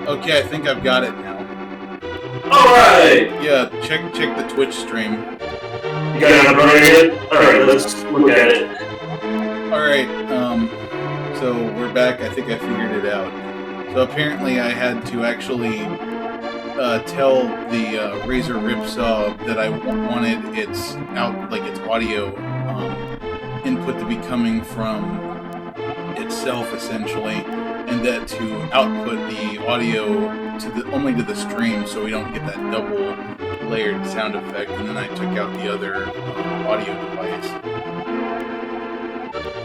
Okay, I think I've got it now. Alright! Yeah, check the Twitch stream. You got it up and running yet? Alright, let's look at it. Alright, so we're back. I think I figured it out. So apparently I had to actually tell the Razer Ripsaw that I wanted its audio input to be coming from itself essentially, and that to output the audio only to the stream, so we don't get that double layered sound effect. And then I took out the other audio device.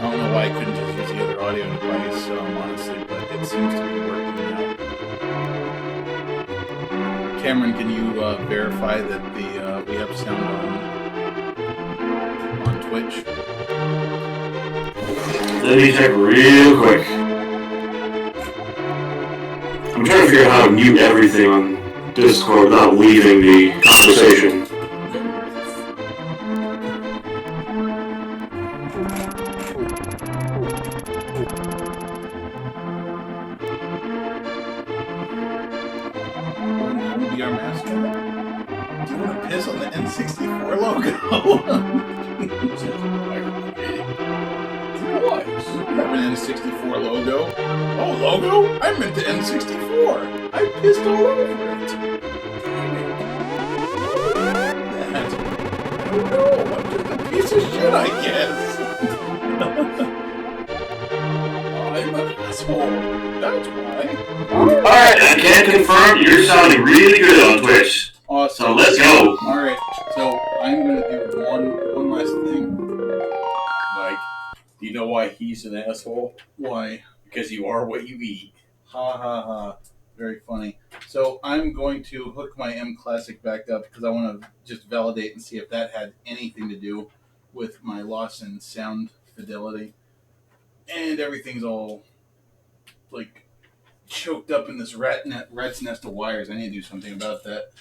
I don't know why I couldn't just use the other audio device, honestly, but it seems to be working now. Cameron, can you verify that we have sound on Twitch? Let me check real quick. I'm trying to figure out how to mute everything on Discord without leaving the conversation. Our mascot? Do you want to piss on the N64 logo? What? You have an N64 logo? Oh, logo? I meant the N64. I pissed all over it. I don't know. I'm just a piece of shit, I guess. I'm an asshole. That's why. Alright, I can confirm you're sounding really good on Twitch. Awesome. So let's go. Alright, so I'm going to do one last thing. Mike, do you know why he's an asshole? Why? Because you are what you eat. Ha ha ha. Very funny. So I'm going to hook my M Classic back up because I want to just validate and see if that had anything to do with my loss in sound fidelity. And everything's all like choked up in this rat's nest of wires. I need to do something about that.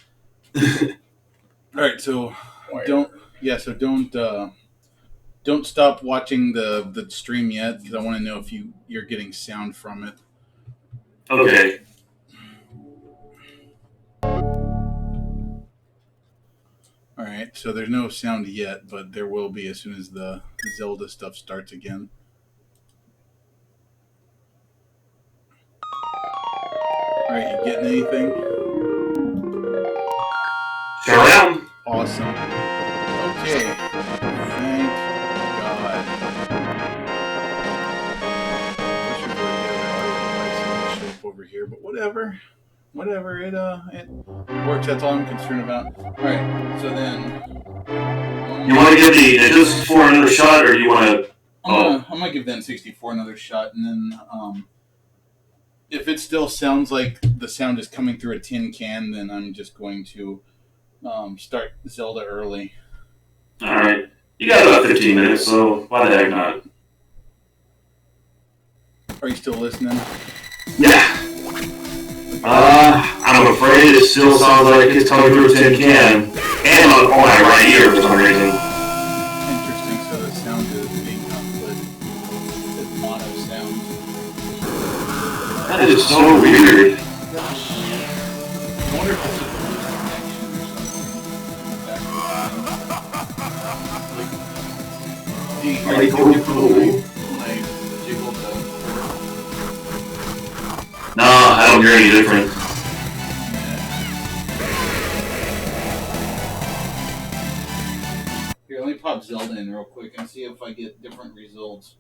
All right, so don't stop watching the stream yet because I want to know if you're getting sound from it. Okay. All right, so there's no sound yet, but there will be as soon as the Zelda stuff starts again. All right, you getting anything? Sure am. Awesome. Okay. Thank God. Wish we would get an audio device show up over here, but whatever. Whatever. It works. That's all I'm concerned about. All right. So then. You want to give the N64 another shot, or do you want to? I'm gonna give the N64 another shot, and then if it still sounds like the sound is coming through a tin can, then I'm just going to start Zelda early. Alright. You got about 15 minutes, so why the heck not? Are you still listening? Yeah. I'm afraid it still sounds like it's coming through a tin can. And on my right ear for some reason. Interesting, so the sound is being output as mono sound. That is so weird. I wonder if it's a connection or something. Like, when I jiggle the... No, I don't hear any different. Here, let me pop Zelda in real quick and see if I get different results.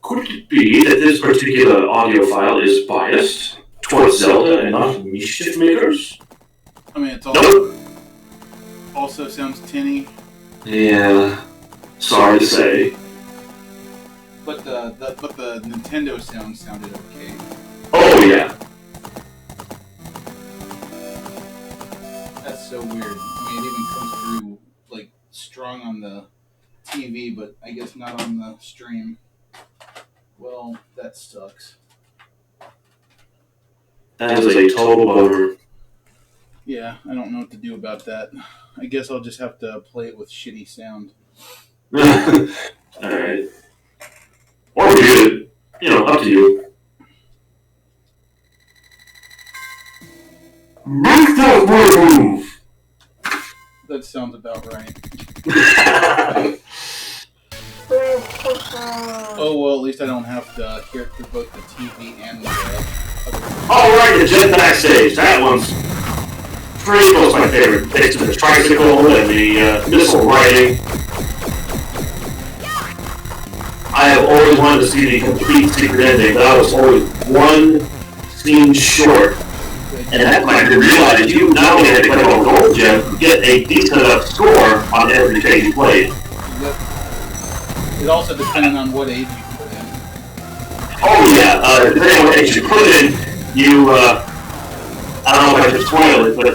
Could it be that this particular audio file is biased towards Zelda and not mischief makers? I mean, it's all also sounds tinny. Yeah, sorry to say. But the Nintendo sound sounded okay. Oh yeah. That's so weird. I mean, it even comes through like strong on the TV, but I guess not on the stream. Well, that sucks. That is a total bummer. Yeah, I don't know what to do about that. I guess I'll just have to play it with shitty sound. Alright. Or mute it. to you. Make that move! That sounds about right. Oh, well, at least I don't have to hear it through both the TV and the other. Alright, the jetpack stage. That one's pretty close my favorite. Thanks to the tricycle and the missile riding. I have always wanted to see the complete secret ending, but I was always one scene short. And that's when I realized you not only had to collect all the gold gems, but get a decent enough score on every stage you played. Yep. It also depended on what age you put in. Oh yeah, depending on what age you put in, you, I don't know if I should spoil it, but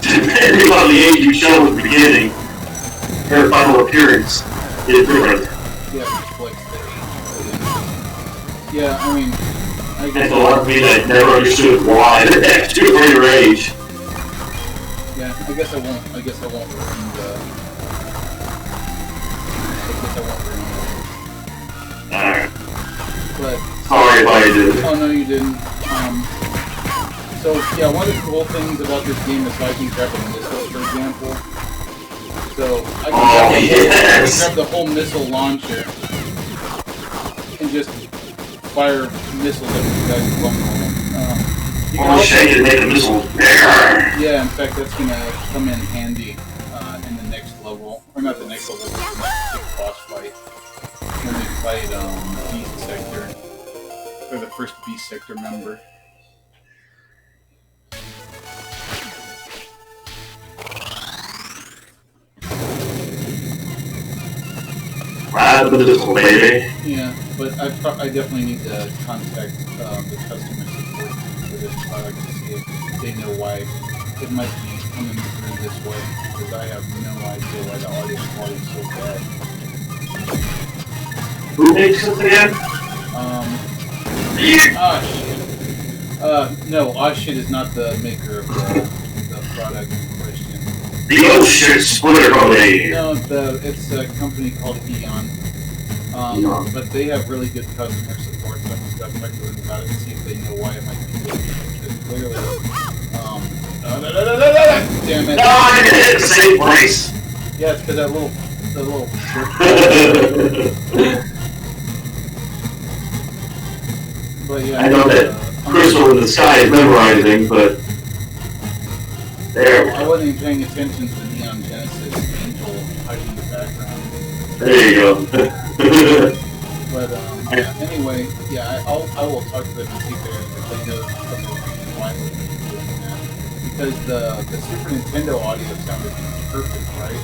depending on the age you show at the beginning, her final appearance is different. Yeah, it reflects the age you put in. Yeah, I mean, I guess... And a lot of me that never understood why they have to for your age. Yeah, I guess I won't ruin the... Alright. But... Sorry if I did. Oh, no, you didn't. So, yeah, one of the cool things about this game is how I can grab a missile, for example. So, I can grab the whole missile launcher and just fire missiles at these guys you can also, to make a missile bigger. yeah, in fact, that's going to come in handy in the next level. Or not the next level, but the next big boss fight. When we fight Beast Sector. Or the first Beast Sector member. Ride the missile, baby. Yeah, but I definitely need to contact the customer support for this product to see if they know why it might be coming through this way, because I have no idea why the audio quality is so bad. Who makes it again? Shit. No, shit is not the maker of the product in question. The ocean splitter company! No, it's a company called Eon. But they have really good customer support, so I'm just talking back to them about it to see if they know why it might be doing it. Because clearly, damn it. No, I didn't hit the same place! Yeah, it's because that little But yeah, I know that Crystal in the Sky is memorizing, but there. I wasn't even paying attention to the Neon Genesis Angel hiding in the background. There you go. But yeah, anyway, yeah, I will talk to them and see if they know some of the reason why they're doing that. Because the Super Nintendo audio sounded perfect, right?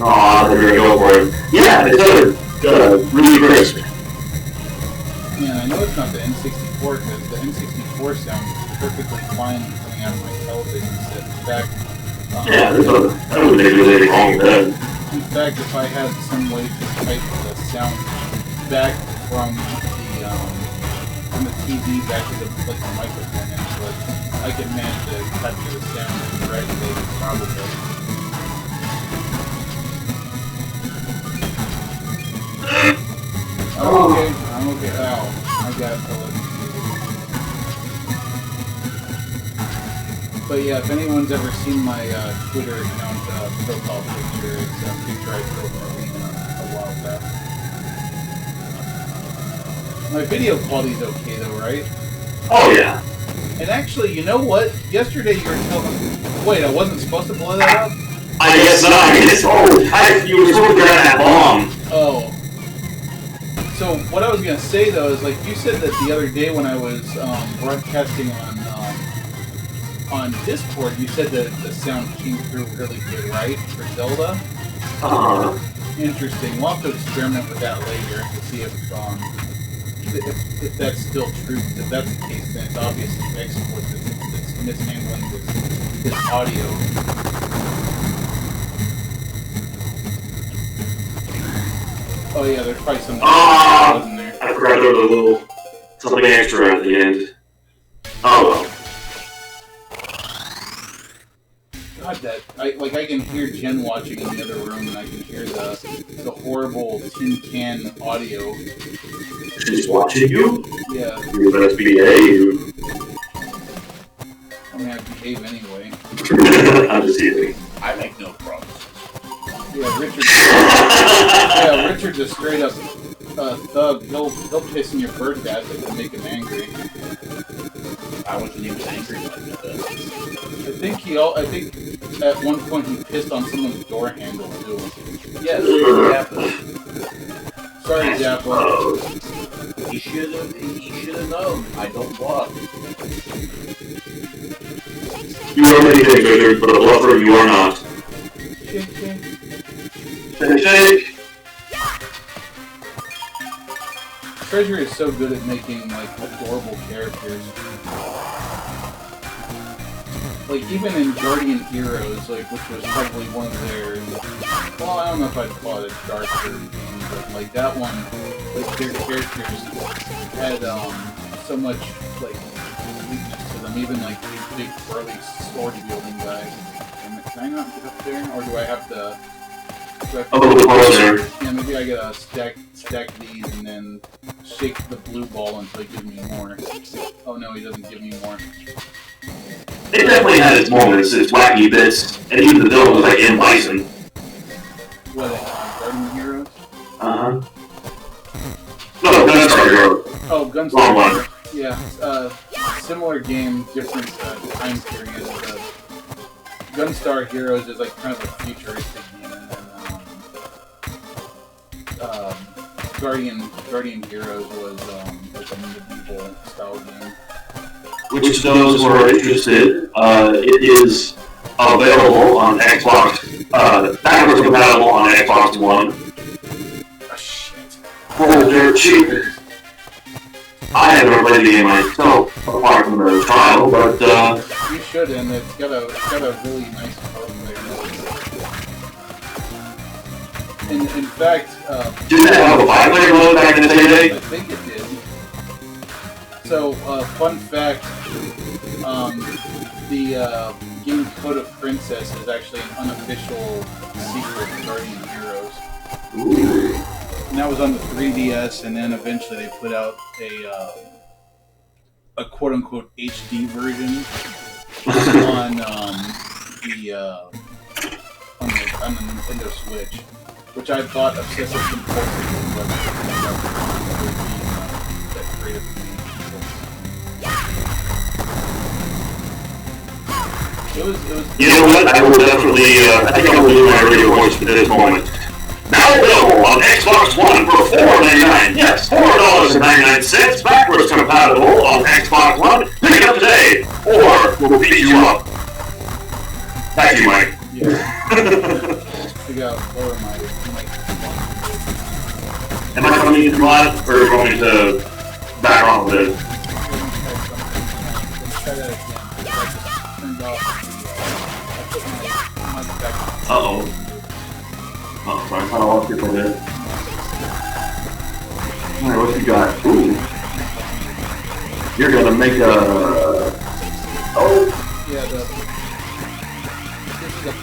Aw, they're gonna go for it. Yeah, it sounded really crisp. Yeah, I know it's not the N64 because the N64 sounds perfectly fine coming out of my television set. In fact, Yeah, I don't think there's anything wrong with that. in fact, if I had some way to type the sound back from the TV back to the microphone input, I could manage to capture the sound correctly, probably. I'm okay. Ow. I got But yeah, if anyone's ever seen my Twitter account profile picture, it's a picture I drove in Arena a while back. My video quality's okay though, right? Oh yeah. And actually, you know what? Yesterday you were telling me... Wait, I wasn't supposed to blow that up? I guess not. You were supposed to grab that bomb. Oh. So what I was gonna say though is, like, you said that the other day when I was broadcasting on Discord, you said that the sound came through really good, right? For Zelda? Interesting. We'll have to experiment with that later to see if that's still true. If that's the case, then it's obviously export that's mishandling this audio. Oh yeah, there's probably something else in there. I forgot to put a little something extra at the end. Oh well. not that. I can hear Jen watching in the other room, and I can hear the horrible tin can audio. She's watching you? Yeah. You best behave. I mean, I behave anyway. I'm just kidding. I make no promises. Yeah, Richard's a straight up thug. He'll piss in your bird basket to make him angry. I wasn't even angry like that. I think at one point he pissed on someone's door handle too. Yes, it happened. Sorry, Zappa. He should have known. I don't bluff. You are many things, Richard, but a bluffer you are not. Shake. Treasure is so good at making like adorable characters. Like even in Guardian Heroes, like which was probably one of their, well, I don't know if I'd call it a darker game, but like that one, like their characters had so much like weakness to them. Even like these big burly sword wielding guys. Can I not get up there, or do I have to? A little bit closer. Yeah, maybe I gotta stack these and then shake the blue ball until he gives me more. Oh no, he doesn't give me more. It definitely had its moments, its wacky bits, and even the villain was like M. Bison. What, Guardian Heroes? Uh-huh. No, Gunstar Hero. Oh, Gunstar. Wrong one. Yeah, similar game, different time period. Gunstar Heroes is like kind of a futuristic game, and then Guardian Heroes was like a medieval style game. Which those who are interested, it is available on Xbox, backwards compatible on Xbox One. Oh shit. For dirt cheap. I haven't ever played the game myself, apart from the trial, but you should, and it's got a really nice co-player mode. In fact, didn't it have a 5-player mode back in the day? I think it did. So, fun fact, the game Code of Princess is actually an unofficial sequel to Guardian Heroes. Ooh. And that was on the 3DS, and then eventually they put out a quote-unquote HD version on the Nintendo Switch, which I bought obsessive compulsively, but that creative. It was. You know what? I will definitely, I think I will do my radio voice for this moment. Now available on Xbox One for $4.99. Yes, $4.99, backwards compatible on Xbox One. Pick it up today, or we'll beat you up. Thank you, Mike. Yeah. I got lower my mic. Am I coming in live, or are you going to back off a bit? Let's try that again. I just turned off I put my mic back. Uh-oh. Oh, sorry, I kind of lost you for a bit. Alright, what you got? Ooh. You're gonna make a... Oh. Yeah, this is a 3.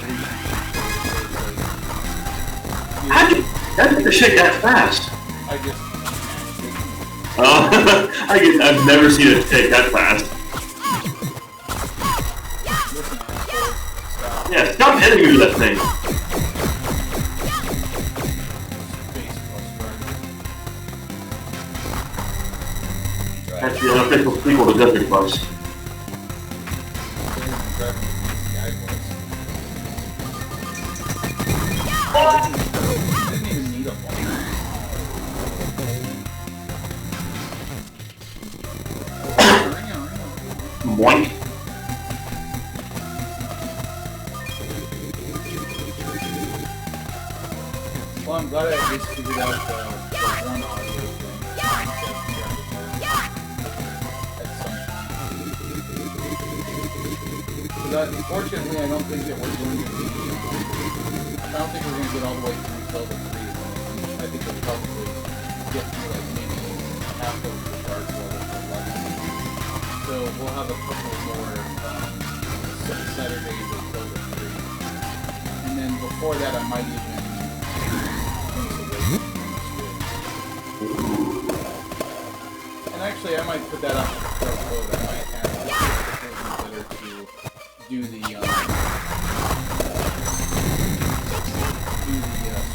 How did you shake that fast? I just... I've never seen it take that fast. Yeah, stop hitting me with that thing. That's the unofficial sequel to Desert Bus. Didn't even need a ball. Boink. Well, I'm glad I at least figured out the one audio thing. Unfortunately, I don't think that we're going to be. I don't think we're going to get all the way through Zelda 3. I think we'll probably get through like maybe half of the dark level for left. So we'll have a couple more Saturdays of Zelda 3. before that, I might even and actually, I might put that up for a quote. I might have it better to do the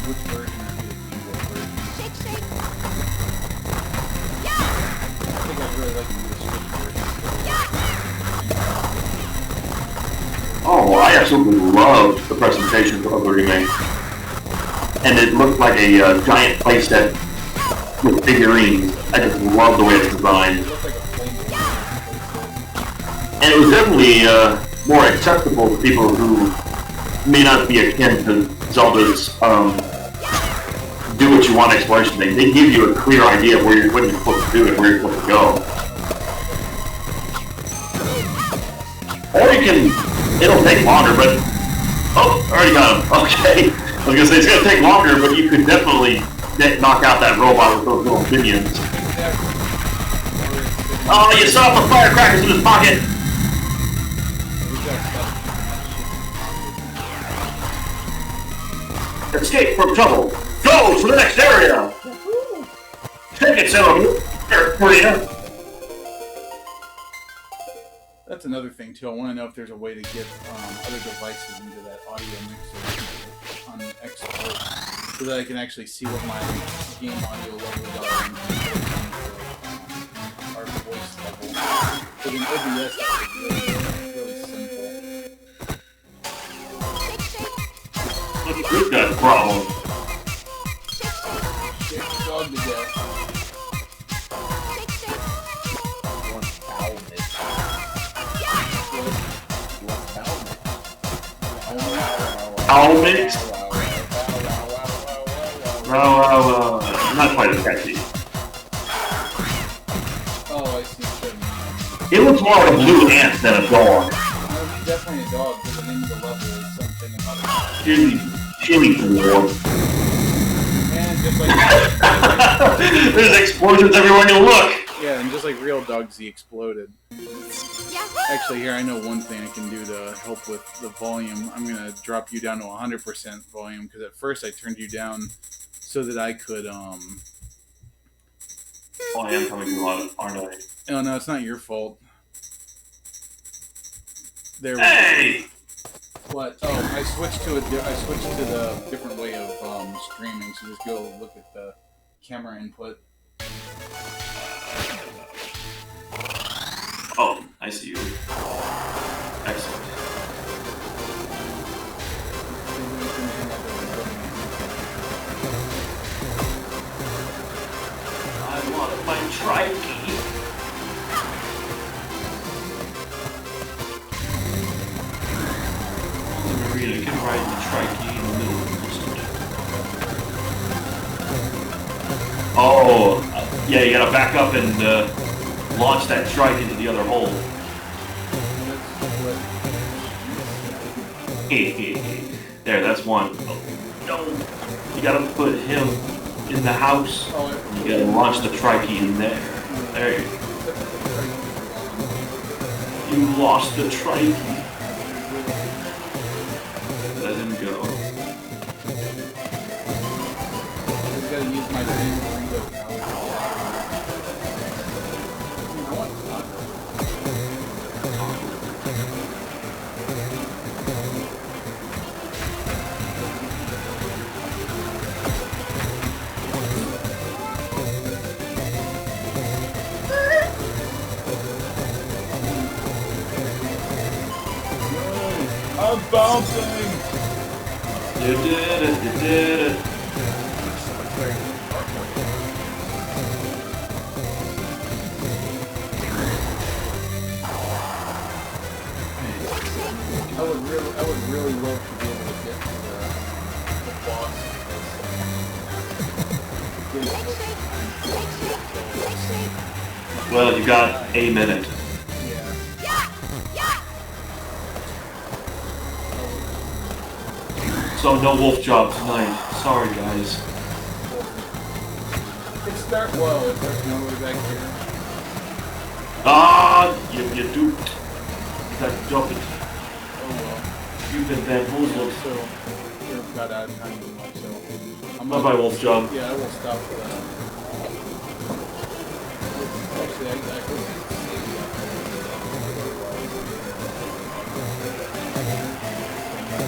Switch version or do the keyboard version. I think I'd really like to do the Switch version. Oh, I absolutely loved the presentation of the remake. And it looked like a giant playset with figurines. I just love the way it's designed. It looked like a flame. And it was definitely more acceptable to people who may not be akin to Zelda's do what you want exploration thing. They give you a clear idea of what you're supposed to do and where you're supposed to go. Or you can, it'll take longer, but, oh, already got him, okay. I was gonna say, it's gonna take longer, but you could definitely knock out that robot with those little minions. Oh, you saw the firecrackers in his pocket! Escape from trouble! Go to the next area! Take it, Zelda! That's another thing too. I want to know if there's a way to get other devices into that audio mixer on export, so that I can actually see what my game audio levels are and our voice level. Because in OBS, that's really simple. Who's got a problem? Shake the dog to death. Owl mix? Not quite as catchy. Oh, I see. It looks more like a blue ant than a dog. No, he's definitely a dog, because the name of the level is something about Chili war. And just like There's explosions everywhere you look! yeah, and just like real dogs, he exploded. Actually, here I know one thing I can do to help with the volume. I'm gonna drop you down to 100% volume, because at first I turned you down so that I could Oh, I am coming to a lot, aren't I? Oh no, it's not your fault. There we Hey! go. What? Oh, I switched to the different way of streaming. So just go look at the camera input. Oh, I see you. Excellent. I want my trikey. Really can ride the trikey in the middle of the desert. Oh, yeah, you gotta back up and launch that trike into the other hole. There, that's one. Oh, no. You gotta put him in the house. You gotta launch the trikey in there. There you go. You lost the trikey. Let him go. I just gotta use my burrito now. I want taco. I'm bouncing! You did it, you did it. I would really love to be able to get to the boss. Well, you got a minute. So no wolf job tonight. Sorry, guys. It's dark. Whoa, it's dark all the way back here. Ah, you duped. You got jumped. Oh well. You've been bamboozled. So We've got out of time anyway, so I'm Bye bye, Wolf Job. Yeah, I will stop. Actually, I could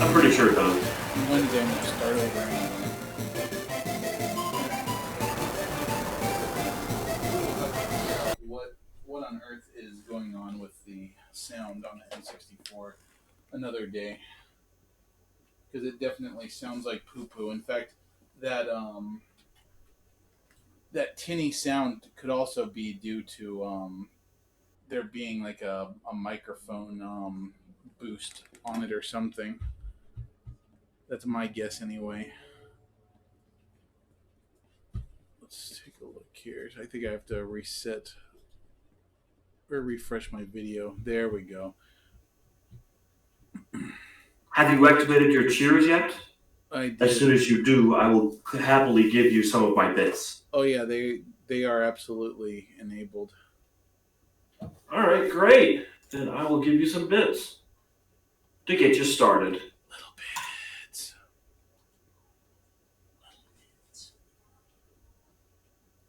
I'm pretty sure it does. Wednesday I'm going to start over. What on earth is going on with the sound on the N64? Another day, because it definitely sounds like poo-poo. In fact, that tinny sound could also be due to there being like a microphone boost on it or something. That's my guess anyway. Let's take a look here. I think I have to reset or refresh my video. There we go. Have you activated your cheers yet? I did. As soon as you do, I will happily give you some of my bits. Oh yeah, they are absolutely enabled. All right, great. Then I will give you some bits to get you started. Little bits.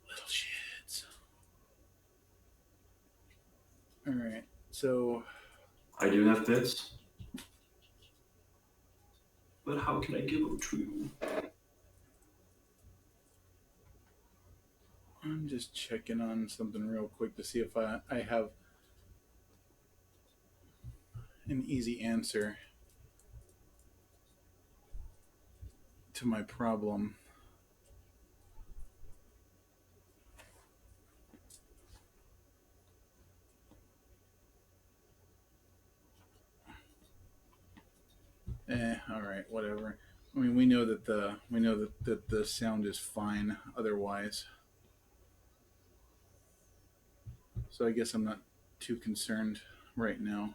Little shits. All right, so I do have bits, but how can I give them to you? I'm just checking on something real quick to see if I have an easy answer to my problem. All right, whatever. I mean, we know that the sound is fine otherwise. So I guess I'm not too concerned right now.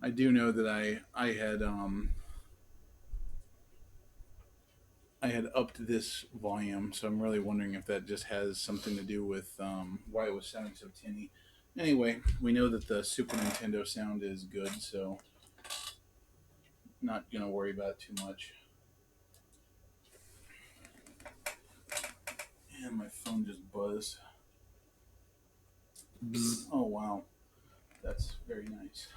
I do know that I had upped this volume, so I'm really wondering if that just has something to do with why it was sounding so tinny. Anyway, we know that the Super Nintendo sound is good, so not gonna worry about it too much. And my phone just buzzed. Bzz. Oh wow, that's very nice.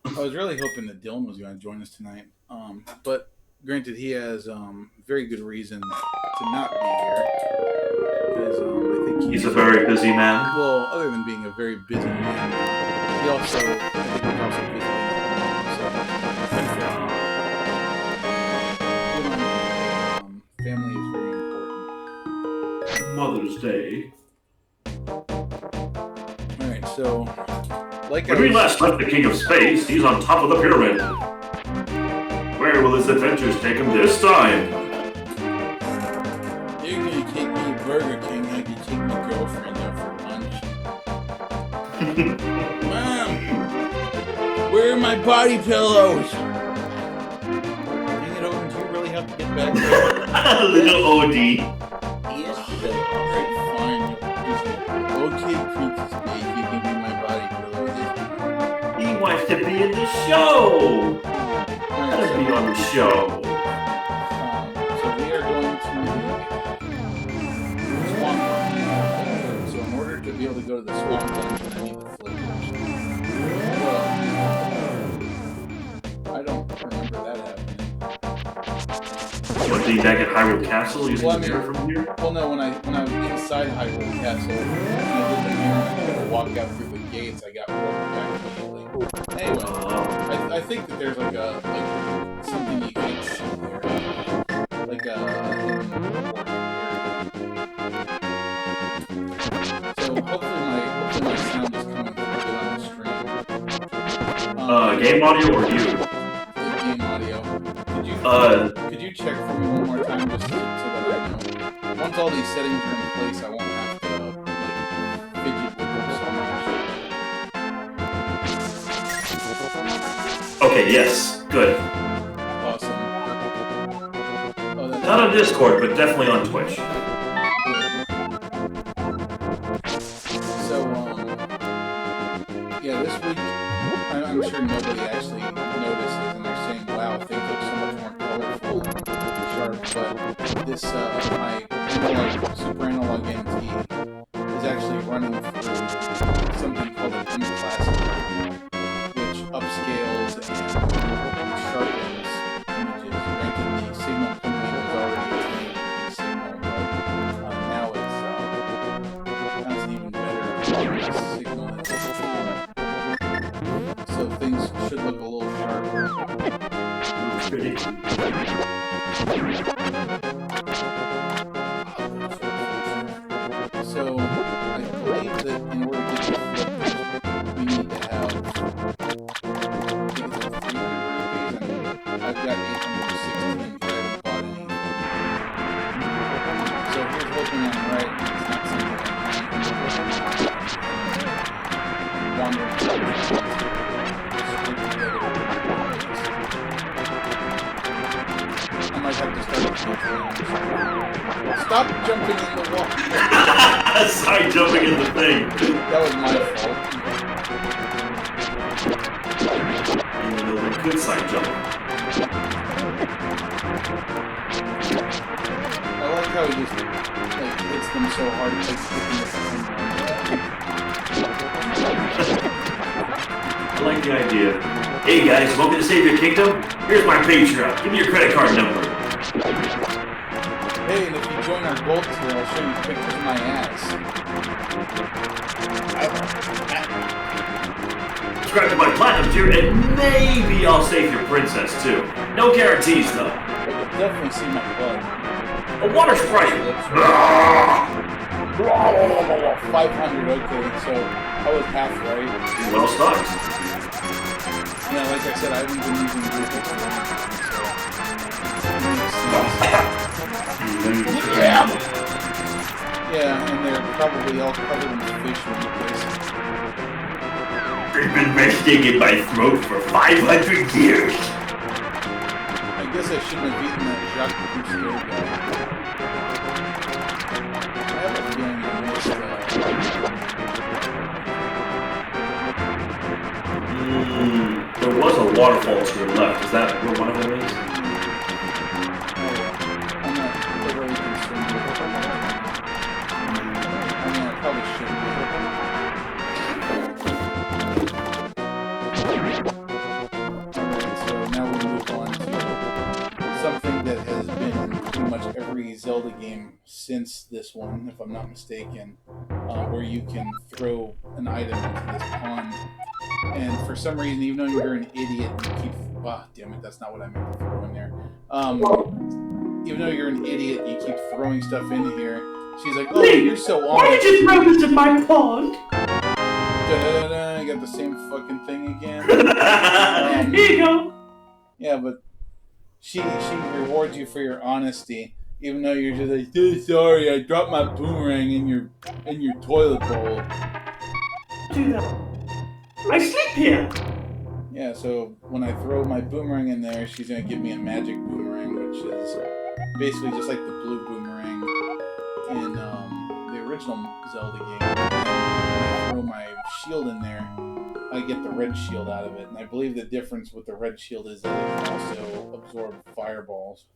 I was really hoping that Dylan was going to join us tonight, but granted, he has very good reason to not be here because I think he's a very busy man. Well, other than being a very busy man, he also I think he's also busy. So family is very important. Mother's Day. All right, so like when we last left the King of Space, he's on top of the pyramid. Where will his adventures take him this time? You're gonna take me to Burger King like you take my girlfriend out for lunch. Mom, where are my body pillows? Dang it, Owen, do you really have to get back there? A little OD. Yes, alright, fine. Okay, Princess Bay, you give me my body pillows. He wants to be in the show. Let him be on the show. So we are going to the swamp dungeon. So in order to be able to go to the swamp dungeon, I need the flippers. Well, I don't remember that happening. What, being back at Hyrule Castle using the mirror from here? Well, no, when I was inside Hyrule Castle, and I did the mirror and I had to walk out through the gates, I got walked back immediately. Anyway, I think that there's like something you can shoot there, like so hopefully my sound is coming through good on the stream. Game audio or you? Game audio. Could you check for me one more time just so that I know? Once all these settings are in place, I won't have to fidget with them so much. Okay, yes, good. Awesome. Not on Discord, but definitely on Twitch. So, yeah, this week, I'm sure nobody actually notices, and they're saying this my analog, super analog NT is actually running through something called an M class, which upscales and sharpens images, granted the signal coming in was already a 1080p signal, but now it's an even better signal than this. So things should look a little sharper. Pretty. So I believe that in order to get the flip, we need to have, I think it's like 300 rupees, and I've got 816 because I haven't bought any. So here's hoping I'm right. It's not something I'm wandering I might have to start with stop jumping in the wall. Sorry, jumping in the thing. That was my fault. Even though we could side jump. I like how he just like hits them so hard it's like sticking I like the idea. Hey guys, want me to save your kingdom? Here's my Patreon. Give me your credit card number. Hey, and if you join our gold tier, I'll show you pictures of my ass. Subscribe to my platinum tier, and maybe I'll save your princess too. No guarantees though. But you'll definitely see my blood. A water sprite. 500, okay, so I was half right. Well stocked. Yeah, like I said, I haven't been using Google for yeah. Yeah, and they're probably all covered in fish in the place. They've been resting in my throat for 500 years. I guess I shouldn't have eaten that Jacques Cousteau guy. I have a feeling I missed There was a waterfall to your left. Is that where one of them is? I'm not overly concerned with it. I mean, I probably should be. Alright, so now we move on to something that has been in pretty much every Zelda game since this one, if I'm not mistaken, where you can throw an item into this pond. And for some reason, even though you're an idiot, you keep... Ah, damn it, that's not what I meant to throw in there. Even though you're an idiot, you keep throwing stuff in here. She's like, oh, you're so Why honest. did you throw this in my pond? Da-da-da-da, you got the same fucking thing again. Here you go. Yeah, but she rewards you for your honesty, even though you're just like, "Dude, sorry, I dropped my boomerang in your toilet bowl." Do that. I sleep here. Yeah, so when I throw my boomerang in there, she's gonna give me a magic boomerang, which is basically just like the blue boomerang in the original Zelda game. And when I throw my shield in there, I get the red shield out of it. And I believe the difference with the red shield is that it can also absorb fireballs.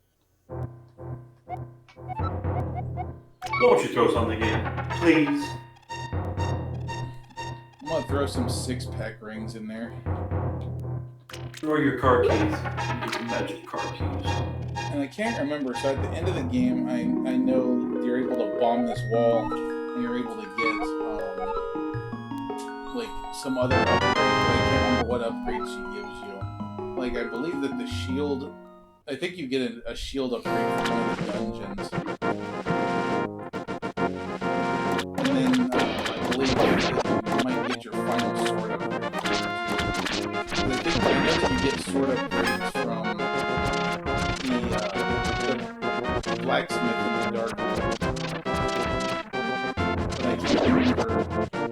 Won't you throw something in, please? I'm gonna throw some 6-pack rings in there. Throw your car keys. Get some magic car keys. And I can't remember, so at the end of the game, I know you're able to bomb this wall, and you're able to get, like, some other upgrade, but I can't remember what upgrade she gives you. Like, I believe that the shield, I think you get a shield upgrade from one of the dungeons. And then, I believe that you might get your final sword upgrade. I know that you get sword upgrades from the blacksmith in the dark world. But I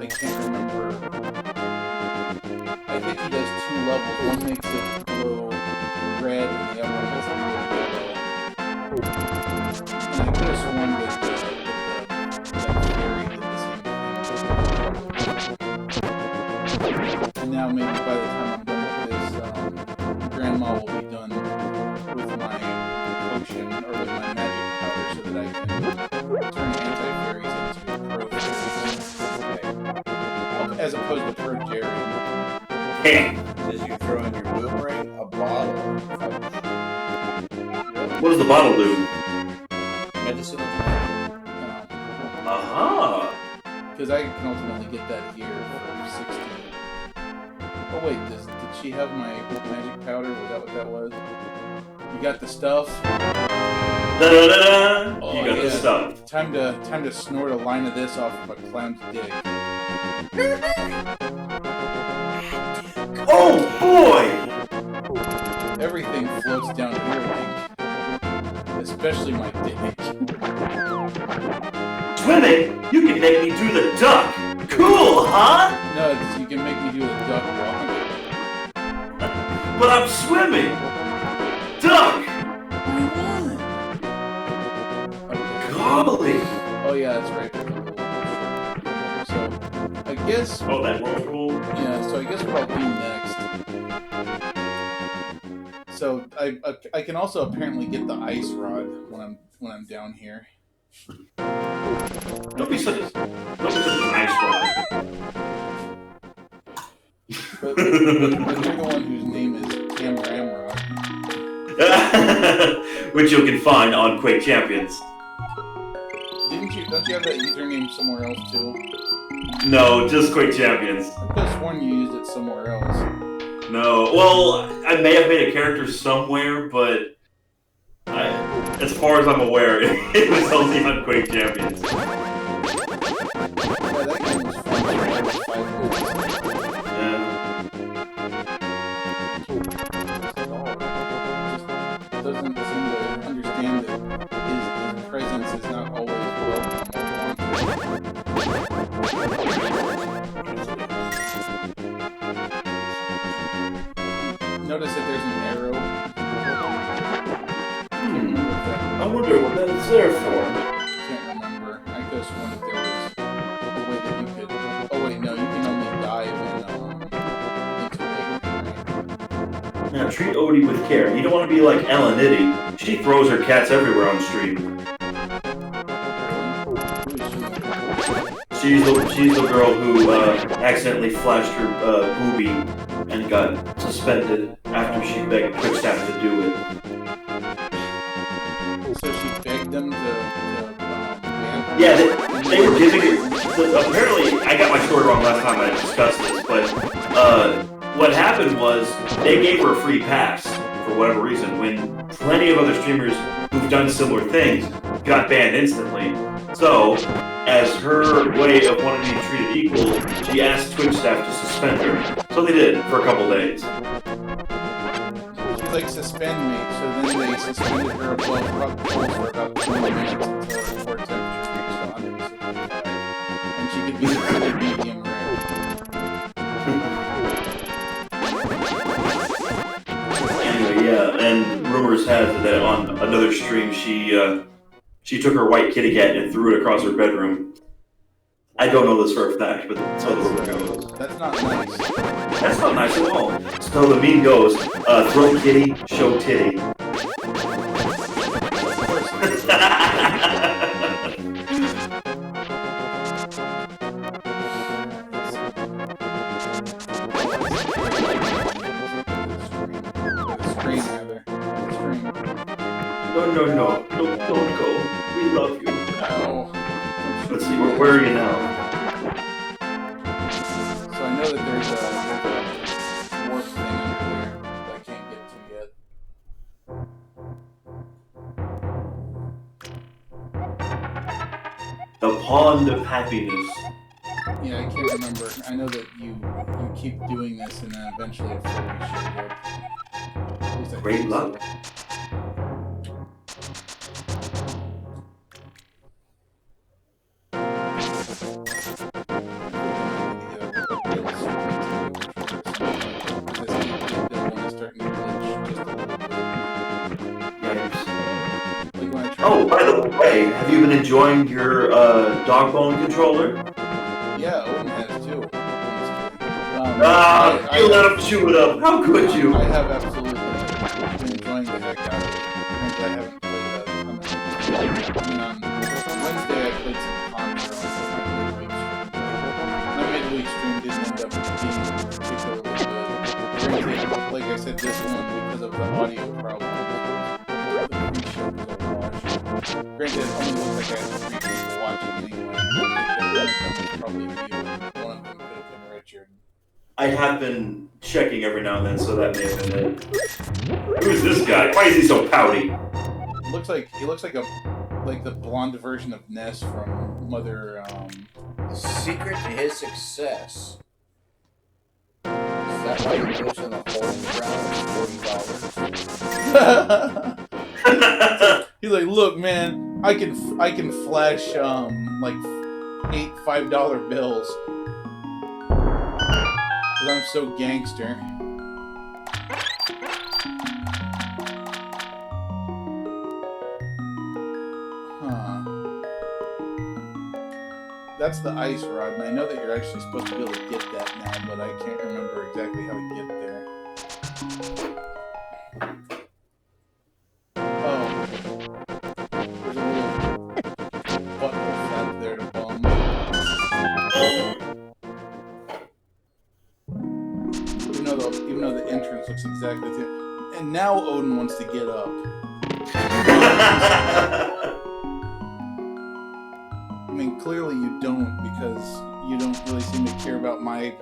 can't remember. I think he does 2 levels. One makes it glow red, and the other one makes it glow yellow. And I could have sworn that that fairy did the same thing. And now maybe by the time I'm done with this, Grandma will be done with my potion, or with my magic powder, so I can turn anti-fairies into pro fairies. As opposed to pro Jerry. Hey, Says you throw in your boomerang, a bottle. what does the bottle do? Medicine. Aha! Because I can ultimately get that here for 16. Oh wait, did she have my magic powder? Was that what that was? You got the stuff? Da-da-da-da! Oh, You got the yeah. stuff. Time to snort a line of this off of a clown's dick. Oh boy! Everything floats down here, Link. Especially my dick. Swimming? You can make me do the duck! Cool, huh? No, you can make me do a duck walk. But I'm swimming! Duck! Golly! Oh yeah, that's right. So, I guess... Oh, that whirlpool? Yeah, so I guess what I'll do next... So, I can also apparently get the ice rod when I'm down here. Don't be such a nice one. But you're the one whose name is Cam Ramrod. Which you can find on Quake Champions. Don't you have that username somewhere else too? No, just Quake Champions. I could have sworn you used it somewhere else. No, well, I may have made a character somewhere, but as far as I'm aware, it was only on Quake Champions. Yeah, that game was fun. It was 5 minutes. Yeah. Doesn't seem to understand that his presence is not always welcome. Notice that there's an arrow. I wonder what that's there for. Can't remember. I could have sworn that there was a way that you could. Oh wait, no, you can only dive in Now, treat Odie with care. You don't want to be like Ellen Nitty. She throws her cats everywhere on stream. She's the girl who accidentally flashed her boobie and got suspended after she begged Quickstaff to do it. So she begged them to ban her? Yeah, they were giving her... Apparently, I got my story wrong last time I discussed this, but what happened was they gave her a free pass for whatever reason when plenty of other streamers who've done similar things got banned instantly. So, as her way of wanting to be treated equal, she asked Twitch staff to suspend her. So they did, for a couple days. She's like, suspend me. So then they suspended her above rock pool for about 20 minutes until her core temperature reached 165. And she could be considered medium rare. Anyway, yeah, and rumors have it that on another stream she took her white kitty cat and threw it across her bedroom. I don't know this for a fact, but that's how the rumor goes. That's not nice. That's not nice at all. So the meme goes, throw kitty, show titty. No. Don't go. We love you. No. Let's see, where are you now? So I know that there's a warp thing under there that I can't get to yet. The Pond of Happiness. Yeah, I can't remember. I know that you keep doing this and then eventually a fairy shows up. At least I Great think luck. so. Oh, by the way, have you been enjoying your dog bone controller? Yeah, Odin has too. You let him chew it up. How could you? I have absolutely been enjoying the heck out of it. I haven't played that a ton of Wednesday I played some Contra on my midweek stream. My midweek stream didn't end up being particularly good. Granted, like I said, this one, because of the audio problems, the pre-show was a wash. Granted, it only looks like I had 3 people watching anyway. Probably one of them could have been Richard. I have been checking every now and then, so that may have been it. Who's this guy? Why is he so pouty? He looks like the blonde version of Ness from Mother. The secret to his success. Is that why he lives in a hole in the ground with $40? He's like, look, man, I can flash like 8 $5 bills. Cause I'm so gangster. Huh. That's the ice rod, and I know that you're actually supposed to be able to get that now, but I can't remember exactly how to get there. Oh. There's a little butthole flap there to bum. Even though the entrance looks exactly the same. And now Odin wants to get up. I mean, clearly you don't, because you don't really seem to care about my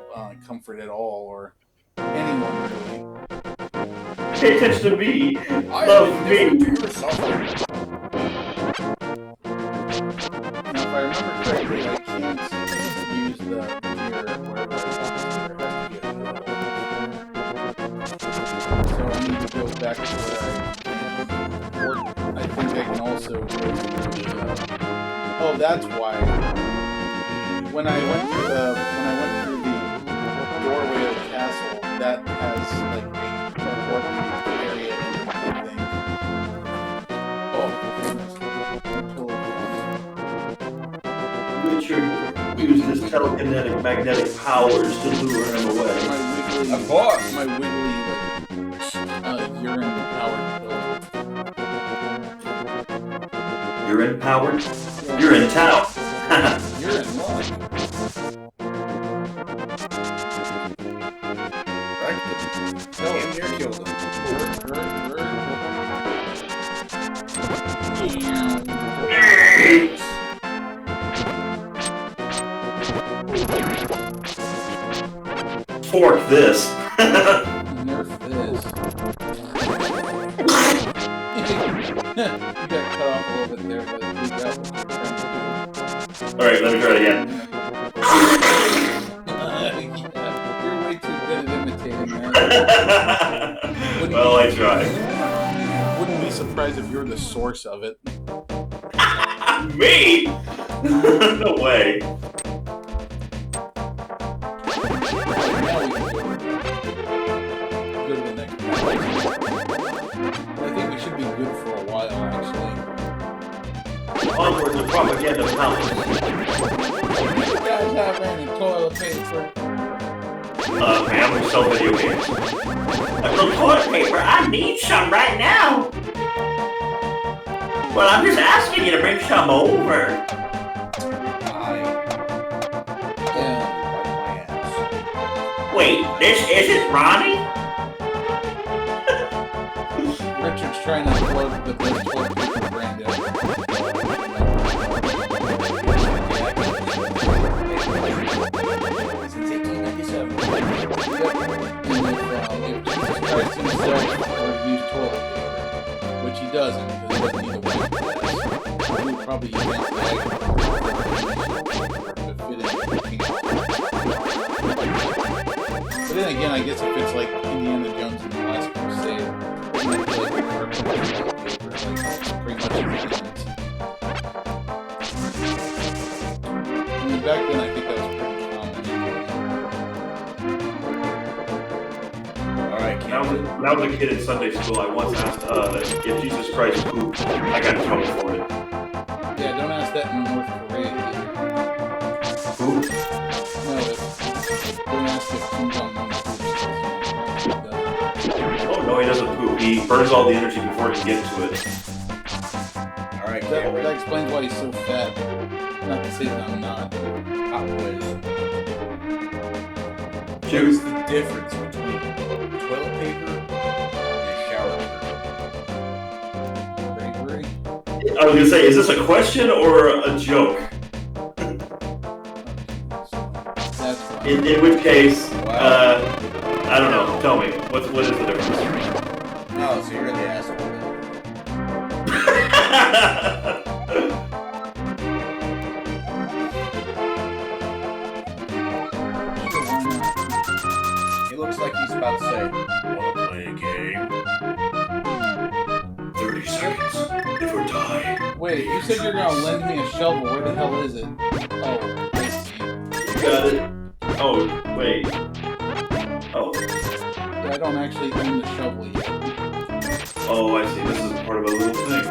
comfort at all, or anyone really. Pay attention to me. I Love to me. your suffering. Now, if I remember correctly, I can't use the gear wherever I want. So I need to go back to where I think I can also go to the... Oh, that's why. When I went through the doorway of the castle, that has like a working area in it, I think. Oh, goodness. Richard used his telekinetic magnetic powers to lure him away. Of course. My wiggly, urine powered pillow. Urine powered? You're in town. You're in luck. Right? Damn near killed him. Fork this. Nerf this. You got cut off a little bit there, but we got what you were trying to do. Alright, let me try it again. Yeah, you're way too good at imitating that. Well, I tried. Wouldn't be surprised if you're the source of it. Me? No way. Now we can go to the next one. I think we should be good for a while, actually. Onward to propaganda palace. You guys have any toilet paper? Ma'am, we sell video games. The toilet paper, I need some right now. Well, I'm just asking you to bring some over. Wait, this isn't Ronnie? Richard's trying to plug the best toilet paper brand ever. Since 1897. If Jesus Christ himself were to use toilet paper, which he doesn't, because he doesn't need a white glass, he would probably use that bag to fit in everything else. But then again, I guess if it's like Indiana Jones and the Last Crusade, it's like toilet paper, like pretty much infinite. I mean, back then I think that was pretty common. Alright, When I was a kid in Sunday school, I once asked if Jesus Christ pooped. I got in trouble for it. Yeah, don't ask that in North Korea either. Poop? No, don't ask if Kim Jong-un poops. Oh, no, he doesn't poop. He burns all the energy before he can get to it. Alright, That explains why he's so fat. Not to say that I'm not. Pop quiz. What Shoot. is the difference between toilet paper and a shower curtain? Bravery. I was gonna say, is this a question or a joke? That's fine. In which case, Wow. I don't know. Tell me, what is the difference? Oh, so you're the asshole then. He looks like he's about to say, "Wanna play a game?" 30 seconds. If we die. Wait, you said you're gonna lend me a shovel. Where the hell is it? Oh, I see. You got it. Oh, wait. Oh. Yeah, I don't actually own the shovel yet. Oh, I see. This is part of a little thing.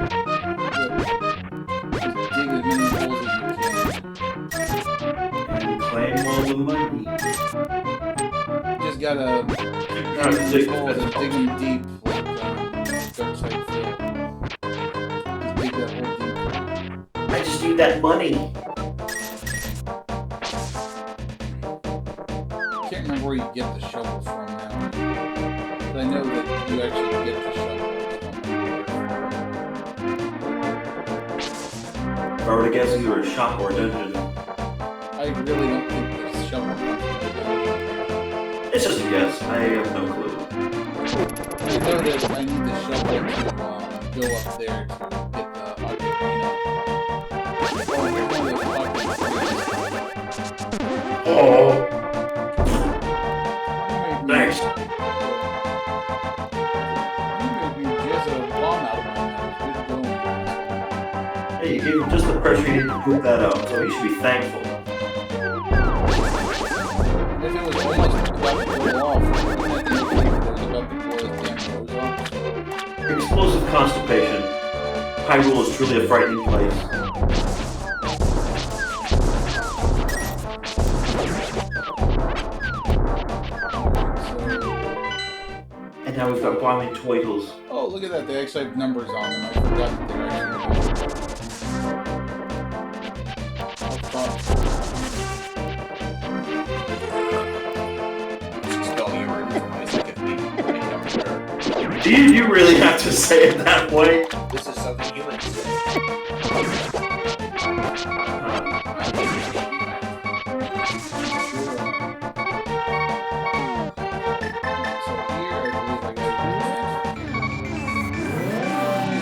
Just dig as many holes as you And claim all the money. can. Just gotta Trying to dig holes and this dig them deep, like Dark Side Phil. Just dig that hole deep. I just need that money. Can't remember where you get the shovel from now. But I know that you actually get the shovel. If I were to guess, either a shop or a dungeon. I really don't think the shovel comes from the dungeon. It's just a guess. I have no clue. I know that I need the shovel to go up there to get the ocarina. Oh, here's one of those ocarina. Oh, thanks. You made me jizz a bomb out of my nose. Good going. Hey, you gave him just the pressure you needed to poop that out, so you should be thankful. If it was almost about to blow off, I didn't think it was about to blow his damn nose off. Explosive constipation. Hyrule is truly a frightening place. And now we've got bombing Twiddles. Oh, look at that. They actually have numbers on them. I forgot that they were actually numbers. Spell you were for my second week. Do you really have to say it that way? This is something humans say. So here, I believe I got to do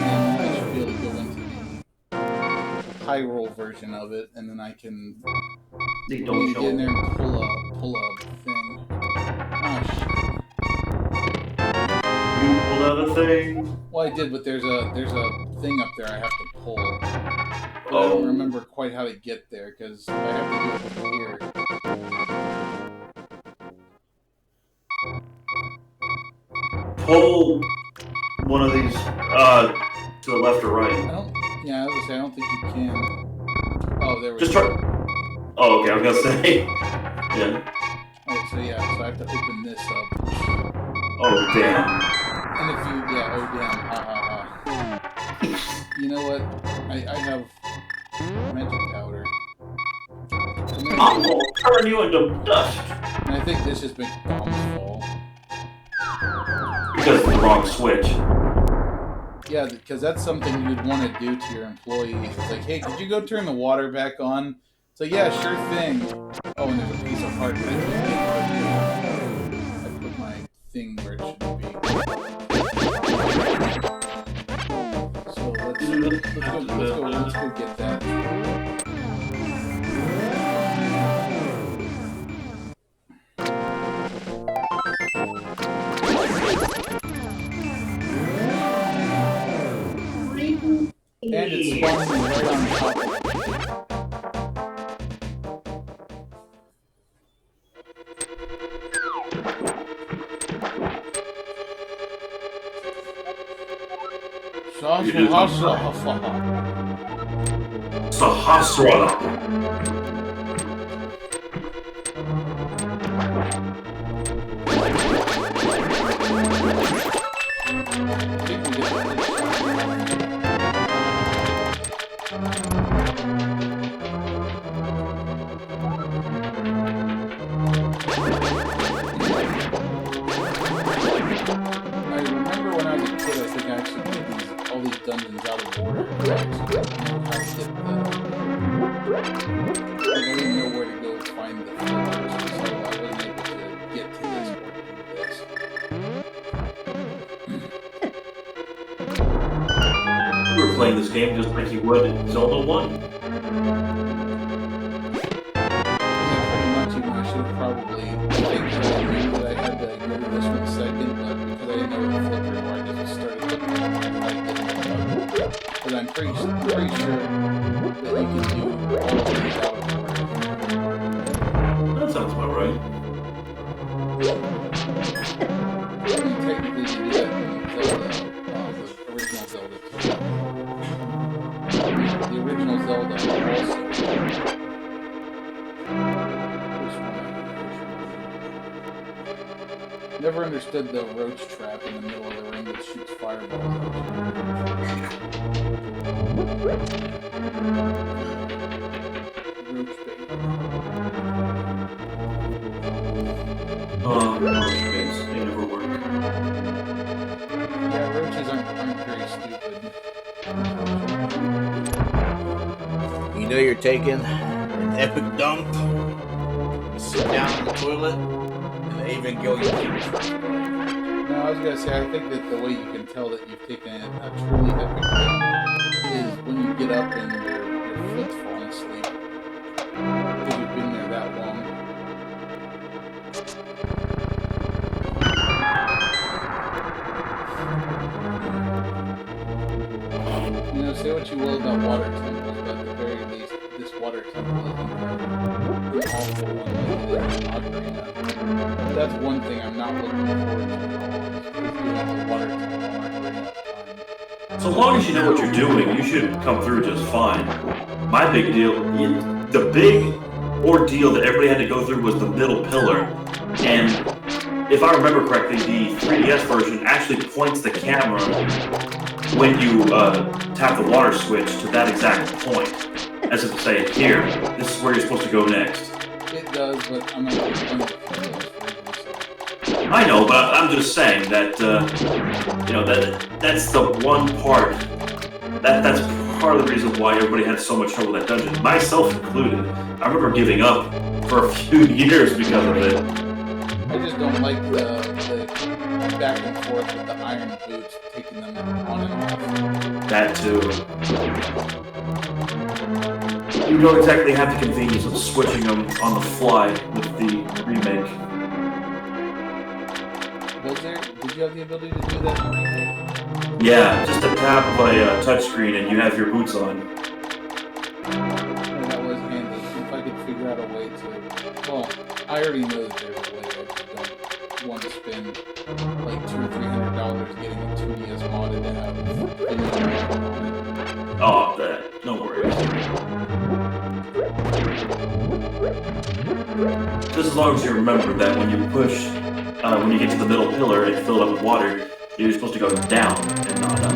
and I should be able to go into the Hyrule version of it, and then I can They get don't in show. there and pull a thing. Oh shit. You pulled out a thing. Well, I did, but there's a thing up there I have to pull. But I Oh. don't remember quite how to get there because I have to do it from here. Pull one of these to the left or I right. don't. Yeah, I was gonna say I don't think you can. Oh, there we Just go. try. Oh, okay. I was gonna say. Yeah. Alright, so yeah, so I have to open this up. Oh damn. And if you, yeah, oh damn, ha ha ha. You know what? I have magic powder. I'll turn you into dust. And I think this just makes bombs fall. Because of the wrong switch. Yeah, because that's something you'd want to do to your employees. It's like, hey, could you go turn the water back on? It's like, yeah, sure thing. Oh, and there's a piece of hardwood I can't get. I put my thing where it should be. So let's go get that. And it's spawning right on top of it. Sahasrara. remember when I was a kid, I think I actually did all these dungeons out of order. I actually didn't know how to get I didn't know where to go find the flippers, so I wasn't able to get to this or do this. You were playing this game just like you would in Zelda 1. Yeah, pretty much. Even I should have probably taken that I knew that I had to go to this one second, but because I didn't know the flipper where I just started looking at it and I didn't know. But I'm pretty sure that you can do all of these out of order. That sounds about right. I mean, technically, you do that in Zelda, the original Zelda too. The original Zelda also. Never understood the roach trap in the middle of the ring that shoots fireballs at you. Roach bait. Roach base. They never work. Yeah, roaches aren't very stupid. You know you're taking an epic dump. You sit down on the toilet, and they even go your feet. No, I was gonna say, I think that the way you can tell that you've taken a truly epic dump is when you get up and your foot's falling asleep. Because you've been there that long. You know, say what you will about water temples, but at the very least, this water temple isn't the awful one like it is in Ocarina. That's one thing I'm not looking forward to at all, is doing the water temple on Ocarina of Time. So long as you know what you're doing, you should come through just fine. My big deal, the big ordeal that everybody had to go through was the middle pillar. And if I remember correctly, the 3DS version actually points the camera when you tap the water switch to that exact point. As if to say, here, this is where you're supposed to go next. It does, but I'm not going to play the 3DS version, I know, but I'm just saying that, that's the one part, that's part of the reason why everybody had so much trouble with that dungeon, myself included. I remember giving up for a few years because of it. I just don't like the back and forth with the iron boots, taking them on and off. That too. You don't exactly have the convenience of switching them on the fly with the remake. Did you have the ability to do that in the remake? Yeah, just a tap of a touchscreen and you have your boots on. Yeah, that was handy. If I could figure out a way to... Well, I already know that there's a way. I just don't want to spend like $200 or $300 getting a 2DS modded to have video on it. Oh, no worries. Just as long as you remember that when you push, when you get to the middle pillar and fill it up with water, you're supposed to go down and not up.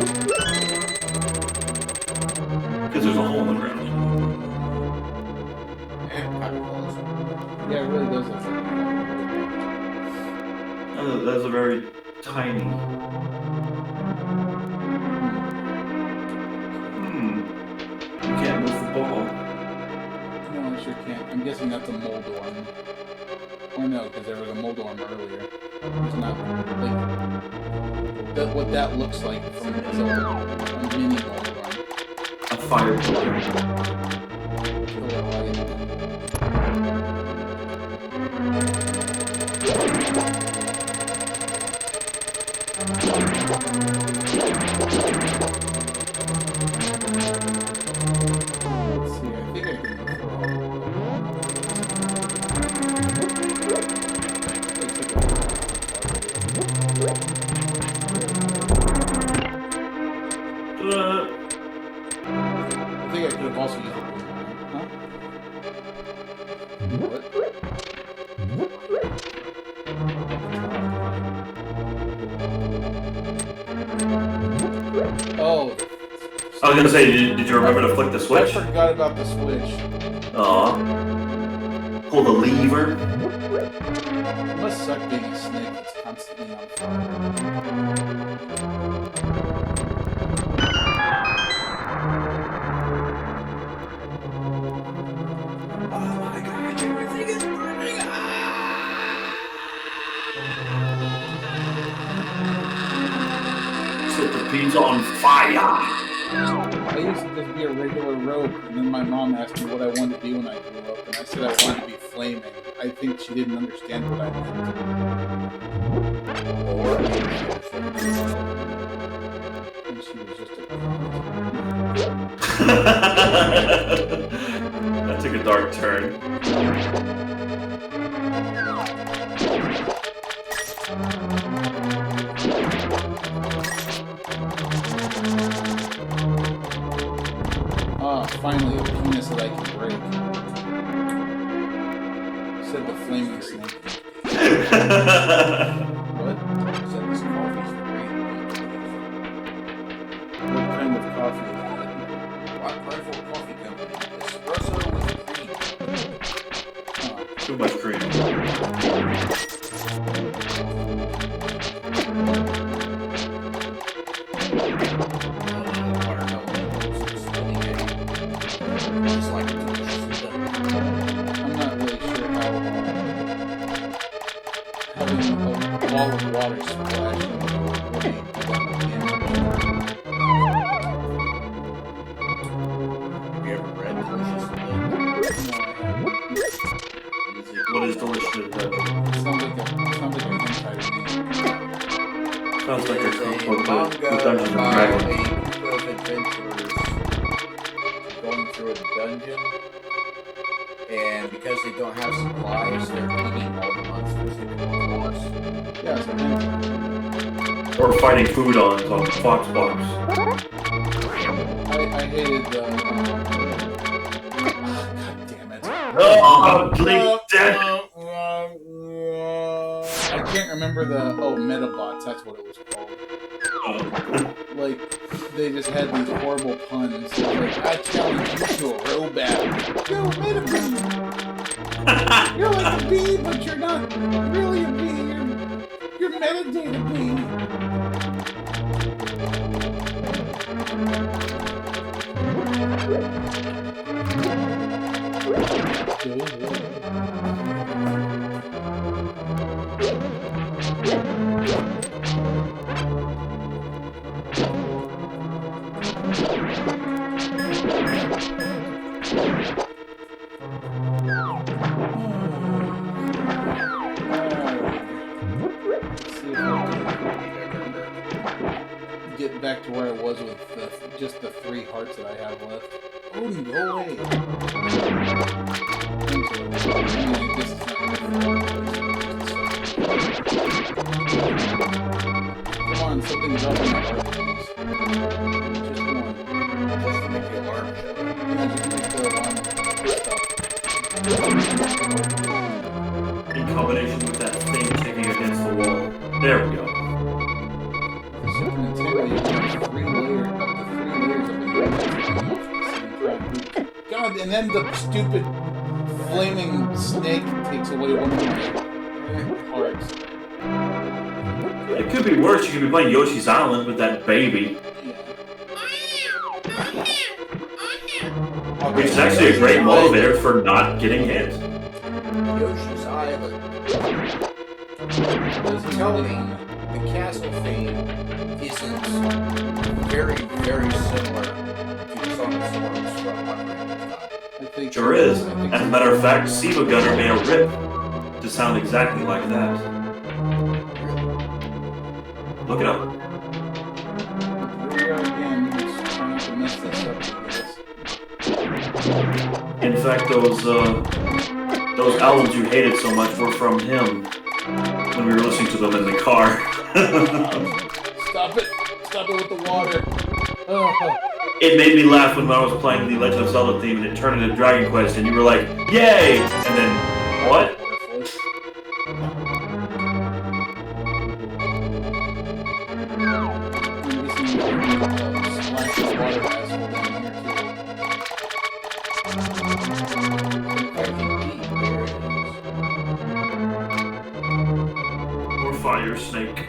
Because there's a hole in the ground. Yeah, it really does look like That's a very tiny. You can't move the ball. No, I sure can't. I'm guessing that's a Moldorm. Or no, because there was a Moldorm earlier. It's not like what that looks like from Zelda. A mini Moldorm. A fire pillar. Killer light. Let's see, I think I can throw I think I could have also used it. Huh? What? Oh. I was gonna say, did you remember to flick the I switch? forgot about the switch. Aw. Pull the lever. It must suck being a snake that's constantly on fire. Oh my god, everything is burning! Set the pizza on fire. I used to just be a regular rope, and then my mom asked me what I wanted to be when I grew up, and I said I wanted to be flaming. I think she didn't understand what I meant. Or And she was just a That took a dark turn. Ah, finally, a penis that I can break. Said the flaming snake. What? said this coffee's great. What kind of coffee is that? Black Rifle Coffee Company. Espresso with cream. Oh, Too much cream. Just like delicious. I'm not really sure how having a wall of water splashing would be done again. Have you ever read Delicious in Bed? No, I haven't. What is delicious? It sounds like a hentai to me. Sounds like a There's cookbook manga with Dungeons and about Dragons. a group of adventurers going through a dungeon, and because they don't have supplies, they're eating all the monsters they come across. Yeah, it's a hentai. Or fighting food on Foxbox. I hated the. God damn it. Oh, bleep dead. I can't remember the. Oh, Metabots, that's what it was called. Like, they just had these horrible puns. Like, I challenge you to a row battle. Yo, Metabot! You're like a bee, but you're not really a bee. You're metadata bee. Get back to where I was with just the 3 hearts that I have left. Odin, go away! Come on, something drop in my heart, please. Just one. Just to make the alarm shut up. Yeah, just make the alarm stop. In combination with that thing kicking against the wall. There we go. Super Nintendo, you have 3 layers, up to 3 layers of the God, and then the stupid flaming snake takes away one of my hearts. It could be worse. You could be playing Yoshi's Island with that baby. Which is actually a great motivator for not getting hit. Yoshi's Island. Tell me, the castle theme isn't very, very similar to the Song of Swords from Ocarina of Time. I think Sure is. As a matter of fact, Siva Gunner made a rip to sound exactly like that. Look it up. Here we are again, just trying to mess this up, I guess. In fact, those albums you hated so much were from him when we were listening to them in the car. Stop it! Stop it with the water! Oh. It made me laugh when I was playing the Legend of Zelda theme and it turned into Dragon Quest and you were like, yay! And then, what? Splash of water as well. I can eat. There it is. Or fire snake.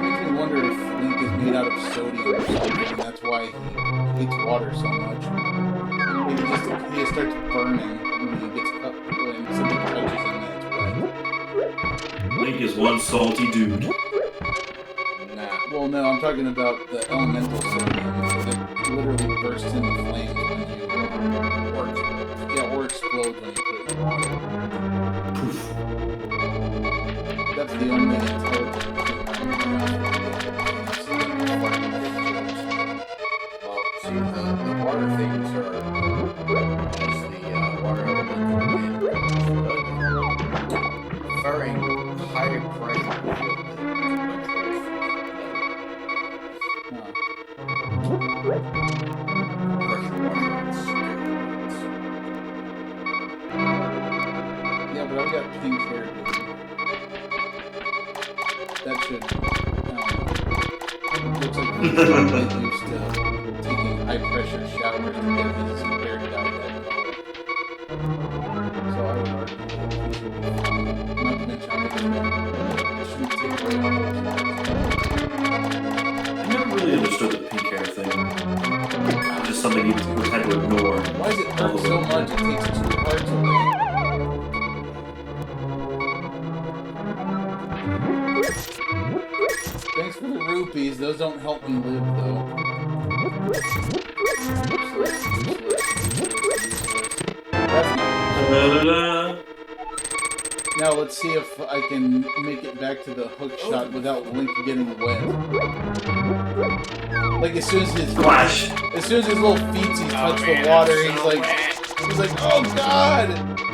Makes me wonder if Link is made out of sodium or something, and that's why he hates water so much. Maybe he just starts burning when he gets cut, when something touches him that's wet. Link is one salty dude. Nah. Well, no, I'm talking about the elemental sodium that literally bursts into flames when you or explodes when you put it in water. Poof. That's the only intelligent thing Well, see, the water things are as the water elemental and very high pressure field pressure washer on steroids. Yeah, but I've got pink hair, dude. That should, looks like he's probably used to taking high-pressure showers to get his hair dyed that color. So I would argue that he should be fine. Not to mention, it shouldn't take away all those I never really understood the pink hair thing. It's just something you had to ignore. Why does it hurt so much? It takes 2 parts away. Thanks for the rupees. Those don't help me live, though. That's not. Da-da-da. Now let's see if I can make it back to the hook shot without Link getting wet. Like as soon as his Splash. as soon as his little feetsies touch the water, he's like, oh god,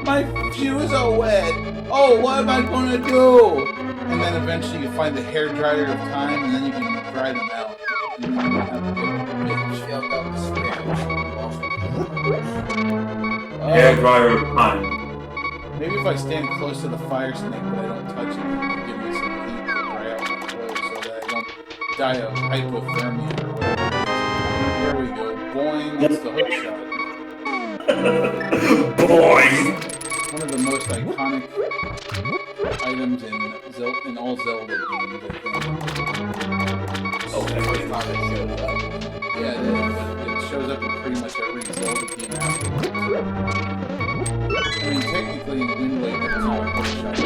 my shoes are wet. Oh, what am I gonna do? And then eventually you find the hair dryer of time, and then you can dry them out. And then you don't have to get a bitch. Filled up the Spanish. Hair dryer of time. Maybe if I stand close to the fire snake, but I don't touch it, it can give me some heat to dry out my clothes so that I don't die of hypothermia or whatever. There we go. Boing. That's the hook shot. Boing! One of the most iconic items in all Zelda games, I think. Okay, first time it shows up. Yeah, it is, but it shows up in pretty much every Zelda game afterwards. I mean, technically in Wind Waker, it's all hook shots.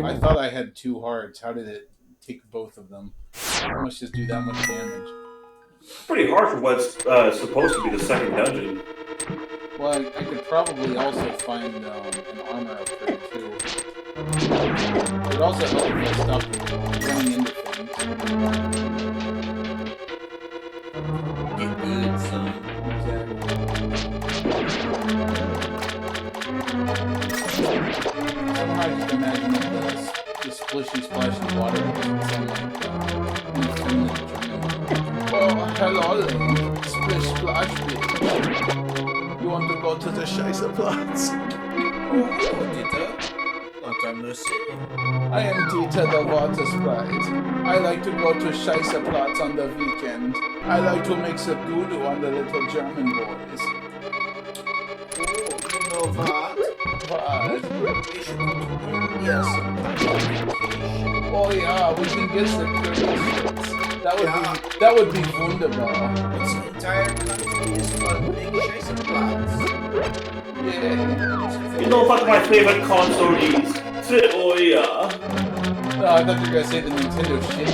I thought I had 2 hearts. How did it take both of them? I must just do that much damage. Pretty hard for what's supposed to be the second dungeon. Well, I could probably also find an armor upgrade too. It would also help if I stopped running into things. Get good, son. Exactly. Somehow I just imagine that the splishy splashy water doesn't sound like an Finland dream. Oh, hello, splish splash bitch. You want to go to the Scheisserplatz? Oh, hello, Dieter. Long time no see. I am Dieter the water sprite. I like to go to Scheisserplatz on the weekend. I like to make some doo-doo on the little German boys. Oh, you know what? What? We should go to India sometime. Oh yeah, we can get the curry shirts. That would be wunderbar. This entire country is one big Scheisserplatz. Yeah. You know what my favorite console is? Oh yeah. No, I thought you were gonna say the Nintendo shit.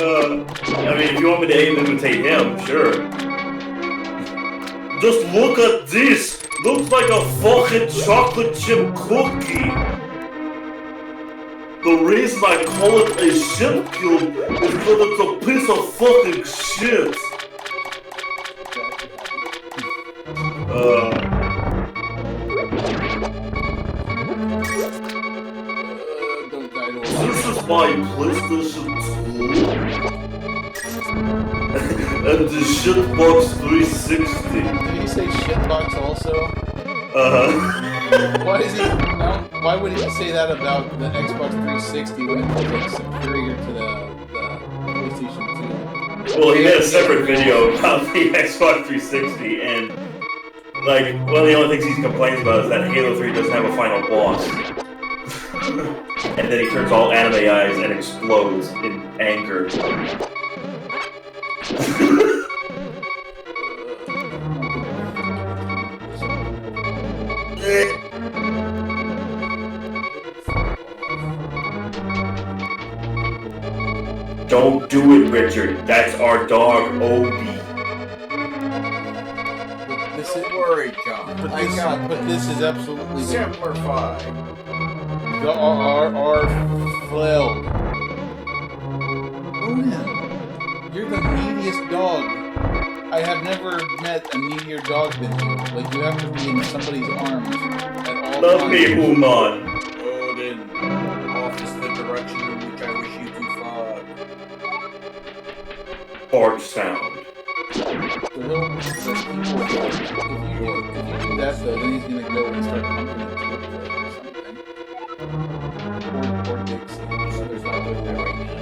I mean, if you want me to imitate him, sure. Just look at this! Looks like a fucking chocolate chip cookie! The reason I call it a shit cube is because it's a piece of fucking shit! Don't die to This is my PlayStation 2. And the Shitbox 360. Did he say shitbox also? Uh-huh. Why is he... No? Why would he say that about the Xbox 360 when it was like superior to the PlayStation 2? Well, he made a separate video about the Xbox 360, and like one of the only things he complains about is that Halo 3 doesn't have a final boss. And then he turns all anime eyes and explodes in anger. Don't do it, Richard. That's our dog, Odie. This is, Don't worry, John. I got but this is absolutely simplify. the R flelled. Odin, you're the neediest dog. I have never met a needier dog than you. Like, you have to be in somebody's arms at all Love times. me, Uman. Odin, off is the direction in which I wish you to fly. Bark sound. So he'll, if you do that though, then he's gonna go and start pumping into the plate or something. Or Dixie. So there's not doing that right now.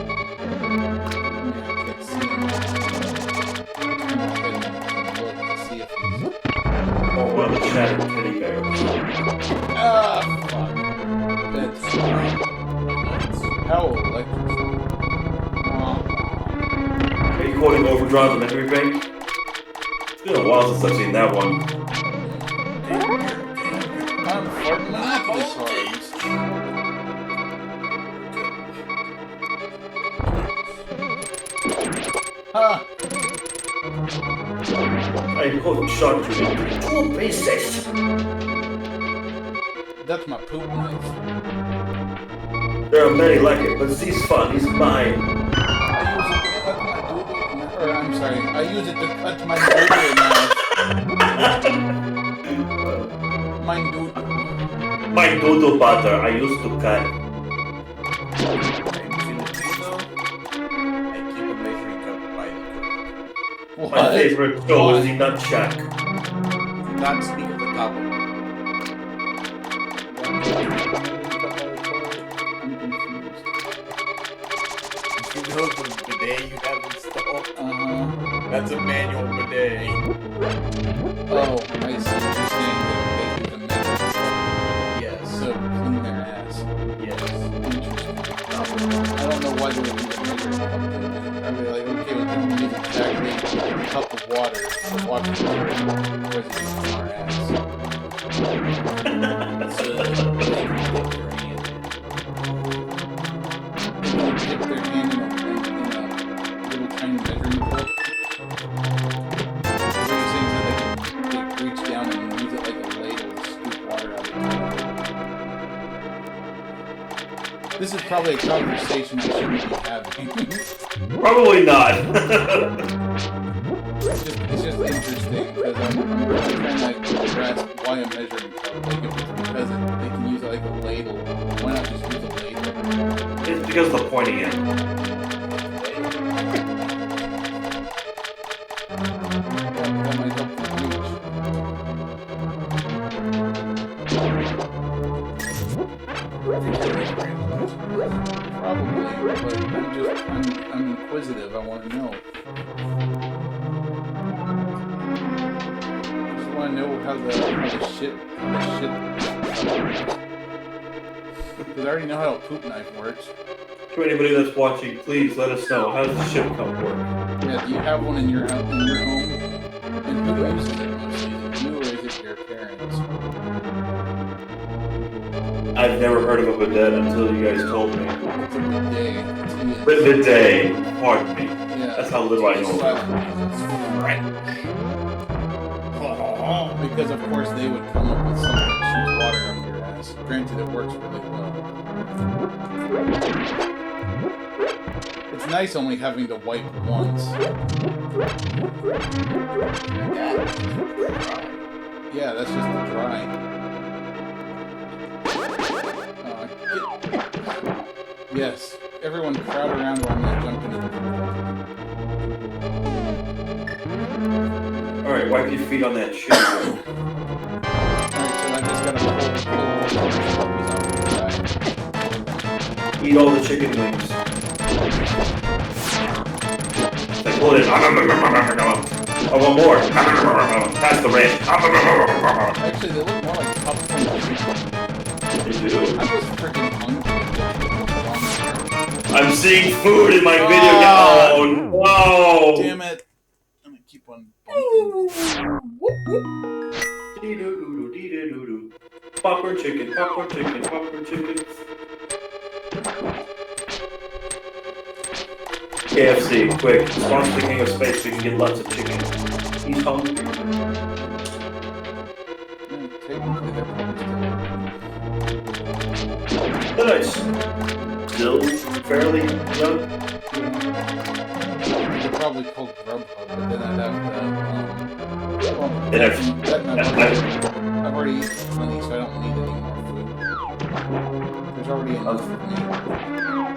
Yeah, I can't see him. Look to see if he's... Oh, what a shattered teddy bear. Ah, fuck. That's how electric. Are you quoting Overdrive the Memory Bank? It's been a while since I've seen that one. I'm farting monopoly cards. Ha! I quote shot you into 2 pieces. That's my poop knife. There are many like it, but this one is mine. I use it to cut my doodle now. My doodle. My doodle butter I used to cut. What? My favorite show is the Nut Shack. Do not speak at the top of it. I'm confused. You know the bidet you have installed? Uh-huh. That's a manual bidet. Oh, I see what you're saying. They use a method Yes. to clean their ass. Yes. Interesting. I don't know why they would use a measuring cup. I'd be like, okay, we're going to use exactly a cup of water to wash the residue from our ass. So they can dip their hand They can dip their hand in a little tiny measuring cup. What you're saying is that they reach down and use it like a ladle to scoop water out of the tub. This is probably a conversation I shouldn't be having. Probably not. It's just interesting because I'm really trying to grasp why a measuring cup. Like if it's because they can use it like a ladle, why not just use a ladle? It's because of the pointy end. That might help the reach. Probably, but I'm inquisitive. I want to know. I just want to know how the shit. Because I already know how a poop knife works. To anybody that's watching, please let us know. How does the ship cup work? Yeah, do you have one in your home? And who uses it mostly? Is it you or is it your parents? I've never heard of a bidet until you guys told me. It's a bidet. Bidet, pardon me. Yeah. That's how little I know about it. Because of course they would come up with something that shoots water up your ass. Granted, it works really well. It's nice only having to wipe once. Yeah, that's just the dry. Yes, everyone crowd around while I'm not jumping in the pool. Alright, wipe your feet on that shit. Alright, so I just gotta pull these puppies off. Eat all the chicken wings. Like, pull it in. I want more. Pass the ranch. Actually, they look more like popcorn chicken. They do. I was freaking hungry. I'm seeing food in my video game. Oh, no. Damn it. I'm gonna keep on bumping. Popcorn chicken, popcorn chicken, popcorn chicken. KFC, quick. Sponsor the King of Space so you can get lots of chicken. He's hungry. Nice. Still fairly young. They're probably called Grubhub, but then I'd have I've already eaten plenty, so I don't need any more food. There's already enough for me.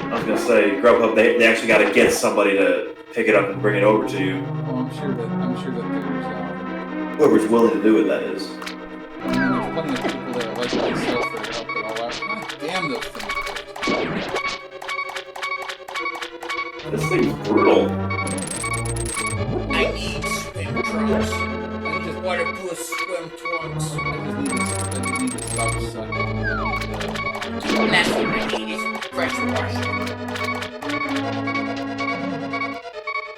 I was gonna say, Grubhub, they actually gotta get somebody to pick it up and bring it over to you. Well, I'm sure that there's Whoever's willing to do it, that is. there's plenty of people that are like myself that are help it all out. God damn those things. This thing's brutal. I need swim trunks. I just waterproof swim trunks. I just need to stop sucking. That's what I need is fresh water.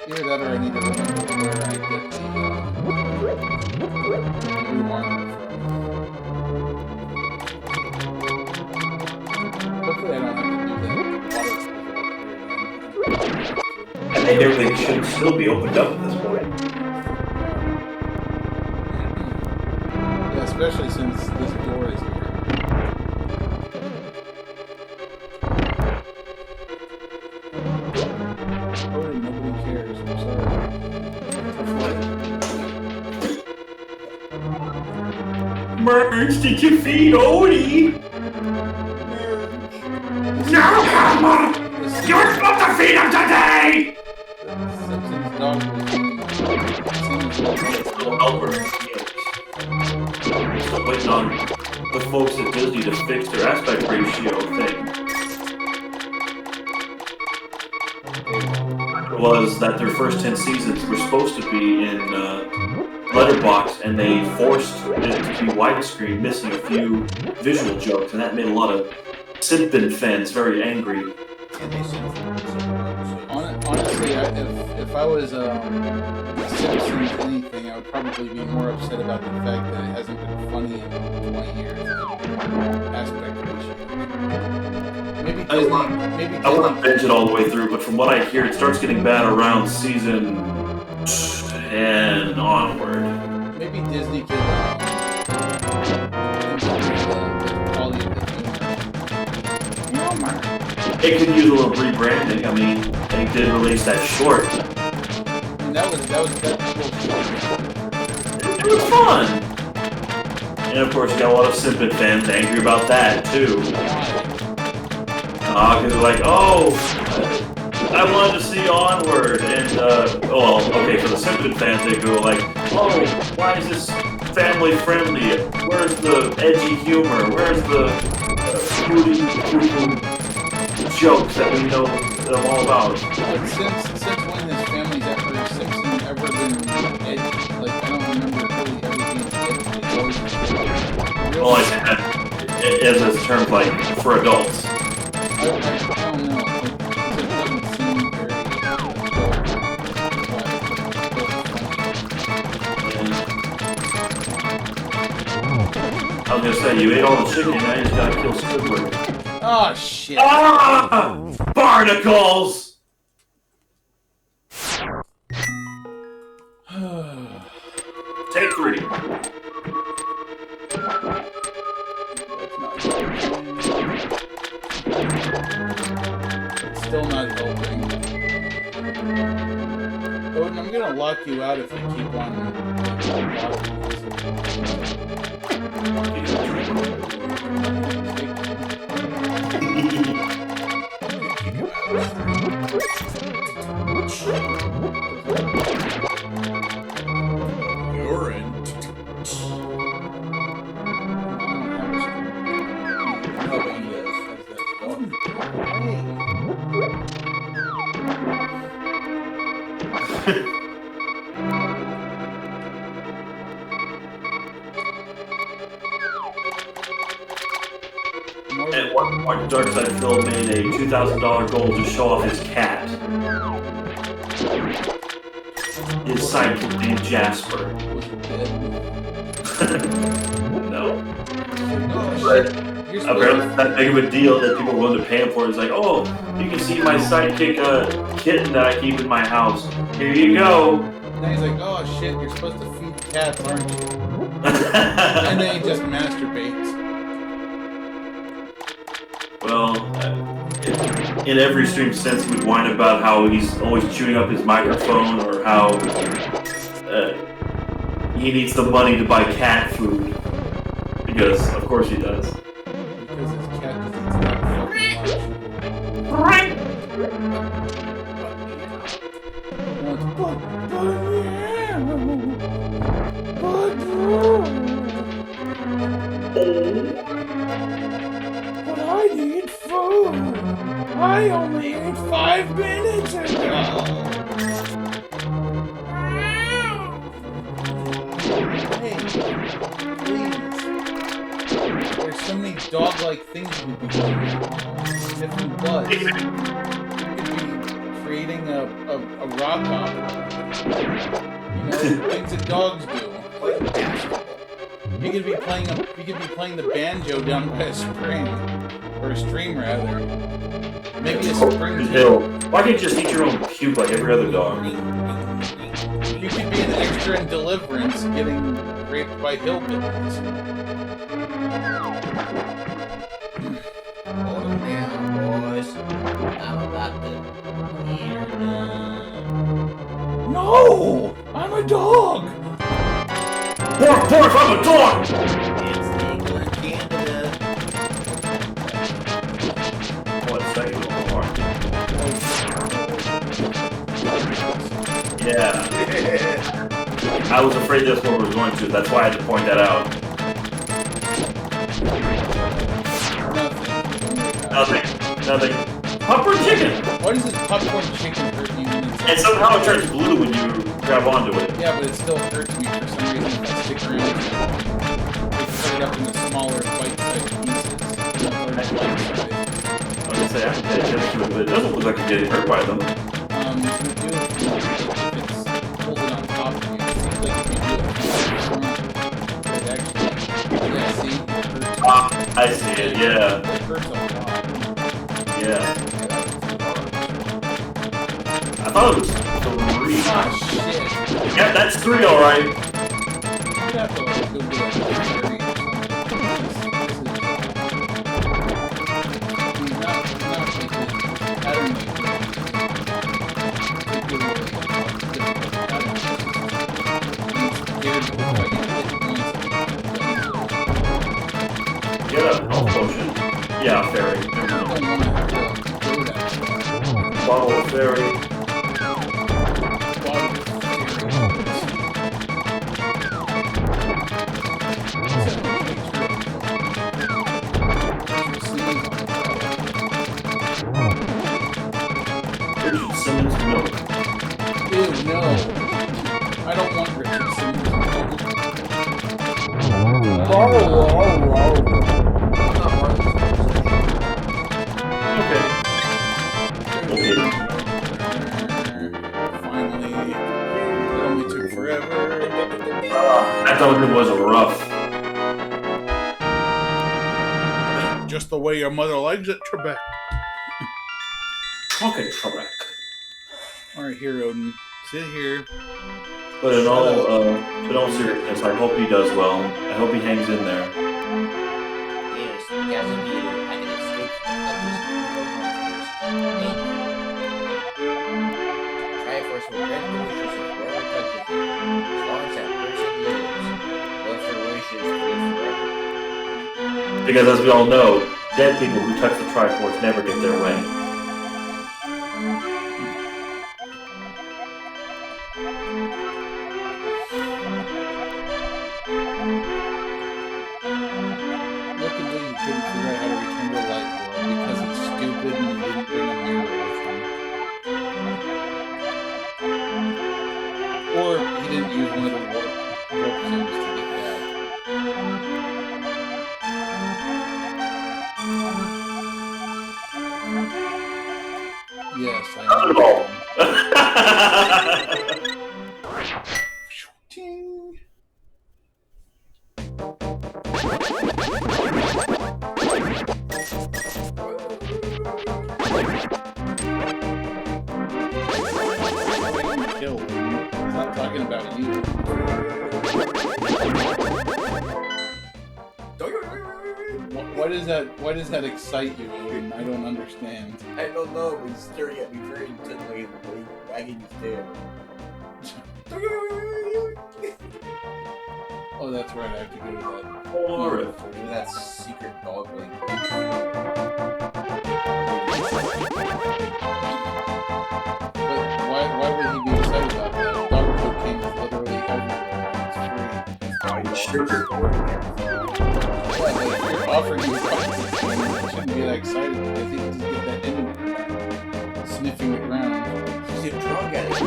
Either that or I need to remember where I get the blue armor from. Hopefully I don't have to do that. I think everything should still be opened up at this point. Yeah, especially since this door is here. Oh, nobody cares. I'm sorry. Merge, did you feed Odie? No, Hammer! You're supposed to feed him today! Simpsons dog Albert. Still waiting on the folks at Disney to fix their aspect ratio thing. Was that their first 10 seasons were supposed to be in letterbox, and they forced it to be widescreen, missing a few visual jokes, and that made a lot of Simpson fans very angry. Honestly, if I was Simpsons anything, I would probably be more upset about the fact that it hasn't been funny in 20 years. Aspect ratio. Maybe Disney. I want to binge it all the way through, but from what I hear, it starts getting bad around season 10 onward. Maybe Disney could quality of the humor. It could use a little rebranding. I mean, they did release that short. And that was It was fun. And of course, you got a lot of Simpson fans angry about that too. Because they're like, oh, I wanted to see Onward, and okay, for the Simpson fans, they go like, oh, why is this family friendly? Where's the edgy humor? Where's the jokes that we know them all about? But since when has Simpson ever been edgy? Like, I don't remember really ever being edgy. It's always been Well, like, as a term, like, for adults. I don't know. Like, it doesn't seem very I was gonna say, you ate all the chicken, now you just gotta kill Squidward. oh, shit. Ah! Barnacles! Take 3. It's still not helping. Odin, I'm gonna lock you out if you keep on You're in. Hey, At one point, Darkside Phil made a $2,000 goal to show off his cat. His sidekick named Jasper. Was it dead? No. Oh, But shit. You're supposed apparently it's that big of a deal that people are willing to pay him for it. It's like, oh, you can see my sidekick kitten that I keep in my house. Here you go. And then he's like, oh shit, you're supposed to feed cats, aren't you? And then he just masturbates. Well, in every stream since, he would whine about how he's always chewing up his microphone or how he needs the money to buy cat food. Because, of course, he does. Because his cat just eats that fucking But I need food. I only ate 5 minutes ago. Hey, please. There's so many dog-like things we could be doing. Sniffing blood. We could be creating a rock opera. You know, things that dogs do. We could be playing the banjo down by a spring. Or a stream rather. Maybe a spring Hill. Why can't you just eat your own puke like every other dog? You could be an extra in Deliverance getting raped by hillbillies. Hold them down, boys. I'm about to hear them. No! I'm a dog! Bork, I'm a dog! It's legal in Canada. What, second more? Yeah. I was afraid that's what we were going to. That's why I had to point that out. Nothing. Popcorn chicken! Why does this popcorn chicken hurt me when it's And somehow it turns blue when you grab onto it. Yeah, but it still hurts me for some reason if I stick around. They cut it up into smaller bite-sized pieces. Large bite-sized. I was gonna say, I haven't paid attention to it, but it doesn't look like you're getting hurt by them. You do if it's hold it on top of you. It seems like if you do it from the front, it actually, yeah, see, it hurts. I see it, yeah. It hurts a lot. Yeah. Yeah, I thought it was 3. ah, shit. Yeah, that's 3, alright. You'd have to like go get a cherry or something. Not like a pattern like this. Particular difficult pattern. I'm scared if I get hit once. Get a health potion. Yeah, fairy. I don't want to have to go that far. Bottle of fairy. Richard Simmons milk. Ew, no. I don't want Richard Simmons. Okay. Finally, it only took forever. That one was rough. Just the way your mother likes it, Trebek. Okay, Trebek. Alright, here, Odin. Sit here. But in all seriousness, I hope he does well. I hope he hangs in there. Yes, because of you, I can escape from the Triforce will grant the wishes of whoever touches it, as long as that person lives. But for wishes to live forever. Because as we all know, dead people who touch the Triforce never get their way. Luckily, he couldn't figure out how to return to light world because he's stupid and he didn't bring a mirror with him. didn't use one of the warp zones to get that. Yes, I know. Ting. Kill. He's not talking about you. Why does that excite you, Odin? I don't understand. I don't know, but he's staring at me very intently and wagging his tail. Oh, that's right. I have to go to that. Or That secret dog link. But why would he be excited about that? Dog cocaine is literally everywhere. It's free. Sure. Yeah, but if you're offering you dog cocaine, you shouldn't be that excited. I think you just get that anywhere. Sniffing the ground. He's a drug addict.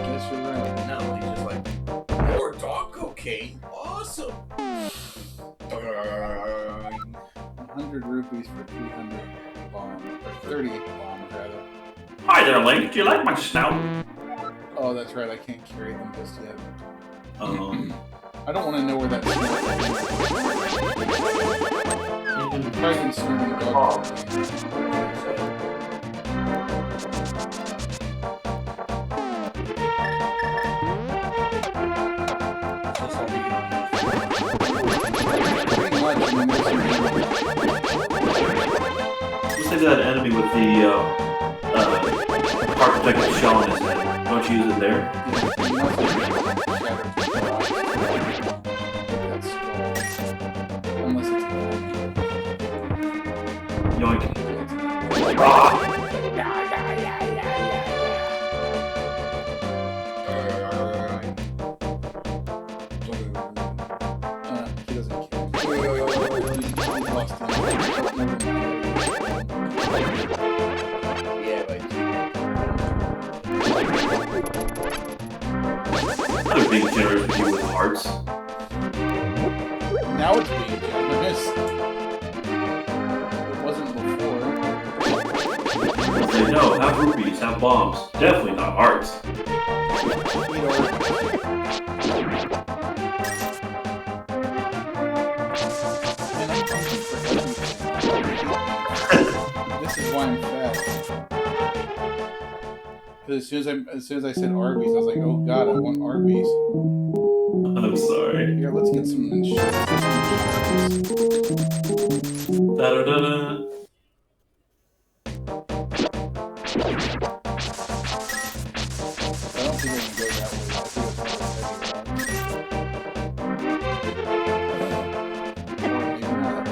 Guess you're right. No, he's just like, more dog cocaine? Awesome! 100 rupees for 300 bombs. Or 30 bombs, rather. hi there, Link. Do you like my snout? Oh, that's right. I can't carry them just yet. Um, I don't want to know where that is. Probably been snorting dog cocaine. Pretty much. I mean, let's say that enemy with the heart protected shell on his head. Don't you use it there? Unless it's Yoink. Ah! he doesn't care. He's lost him. Yeah, but They're being generous with you with hearts. Now it's being generous. It wasn't before. Say no, have rupees, have bombs. Definitely not hearts. Man, I'm hungry for everything. This is why I'm fat. Because as soon as I said Arby's, I was like, oh god, I want Arby's. I'm sorry. Here, let's get some insurance. Da-da-da-da. I don't think I can go that way. I think it's or maybe not.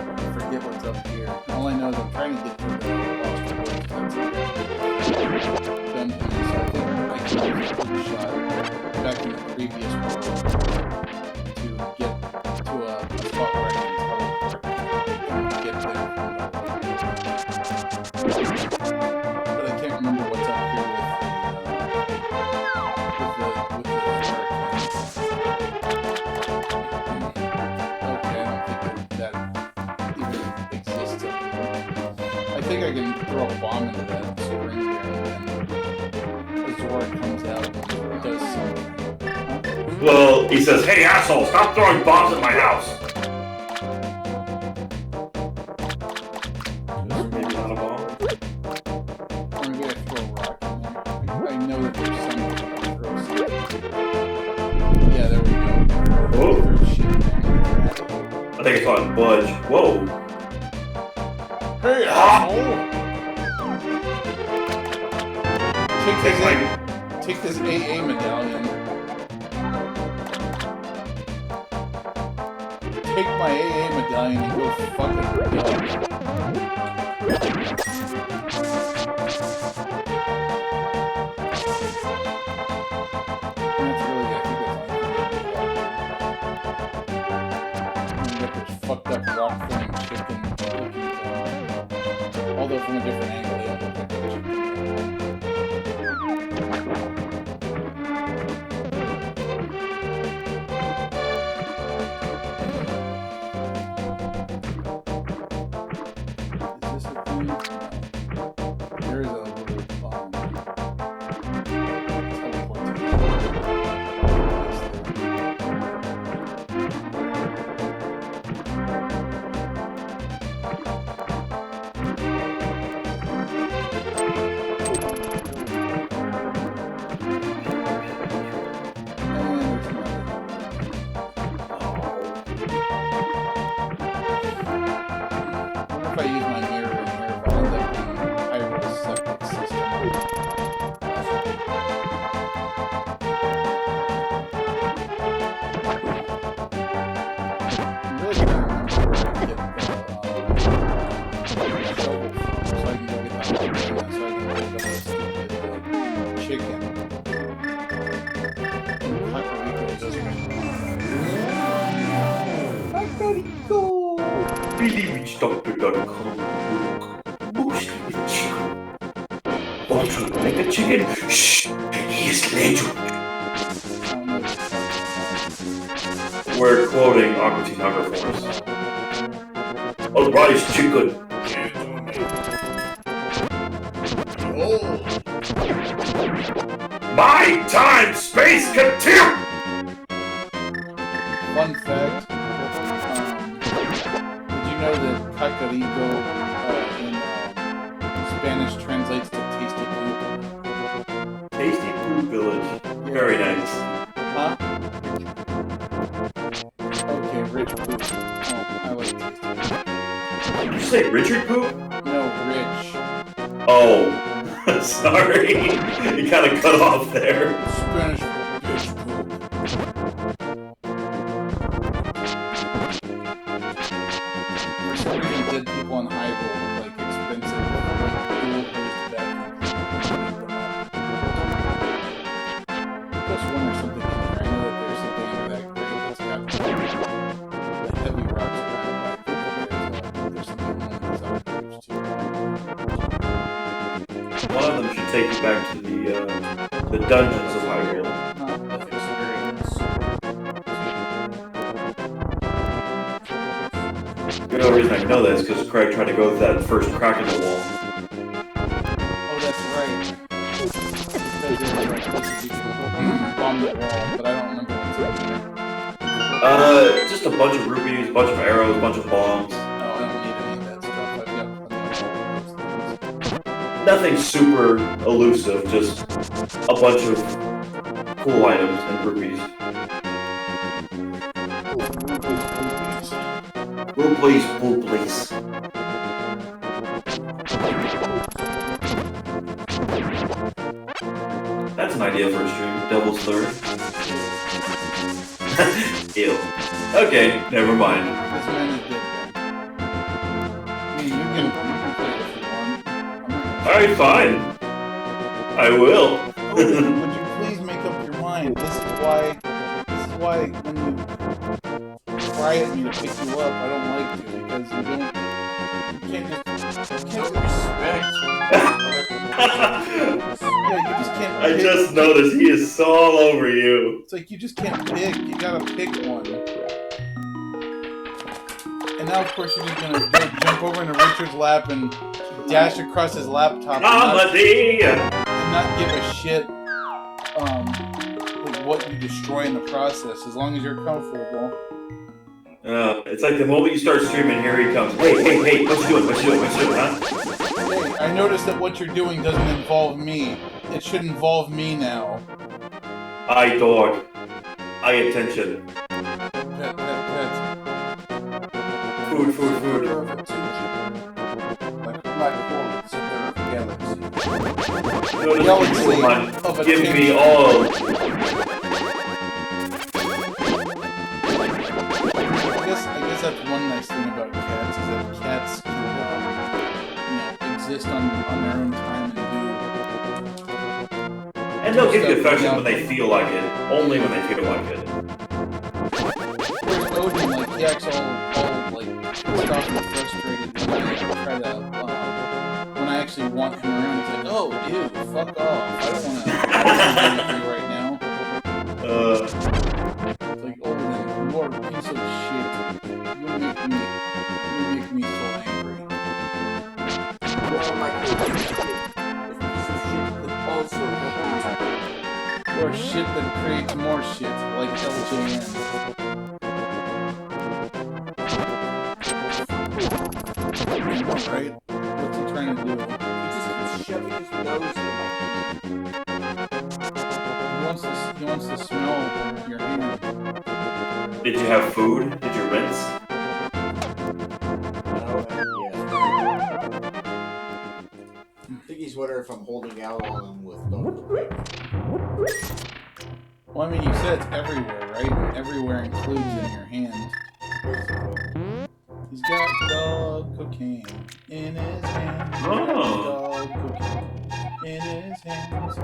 I forget what's up here. All I know is I'm trying to get to the lost woods. That's dungeon. So I think I can use a quick shot back in the previous world to get to a spot where I can teleport and get there from the but I can't remember what's up here with the hurricanes. Okay, I don't think that even exists up here. I think I can throw a bomb into that spring here and then Azora comes out and does something. Huh? Well, he says, hey asshole, stop throwing bombs at my house. Maybe not a bomb. Or maybe I throw a rock in there. I know that there's something I can throw something. Yeah, there we go. Whoa. Throw shit in there. I think I saw it budge. Whoa. Hey, asshole! Take this AA medallion. Take my AA medallion and go fuck it up. That's really, I think that's all you got this fucked up rock throwing chicken. Although from a different angle, they end up I use my mirror in here, if I end up being Hyrule's septic system. I'm really trying to remember where I get the shovel from, so I can go get that one, so I can pick up a stupid chicken. Paprika! BeLieveItStopper.com. Mostly with chicken. Want to make a chicken? Shh! He is legend. We're quoting Aqua Teen Hunger Force. Alright, chicken. My time space continuum! Fun fact, did you know that Cacarico in Spanish translates to tasty poop? Tasty Poop Village. Very nice. Huh? Okay, rich poop. Oh, I like tasty poop. Did you say Richard Poop? No, rich. Oh, sorry. You kind of cut off there. Spanish for bitch poop. For some reason, dead people on Hyrule with like expensive, like dual-hosed vacuum Plus one or something in here. I know that there's something in that grave that's got the heavy rocks around it. I think there's something in one of these other graves too. One of them should take you back to the dungeons of Hyrule. The only reason I know that is because Craig tried to go with that first crack in the wall. Oh, that's right. Bomb the wall, but I don't remember what's in there. Just a bunch of rupees, a bunch of arrows, a bunch of bombs. No, I don't need any of that stuff. I've got plenty of those things. Nothing super elusive, just a bunch of cool items and rupees. Rupees, rupees. That's an idea for a stream. Devil's Third. Ew. Okay, never mind. This man is dead. I mean, you can play it if you want. Alright, fine. I will. Would you please make up your mind? This is why when you cry at me to pick you up, I don't like to, because you can't respect. Yeah, you just can't I pick. just noticed he is so all over you. It's like you just can't pick. You gotta pick one. And now, of course, you're just gonna jump over into Richard's lap and dash across his laptop and not give a shit like what you destroy in the process, as long as you're comfortable. It's like the moment you start streaming, here he comes. Hey, what you doing, huh? Hey, I noticed that what you're doing doesn't involve me. It should involve me now. I dog. I attention. Pet. Food. Like a black hole in the center of the galaxy. Galaxy of Give me attention. all. I guess that's one nice thing about cats, is that cats can, exist on their own time And they'll give you affection when they feel like it. Only when they feel like it. Whereas Odin, like, he acts all like, pissed off and frustrated when I try to, when I actually want him around. He's like, oh, dude, fuck off. I don't want to do with you right now. It's like, Odin, you are a piece of shit. You make me so angry. Well, like, this piece of shit could also Or shit that creates more shit, like LJN. Right? What's he trying to do? he just keeps shoving his nose in my hand. He wants to smell your hand. Did you have food? Did you rinse? No, yeah. he's wondering if I'm holding out on him with double quick. Well, I mean, you said it's everywhere, right? And everywhere includes in your hand. He's got dog cocaine in his hands. He's got dog cocaine in his hands.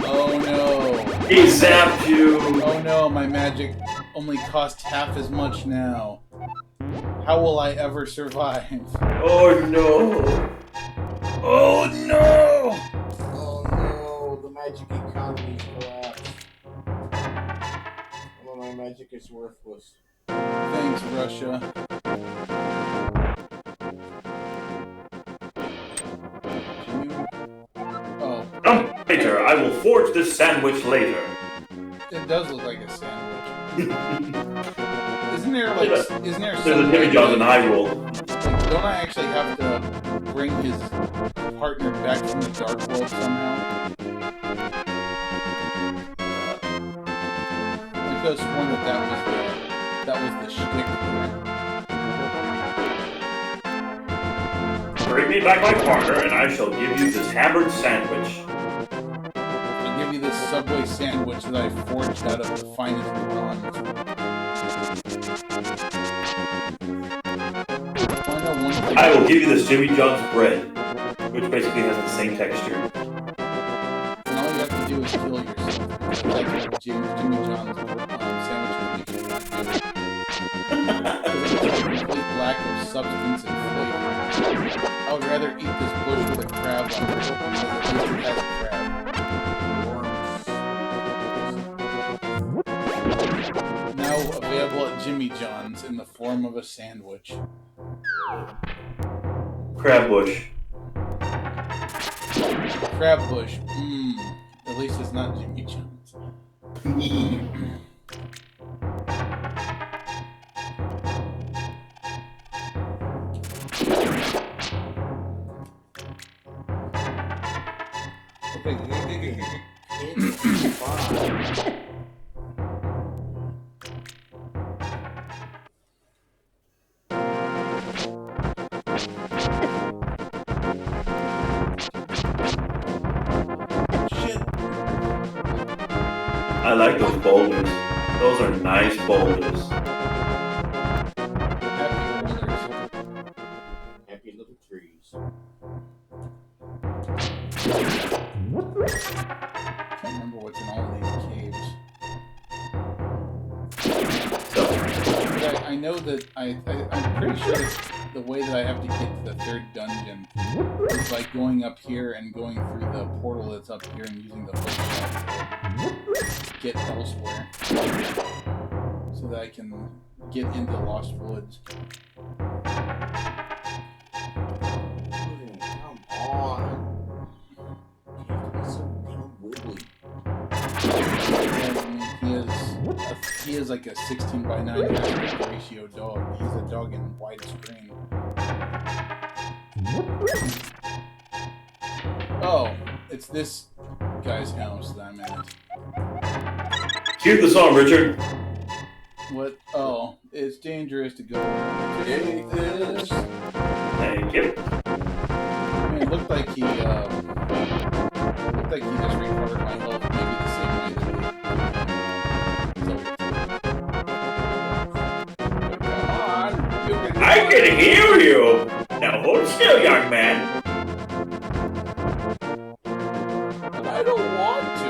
Oh no! He zapped you! Oh no, my magic only costs half as much now. How will I ever survive? Oh no! Oh no! Oh no, the magic economy's collapsed. All of my magic is worthless. Thanks, Russia. Oh. Later, I will forge this sandwich later. It does look like a sandwich. Isn't there like, isn't there There's a some Jimmy way John's in that- Hyrule. Like, don't I actually have to bring his partner back from the Dark World somehow? I could have sworn that was the shtick there. Bring me back my partner, and I shall give you this hammered sandwich. I'll give you this Subway sandwich that I forged out of the finest bronze. I will give you this Jimmy John's bread, which basically has the same texture. And all you have to do is kill yourself. That's what Jimmy John's sandwich is. Complete lack of substance and flavor. I would rather eat this bush with a crab on it because at least it has a crab. Now available at Jimmy John's in the form of a sandwich. Crab bush. Crab bush. Mmm. At least it's not Jimmy John's. It's fine. Shit. I like those boulders. Those are nice boulders. Happy Brothers. Happy little trees. Can't remember what's in all of these caves. So, But I know that I'm pretty sure that the way that I have to get to the third dungeon is by going up here and going through the portal that's up here and using the hook to get elsewhere. So that I can get into Lost Woods. Come on. You have to be so damn wiggly. He is like a 16:9 aspect ratio dog. He's a dog in widescreen. Oh, it's this guy's house that I'm at. cue the song, Richard. What? Oh, it's dangerous to go. Take this. Thank you. I mean, it looked like he just recovered my health maybe the same way that Come on, you can do I it. can hear you. Now hold still, young man. I don't want to.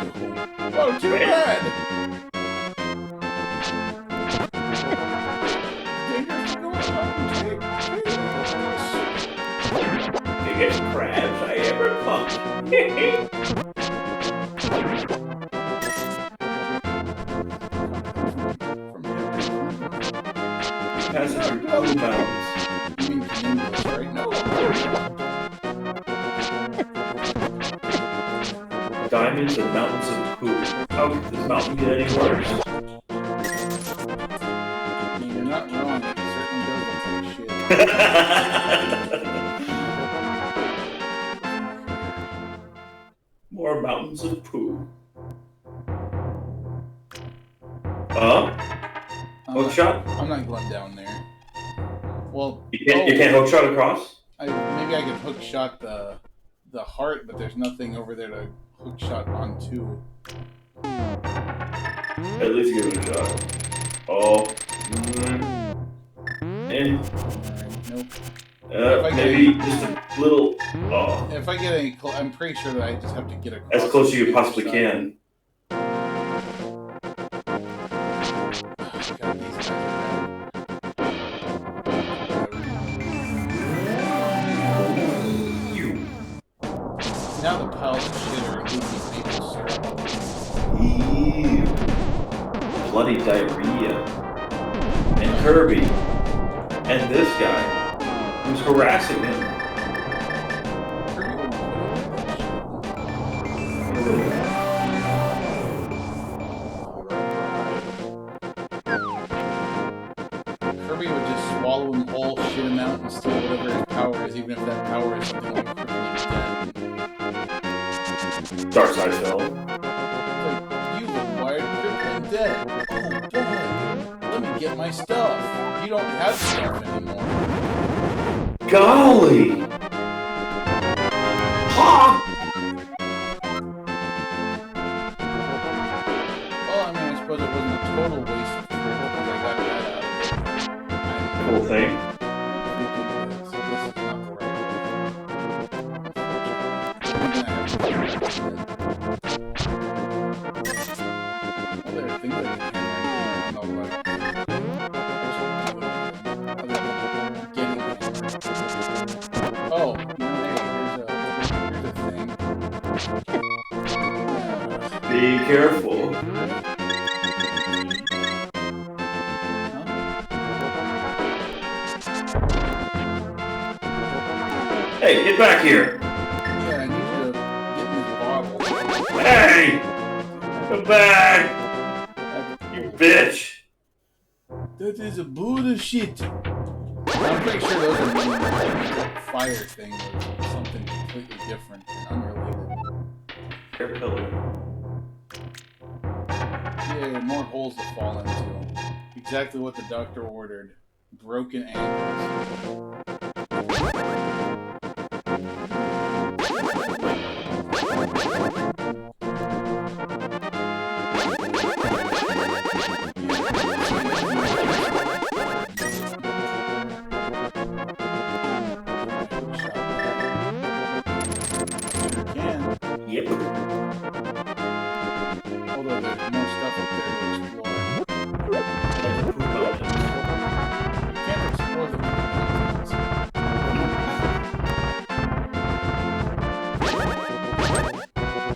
Oh, too bad. Dangerous to go on. Biggest crabs I ever caught. Has our blue mountains. You mean English, right? No. Diamonds and mountains of poo. How could this mountain get any worse? I mean, you're not wrong. It certainly does look like shit. More mountains of poo. Hook shot? I'm not going down there. Well, You can't hook shot across? Maybe I could hook shot the heart, but there's nothing over there to hook shot onto. At least give it a shot. Oh. Nope. Maybe just a little. Oh. If I get any, I'm pretty sure that I just have to get across. As close as you possibly can. God, these guys are now the piles of shit are including maple syrup. Ew. Bloody diarrhea. And Kirby. And this guy. Who's harassing him. Kirby would just swallow him whole, shit him out, and steal whatever his power is, even if that power is something like Kirby's dead. Dark Side fell. Like, you've acquired Crippling Debt. Oh boy, let me get my stuff. You don't have stuff anymore. Golly! Ha! Well, I mean, I suppose it wasn't a total waste of Crippling because I got that out of it. Cool thing. So this is not the right way. I'm gonna have to do this instead. Well, there are things I can hammer on the left. Oh, here's a thing. Be careful. Hey, get back here! Yeah, I need you to get this bottle. Hey! Come back! You bitch! That is a bullshit. I'm pretty sure those are meaning that fire thing was something completely different and unrelated. Air pillar. Yeah, more holes to fall into. Exactly what the doctor ordered. Broken ankles. Yep. Although there's more stuff up there to explore. You can't explore the mountains.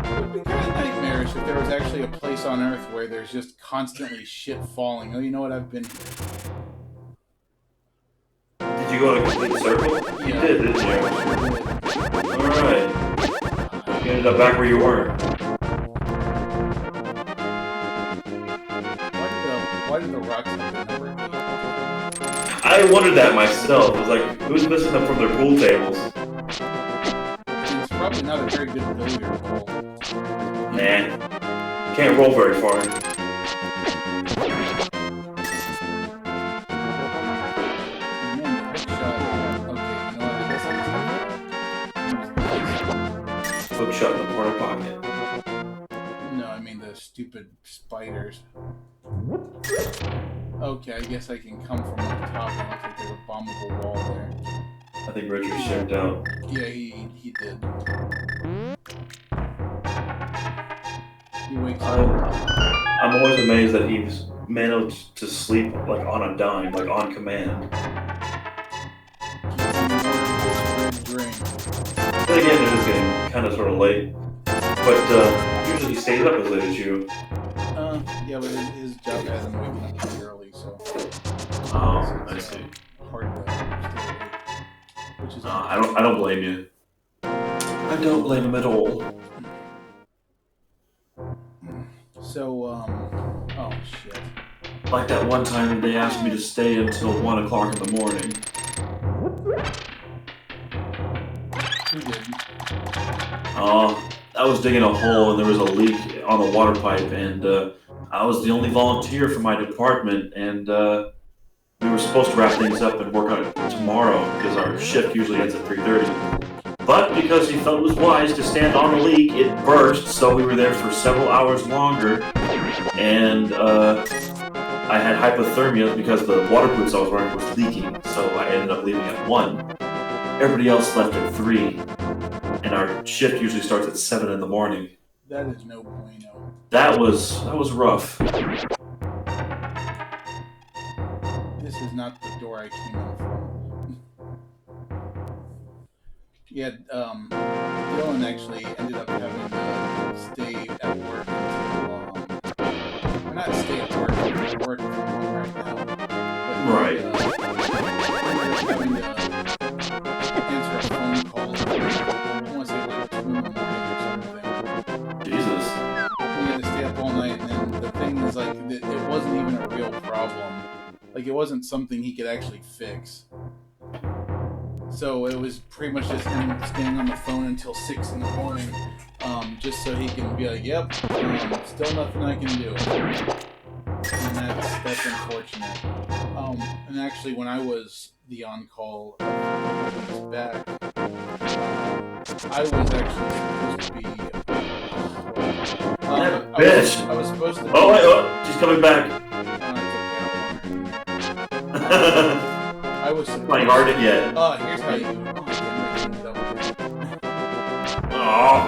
It would be kind of nightmarish if there was actually a place on Earth where there's just constantly shit falling. Oh, you know what? I've been... Did you go in a complete circle? You did, didn't you? Alright. You ended up back where you were. Why did the rocks have the number 8? I wondered that myself. I was like, who's missing them from their pool tables? It's probably not a very good billiard ball. Nah. Can't roll very far. Hook shot in the corner pocket. No, I mean the stupid spiders. Okay, I guess I can come from the top. It looks like there's a bombable wall there. I think Richard's checked out. Yeah, he did. He wakes up. I'm always amazed that he's managed to sleep like on a dime, like on command. Drink. But again, it is getting kind of sort of late. But usually he stays up as late as you. Yeah, but his job has him waking up pretty early, so. Oh, I see. Hard to stay awake. Which is I don't blame you. I don't blame him at all. So, oh shit. Like that one time they asked me to stay until 1 o'clock in the morning. Who did? I was digging a hole and there was a leak on the water pipe, and I was the only volunteer for my department, and We were supposed to wrap things up and work on it tomorrow because our shift usually ends at 3:30. But because he felt it was wise to stand on the leak, it burst, so we were there for several hours longer. And I had hypothermia because the waterproofs I was wearing was leaking, so I ended up leaving at 1. Everybody else left at 3, and our shift usually starts at 7 in the morning. That is no bueno. That was rough. This is not the door I came in from. Yeah, Dylan actually ended up having to stay at work until, or not stay at work, we're working from home right now. But Right. ended up having to answer a phone call at, I want to say like 2 in the morning or something. Jesus. We had to stay up all night, and then the thing is, like, it wasn't even a real problem. Like, it wasn't something he could actually fix. So it was pretty much just him staying on the phone until 6 in the morning, just so he can be like, "Yep, still nothing I can do." And that's unfortunate. And actually, when I was the on-call a few weeks back, I was actually supposed to be. That bitch. I was supposed to. Oh, wait, she's coming back. I was supposed Playing hard yet. Oh, here's how you. Oh.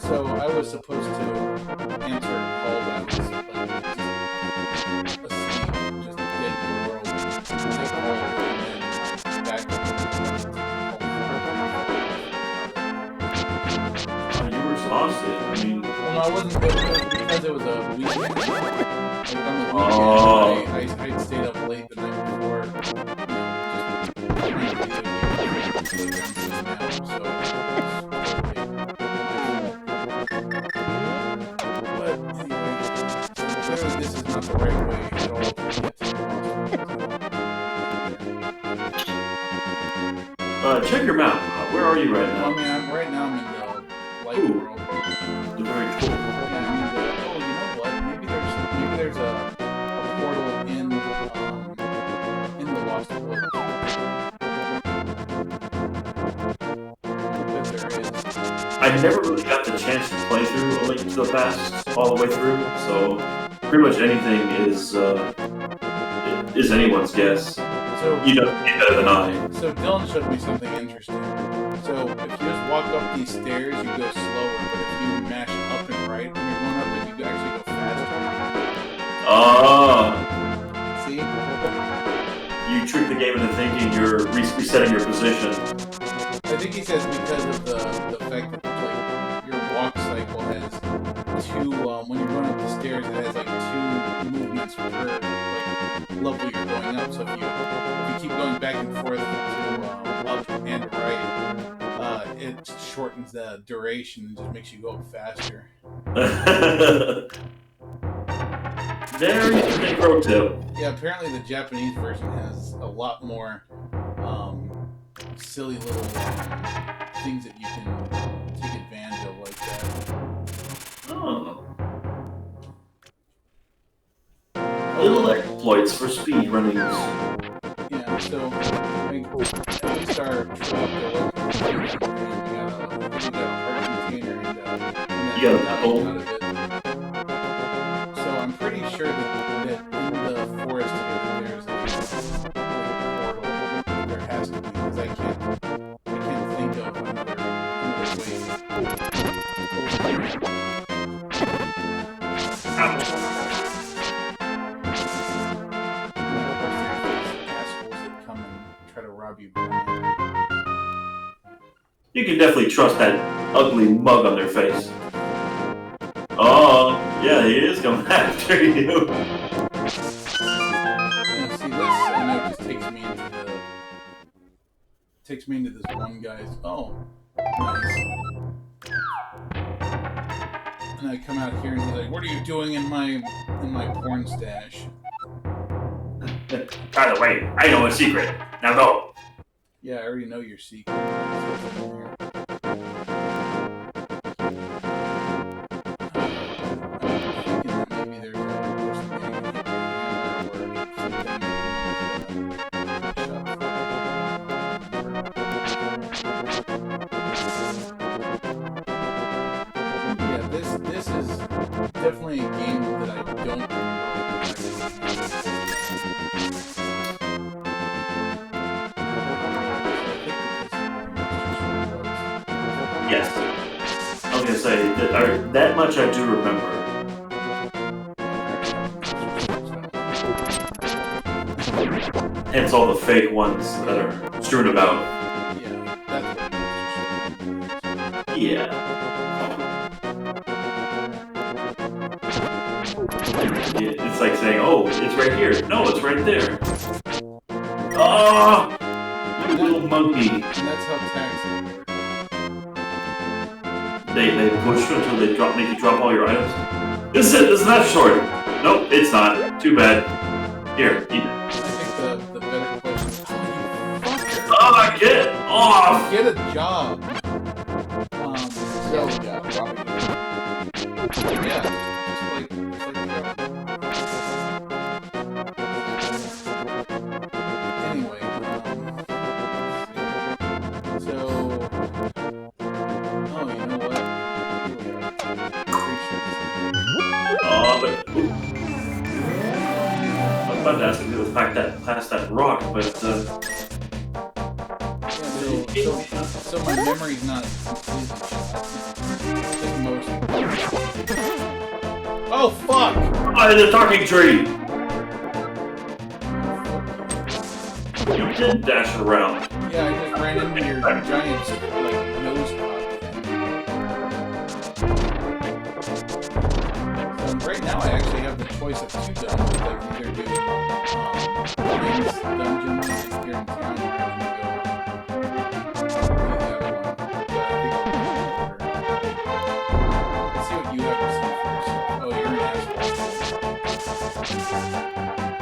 So I was supposed to answer a call when I was like, asleep, just dead in the world. I called and then back You were exhausted. I mean. Well, no, I wasn't. It was because it was a weekend. Like on the weekend, Oh. I stayed up late the night before. Clearly this is not the right way at all to get to Check your map. Where are you right I now? mean, right now I'm in the light Ooh. world. You're very cool. Yeah, I'm in the, oh, you know what? Maybe there's a portal in the Lost Woods. I bet there is. I never really got the chance to play through A Link to the Past all the way through, so pretty much anything is anyone's guess. So You know better than I. So Dylan showed me something interesting. So if you just walk up these stairs, you go slower, but if you mash up and right when you're going up it, you actually go faster. See? You trick the game into thinking you're resetting your position. I think he says because of the fact that like your walk cycle has two when you're going up the stairs it has like 2 movements per like level you're going up. So if you keep going back and forth to up and right, it shortens the duration and just makes you go up faster. Very interesting pro tip. Yeah, apparently the Japanese version has a lot more silly little things that you can take advantage of like that. Oh. Little exploits for speed runnings. Yeah, so I mean, at least our trip up there wasn't we got a park container and You got a apple apple? out of it. So I'm pretty sure that in the forest there's a portal. There has to be because I can't think of another way. Ouch. Assholes that come and try to rob you blind. You can definitely trust that ugly mug on their face. Oh, yeah, he is coming after you. Yeah, see this, and it just takes me into this one guy's. Oh, nice. And I come out here, and he's like, "What are you doing in my porn stash?" By the way, I know a secret. Now go. Yeah, I already know your secret. I'm thinking that maybe there's a person getting hit by a hammer or something. definitely a game that I don't remember. Yes. I was gonna say that much I do remember. Hence all the fake ones that are strewn about. Yeah, that's what Yeah. It's like saying, "Oh, it's right here." No, it's right there. Oh, you little monkey. and that's how taxes work. They push you until they make you drop all your items. This is not short. Nope, it's not. Too bad. Here, eat it. I think the better question is, oh, you fucker! Oh, I get it. Oh, Get a job. Zelda, probably. Yeah, just like anyway, so oh, you know what? but I was about to ask if it was past that rock, but So my memory's not completely shot. Just most. Oh fuck! oh, the talking tree. You did dash around. Yeah, I just ran into your giant like nose cop. Right now, I actually have the choice of two dungeons. I can either do Rings dungeon here in town, or I can go do the other one. But I think I'll go order. Let's see what you have to say first. Oh, you're an asshole.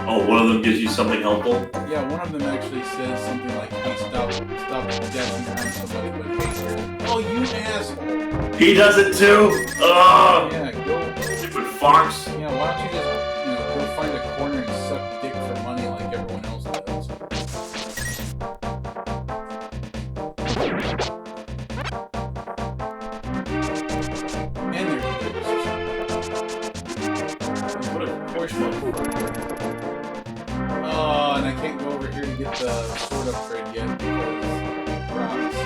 Oh, one of them gives you something helpful. Yeah, one of them actually says something like, "Hey, stop dashing around somebody," but hey, oh, you asshole! He does it too. Oh, Yeah, go. stupid fox. Yeah, why don't you just, go find a corner and suck dick for money like everyone else does? And there's What a push one. oh, and I can't go over here to get the sword upgrade yet because rocks.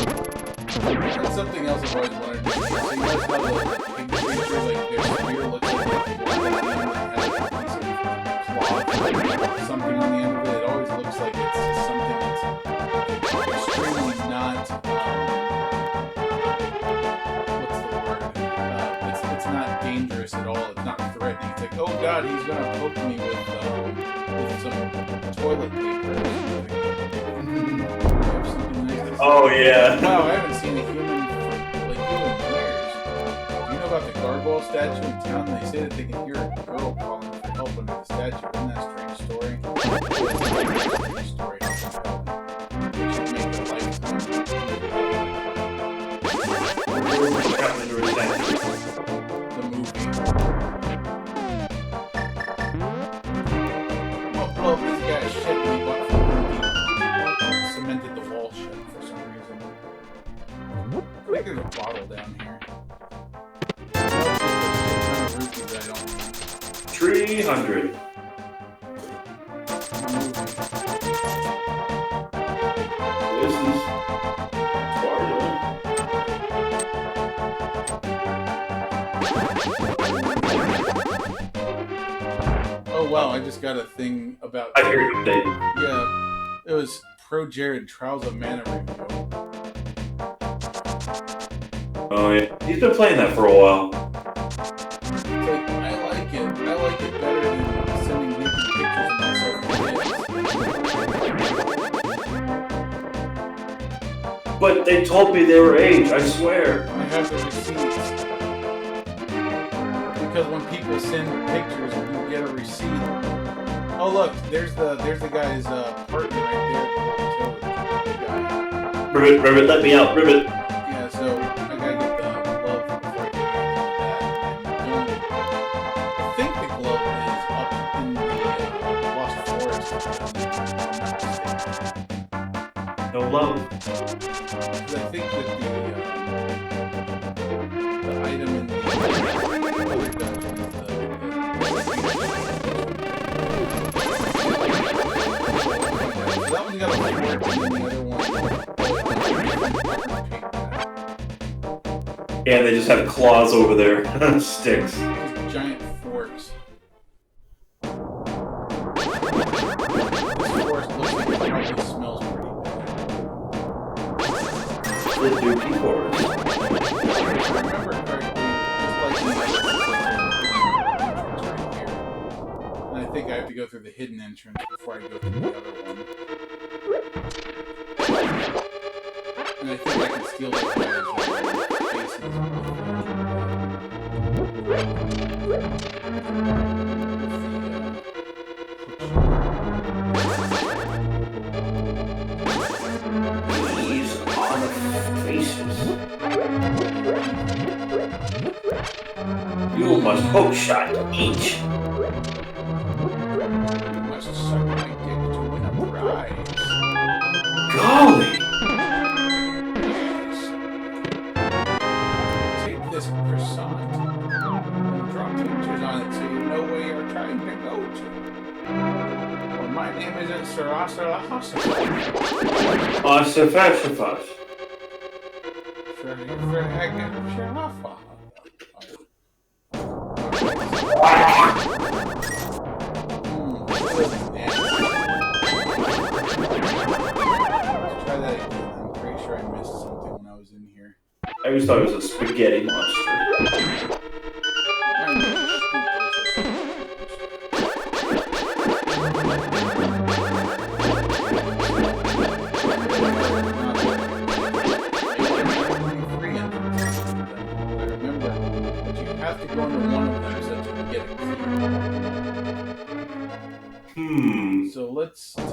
That's something else I've always wanted to do. So you guys have the big creature, like their spear looks like something on the end of it. It always looks like it's just something that's extremely not what's the word? It's not dangerous at all. It's not threatening. It's like, oh god, he's gonna poke me with some toilet paper or something. Oh yeah. Wow, I haven't seen a human for like years. Do you know about the gargoyle statue in town? They say that they can hear a girl calling for help under the statue. Isn't that a strange story? Strange story. They should make a lifetime. The movie. Oh, blow up this guy's shit when he bought from Home Depot. Cemented the wall shut for some reason. I think there's a bottle down here. Rupees I don't 300. This is Sparta. Oh wow, I just got a thing about. I hear you, Dave. Yeah, it was Pro Jared Trials of Mana review. Oh yeah, he's been playing that for a while. It's like, I like it. I like it better than sending naked pictures of myself. But they told me they were aged. I swear. I have the receipts. Because when people send pictures, you get a receipt. Oh look, there's the guy's partner right there. The guy. Ribbit, let me out, Ribbit. Yeah, so I gotta get the glove before I get into that. I think the glove is up in the Lost Forest. No love. Because I think that the the item in the other dungeon. That one's got a fork, and the other one. Yeah, they just have claws over their sticks. Just giant forks. This forest looks like it probably smells pretty bad. The Dookie Forest. If I remember correctly, it's like the entrance right here. And I think I have to go through the hidden entrance before I go through the other one. And I think I can steal those guys' faces. These are the faces. You must hookshot each. You must suck my dick to win a prize. Golly! Yes. Take this croissant and drop pictures on it so you know where you're trying to go to. Well, my name isn't Sarasarahasa. Safashafas. Try that again. I'm pretty sure I missed something when I was in here. I always thought it was a spaghetti monster. Have to go into one of them so that you can get it clear. So let's take a...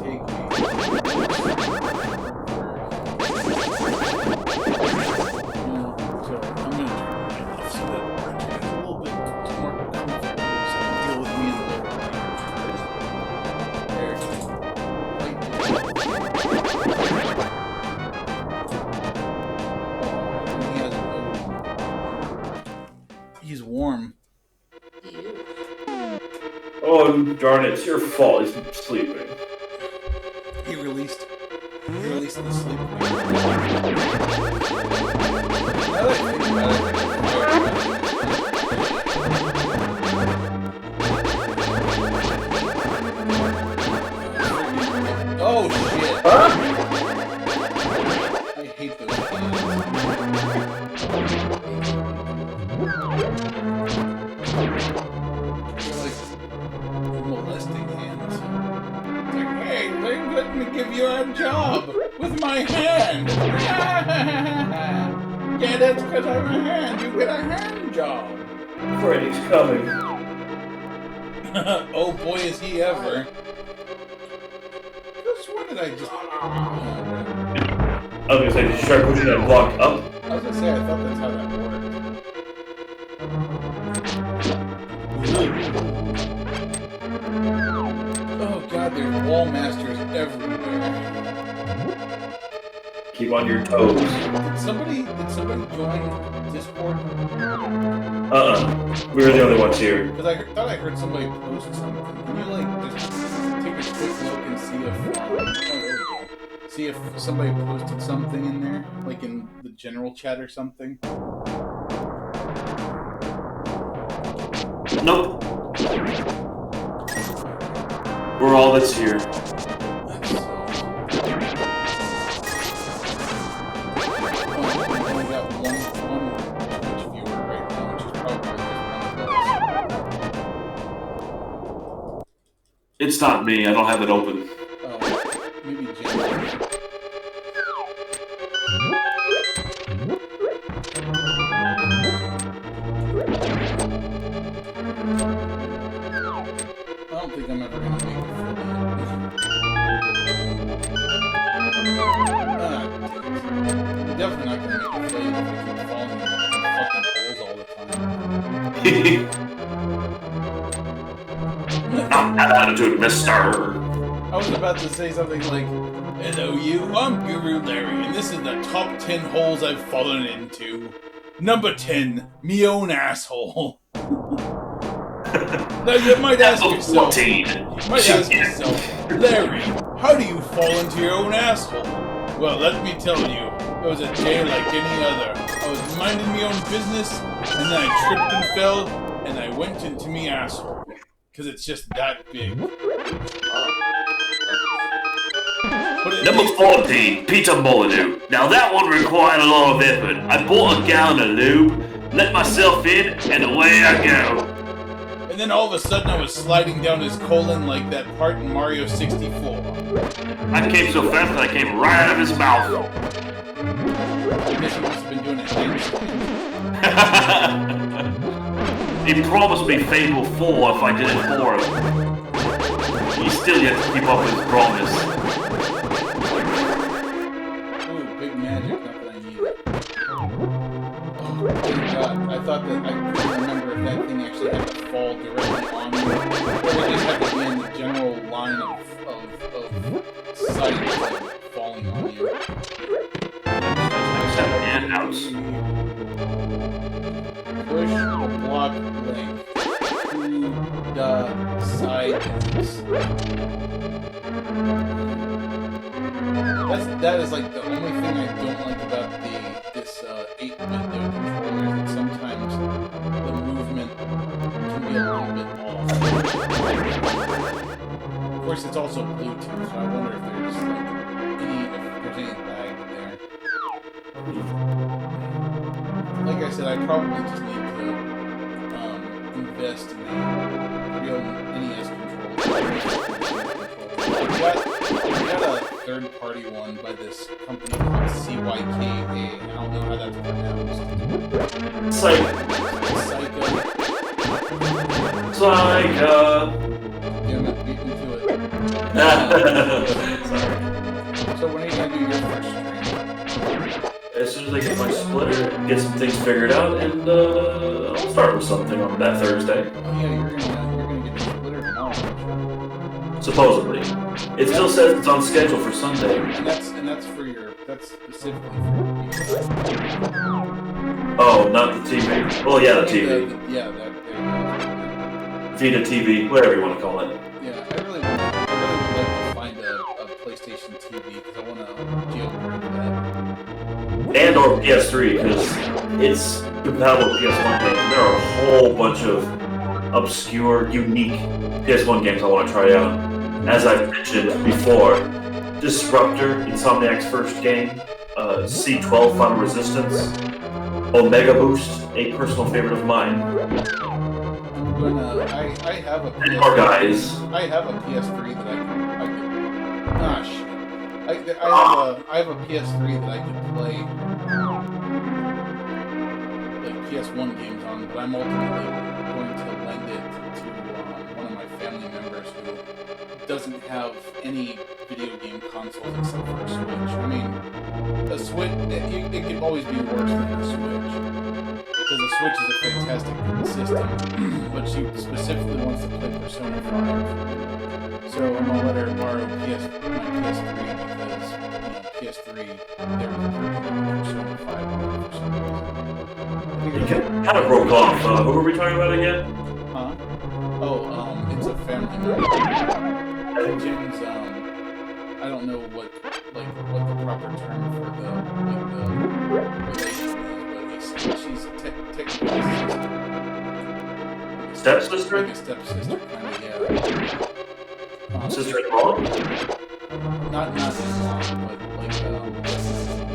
So I'm going to turn my off so that Richard is a little bit more comfortable so he can deal with me in the lower right. There. He's warm. Oh, darn it, it's your fault. He's sleeping. He released the sleep. Oh shit! Huh? I hate those things. Molesting hands. It's like, hey, I'm going to give you a job with my hand. Yeah, that's because I'm a hand. You get a hand job. Freddy's coming. Oh boy, is he ever. Which one did I just... I was gonna say, did you try pushing that block up? I was gonna say, I thought that's how that worked. Oh god, there's wall masters everywhere. Keep on your toes. Did somebody join Discord? We were the only ones here. Because I thought I heard somebody post something. Can you like just take a quick look and see if see if somebody posted something in there, like in the general chat or something? Nope. We're all that's here. It's not me. I don't have it open. Oh, maybe James. I don't think I'm ever gonna make it I'm definitely not gonna make it if I keep falling in fucking holes all the time. Not that attitude, mister. I was about to say something like, hello you, I'm Guru Larry, and this is the top 10 holes I've fallen into. Number 10, me own asshole. Now you might ask yourself, 14. Larry, how do you fall into your own asshole? Well, let me tell you, it was a day like any other. I was minding my own business, and then I tripped and fell, and I went into me asshole. Because it's just that big. Number 14, Peter Molyneux. Now that one required a lot of effort. I bought a gallon of lube, let myself in, and away I go. And then all of a sudden I was sliding down his colon like that part in Mario 64. I came so fast that I came right out of his mouth. I guess he must have been doing a handstand. He promised me Fable 4 if I did it for him. He still yet to keep up with his promise. Ooh, big magic, not that I need it. Oh, thank God. I thought that I couldn't remember if that thing actually had to fall directly on you, or it just had to be in the general line of sight of falling on you. Handouts. Push the block link to the sides. That is like the only thing I don't like about this 8-bit controller is that sometimes the movement can be a little bit off. Of course, it's also Bluetooth, so I wonder if there's like any lag there. Like I said, I probably just need to invest in a real NES controller. I got a third-party one by this company called CYKA. I don't know how that's pronounced. Psycho. Damn it, beat me to it. So when are you gonna do your first stream? As soon as I get my splitter, get some things figured out, and I'll start with something on that Thursday. Oh yeah, you're gonna get your splitter tomorrow, aren't you? Supposedly. It still says it's on schedule for Sunday. And that's specifically for your PC. Oh, not the TV. Well, yeah, the TV. Yeah, there Vita TV, whatever you want to call it. Yeah, I really would like to find a PlayStation TV because I want to jailbreak that. And or PS3, because it's compatible with PS1 games. There are a whole bunch of obscure, unique PS1 games I want to try out. As I've mentioned before, Disruptor, Insomniac's first game, C12 Final Resistance, Omega Boost, a personal favorite of mine. I have a PS3. And more guys. I have a PS3 that I can. Ah, shit. I have a PS3 that I could play like PS1 games on, but I'm ultimately going to lend it to one of my family members who doesn't have any video game consoles except for a Switch. I mean, a Switch, it could always be worse than a Switch. Because the Switch is a fantastic system, but she specifically wants to play Persona 5. So I'm gonna let her borrow my PS3 because, PS3, there was a version of Persona 5 on it for some reason. You kind of broke off. Who were we talking about again? Huh? Oh, it's a family member. Jim's, I don't know what the proper term for the relation is, but she's technically a sister. Stepsister? Like a stepsister, kind of, yeah. Sister-in-law? Not in law, but like, stepsister.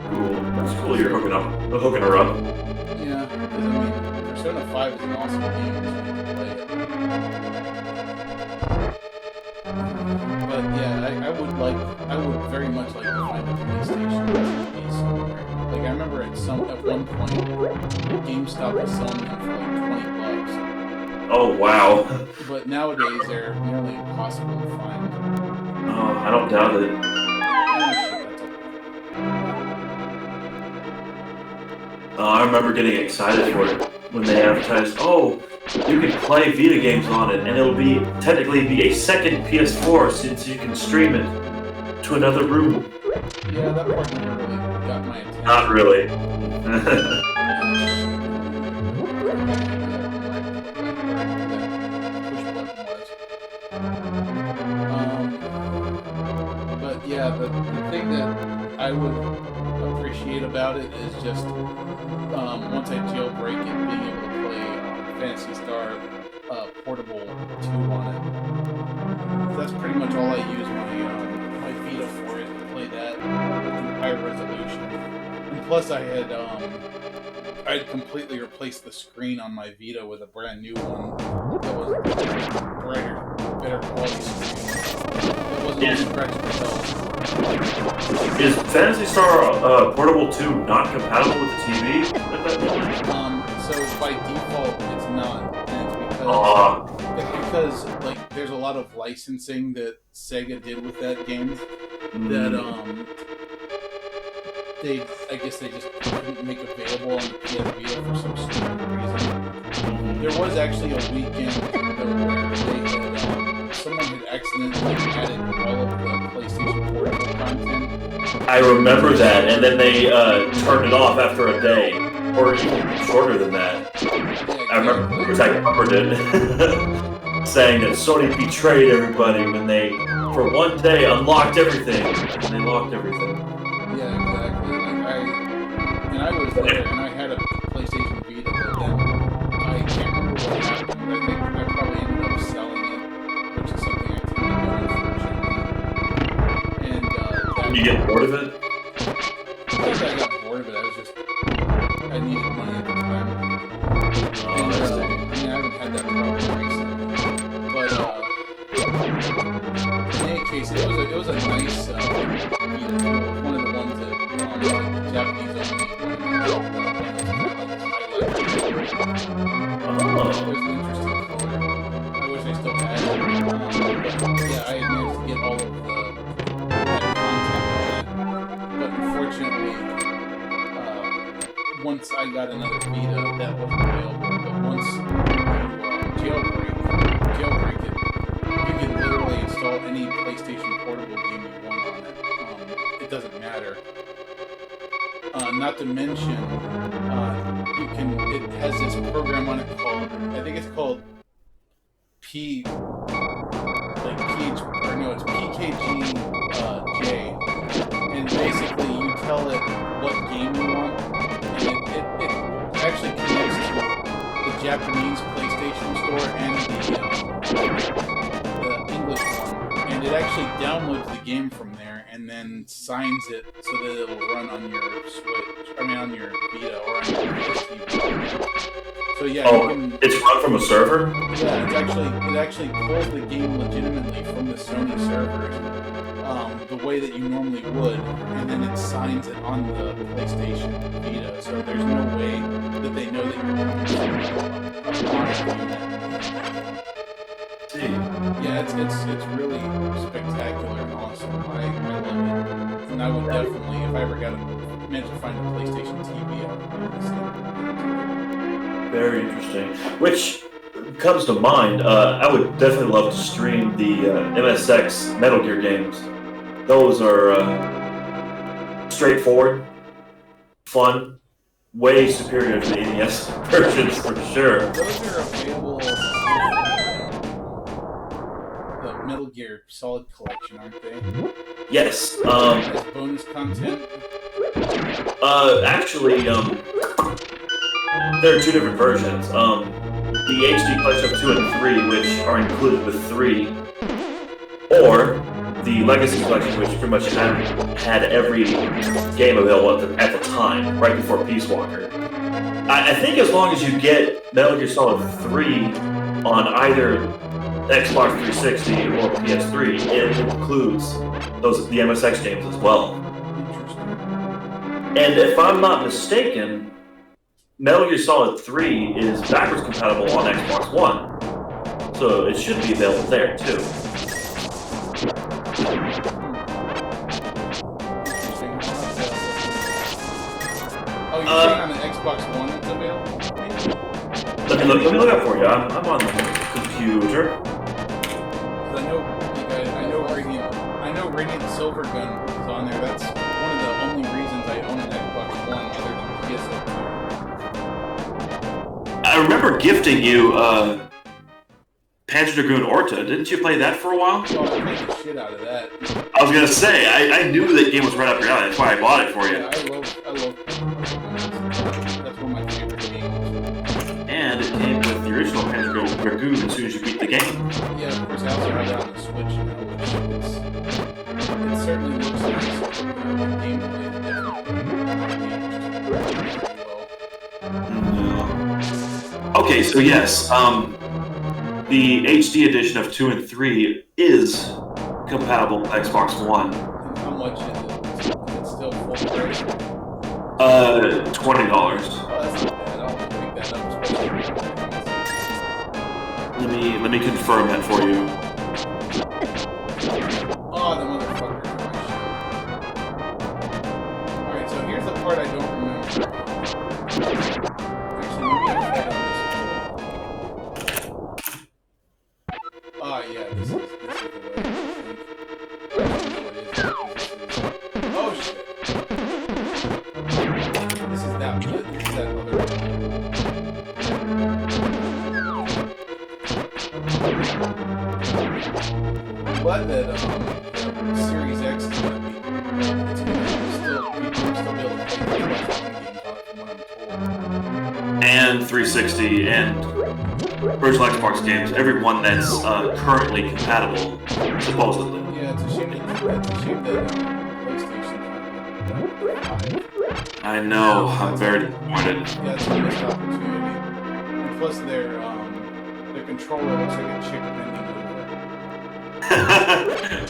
Cool. That's cool you're hooking her up. Yeah, because I mean, Persona 5 is an awesome game, so you can play it. But yeah, I would very much like to find a PlayStation TV somewhere. Like I remember at one point, GameStop was selling them for like $20. Oh, wow. But nowadays they're nearly impossible to find. Oh, I don't doubt it. I remember getting excited for it when they advertised, oh, you can play Vita games on it, and it'll technically be a second PS4 since you can stream it to another room. Yeah, that part never really got my attention. Not really. But yeah, the thing that I would appreciate about it is just once I jailbreak it, being able to play Phantasy Star Portable 2 on it. That's pretty much all I use my Vita for, is to play that in high resolution. And plus, I'd completely replaced the screen on my Vita with a brand new one that was brighter, better quality screen. It wasn't all scratched itself. Is Phantasy Star Portable 2 not compatible with the TV? So by default, it's not, and it's because like there's a lot of licensing that Sega did with that game that I guess they just couldn't make available on the PS Vita for some stupid reason. There was actually a weekend though where they had someone had accidentally added all of the PlayStation Portable content. I remember that, and then they turned it off after a day, or even shorter than that. I remember, because I covered it, saying that Sony betrayed everybody when they, for one day, unlocked everything, and they locked everything. Yeah, exactly. I was there, and I had a PlayStation Vita, but then I can't remember what happened. I think I probably ended up selling it, which is something I tend to do, unfortunately. And Did you get bored of it? I think I got bored of it. I needed money at the time. And, I haven't had that problem recently. But in any case, it was a nice Vita. One of the ones that Japanese only. It was an interesting color. I wish I still had it. But yeah, I had managed to get all of that content on it. But unfortunately, once I got another Vita, that wasn't available. But once you jailbreak it, you can literally install any PlayStation Portable game you want on it. It doesn't matter. Not to mention, it has this program on it called, I think it's called PKG, J. And basically you tell it what game you want, and it actually connects to the Japanese PlayStation Store and the English one. And it actually downloads the game from there and then signs it so that it'll run on your on your Vita or on your PS So yeah, it's run from a server? Yeah, it actually pulls the game legitimately from the Sony servers, the way that you normally would, and then it signs it on the PlayStation Vita. So there's no way that they know that you're coming from a modern unit. Yeah, it's really spectacular and awesome. I love it, and I would definitely, if I ever managed to find a PlayStation TV, I would do the same. Very interesting. Which comes to mind, I would definitely love to stream the MSX Metal Gear games. Those are straightforward, fun, way superior to the NES versions for sure. Those are available. The Metal Gear Solid Collection, aren't they? Yes. As bonus content. Actually, there are two different versions. The HD Collection of 2 and 3, which are included with 3, or the Legacy Collection, which pretty much had every game available at the time, right before Peace Walker. I think as long as you get Metal Gear Solid 3 on either Xbox 360 or PS3, it includes the MSX games as well. And if I'm not mistaken, Metal Gear Solid 3 is backwards compatible on Xbox One, so it should be available there too. Oh, you're saying on the Xbox One it's available? Let me look up for you. I'm on the computer. I know Radiant Silver Gun is on there. That's one I remember gifting you Panzer Dragoon Orta. Didn't you play that for a while? Oh, I played the shit out of that. I was gonna say, I knew that game was right up your alley. That's why I bought it for you. Yeah, I love. That's one of my favorite games. And it came with the original Panzer Dragoon as soon as you beat the game. Yeah, of course, I also have it on the Switch now, which it certainly looks nice. The gameplay is definitely Okay, so yes, the HD edition of 2 and 3 is compatible with Xbox One. And how much is it? Is it still full price? $20. Oh, that's not bad. I'll pick that up. Let me confirm that for you. Oh, the motherfucker. Alright, so here's the part I don't remember. Actually, maybe I've had on this one. Oh, yeah, this is the way. I don't know what it is. Oh, shit. This is that other one. I'm glad that Series X is going to be. It's going to still be able to play the Xbox One game, from what I'm told. And 360 and original Xbox games, everyone that's currently compatible, supposedly. Yeah, it's a shame that PlayStation. I know, I'm very disappointed. Yeah, it's a missed opportunity. And plus, their controller looks like a chick bending over.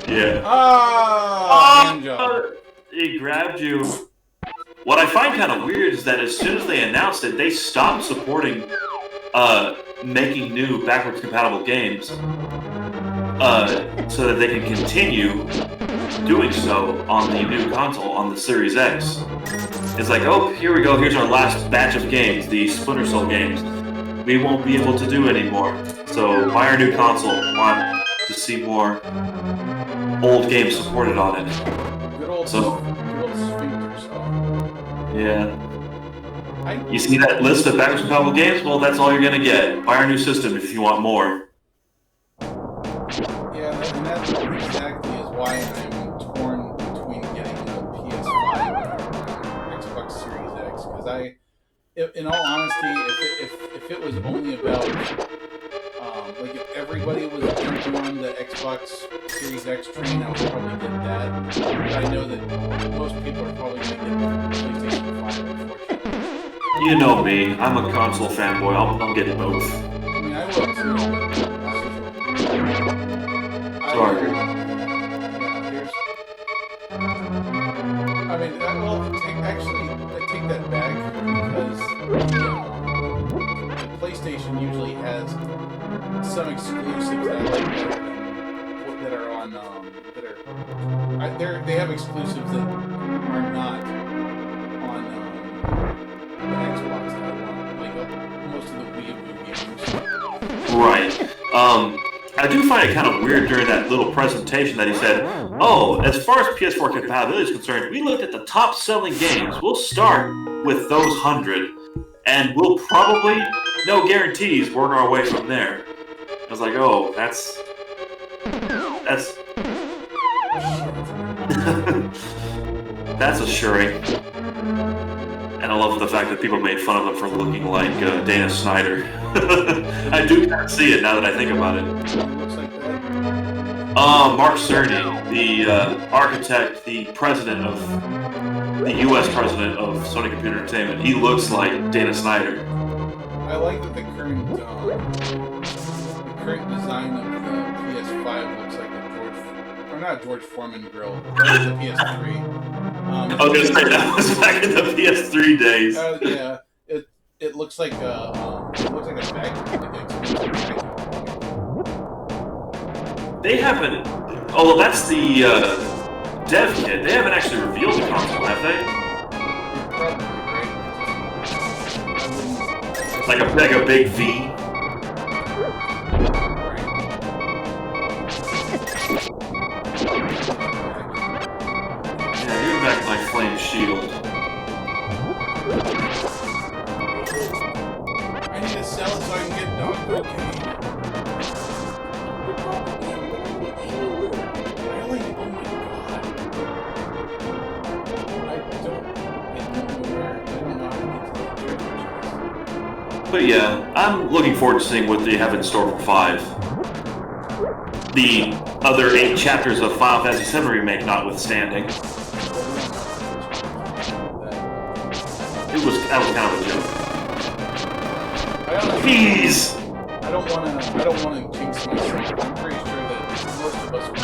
Yeah. Ah, hand job. He grabbed you. What I find kind of weird is that as soon as they announced it, they stopped supporting making new backwards compatible games so that they can continue doing so on the new console, on the Series X. It's like, oh, here we go, here's our last batch of games, the Splinter Cell games. We won't be able to do anymore. So buy our new console. Want to see more old games supported on it. Good old sphincter song. Yeah. You see that list of backwards compatible games? Well, that's all you're gonna get. Buy our new system if you want more. Yeah, and that exactly is why I'm torn between getting a PS5 and Xbox Series X. Because in all honesty, if it was only about like if everybody was jumping on the Xbox Series X train, I would probably get that. But I know that most people are probably going to get the PlayStation 5, unfortunately. You know me. I'm a console fanboy. I'll get both. I mean, I will too. Sorry. I mean, actually, I take that back because the PlayStation usually has some exclusives that I like that are on they have exclusives that are not on the Xbox that I want, like most of the Wii U games. Right. I do find it kind of weird during that little presentation that he said, oh, as far as PS4 compatibility is concerned, we looked at the top selling games. We'll start with those 100, and we'll probably, no guarantees, work our way from there. I was like, oh, that's that's assuring. And I love the fact that people made fun of him for looking like Dana Snyder. I do kind of see it now that I think about it. Looks like that. Mark Cerny, the architect, the president of the U.S. president of Sony Computer Entertainment, he looks like Dana Snyder. I like that the current design of the PS5 looks like not George Foreman grill. That was the PS3. I was gonna say that was back in the PS3 days. Yeah, it looks like a vacuum. They haven't. Oh, that's the dev kit. They haven't actually revealed the console, have they? Probably, right? Like a big V. Yeah, you're back like Flame Shield. I need a Really? Oh my god. I don't know where. I don't know how to get to that. But yeah, I'm looking forward to seeing what they have in store for 5. The other 8 chapters of Final Fantasy VII Remake notwithstanding. That was kind of a joke. Please! I don't want to jinx myself. I'm pretty sure that most of us went to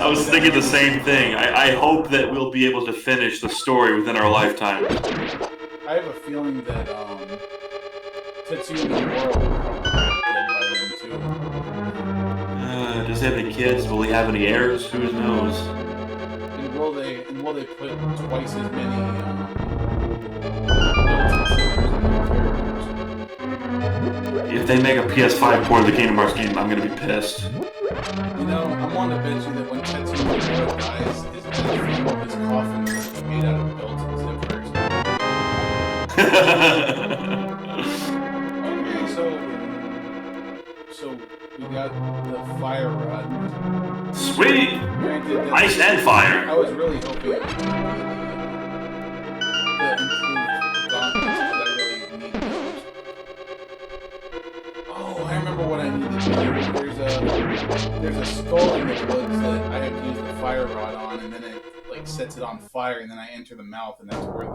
I was thinking the same thing. I hope that we'll be able to finish the story within our lifetime. I have a feeling that Tetsuya Nomura will probably be dead by then too. Does he have any kids? Will he have any heirs? Who knows? And will they put twice as many If they make a PS5 port of the Kingdom Hearts game, I'm gonna be pissed. You know, I'm willing to bet you that when Tetsuya Nomura dies, his coffin is made out of belts and zippers. Okay, so we got the fire rod. Sweet! Granted, Ice and fire! I was really hoping it would be the improved gauntlets, because I really need those. Oh, I remember what I need to do. There's a skull in the woods that I have to use the fire rod on, and then it like sets it on fire, and then I enter the mouth, and that's where the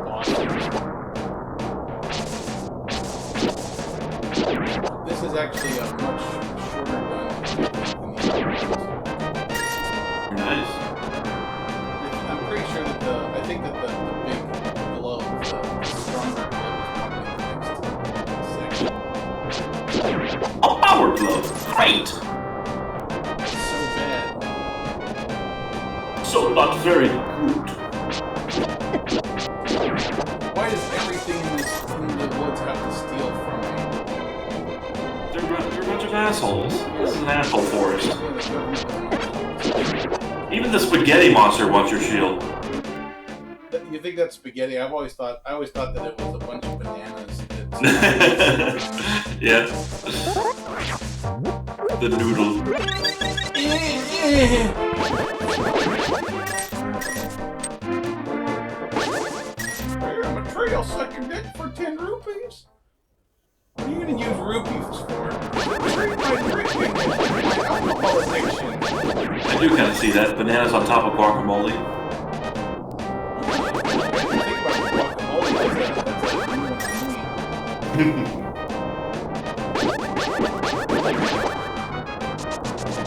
boss is. This is actually a much shorter dungeon than the other ones. Nice. I'm pretty sure that I think that the big glove, the stronger glove, is probably the next section. A power glove! Great! It's so bad. So not very good. Why does everything in the woods have to steal from me? They're a bunch of assholes. This is an asshole forest. Even the spaghetti monster wants your shield. You think that's spaghetti? I always thought that it was a bunch of bananas. Yeah. The noodle. I'm a tree, I'll suck your dick for 10 rupees. What are you gonna use rupees for? Treat my drinking, my alcohol addiction. I do kind of see that. Bananas on top of guacamole.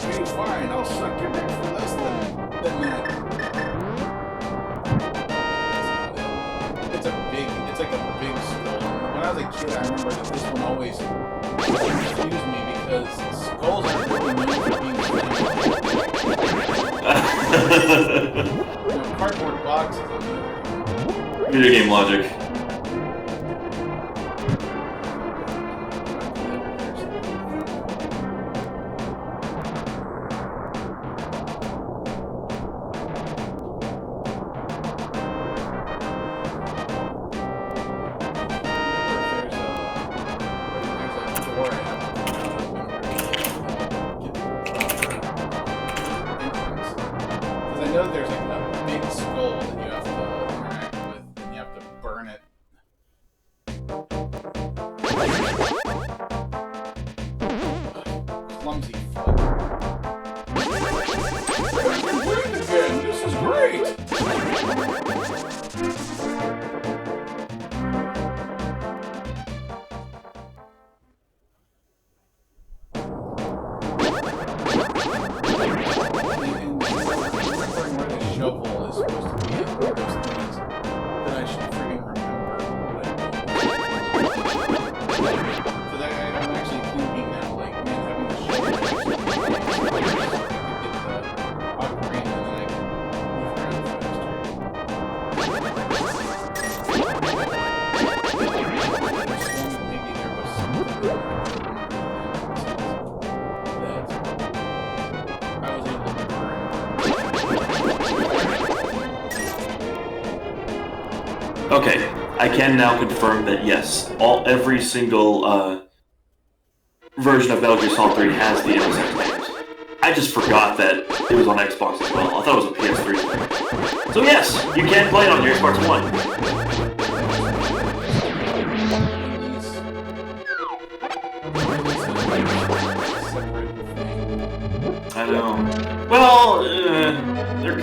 Okay, fine, I'll suck your dick for less than that. It's like a big skull. When I was a kid, I remember that this one always confused me because skulls aren't really known for being cardboard boxes on the other hand. Video game logic. I know there's like a big skull that you have to interact with, and you have to burn it. Clumsy fuck. Win again! This is great! Shovel is supposed to be one of those things that I should freaking remember what I do. Because I'm actually thinking now, like, man, having the shovel I can now confirm that yes, every single version of Metal Gear Solid 3 has the MSX games. I just forgot that it was on Xbox as well. I thought it was a PS3 thing. So yes, you can play it on your Xbox One. I know. Well,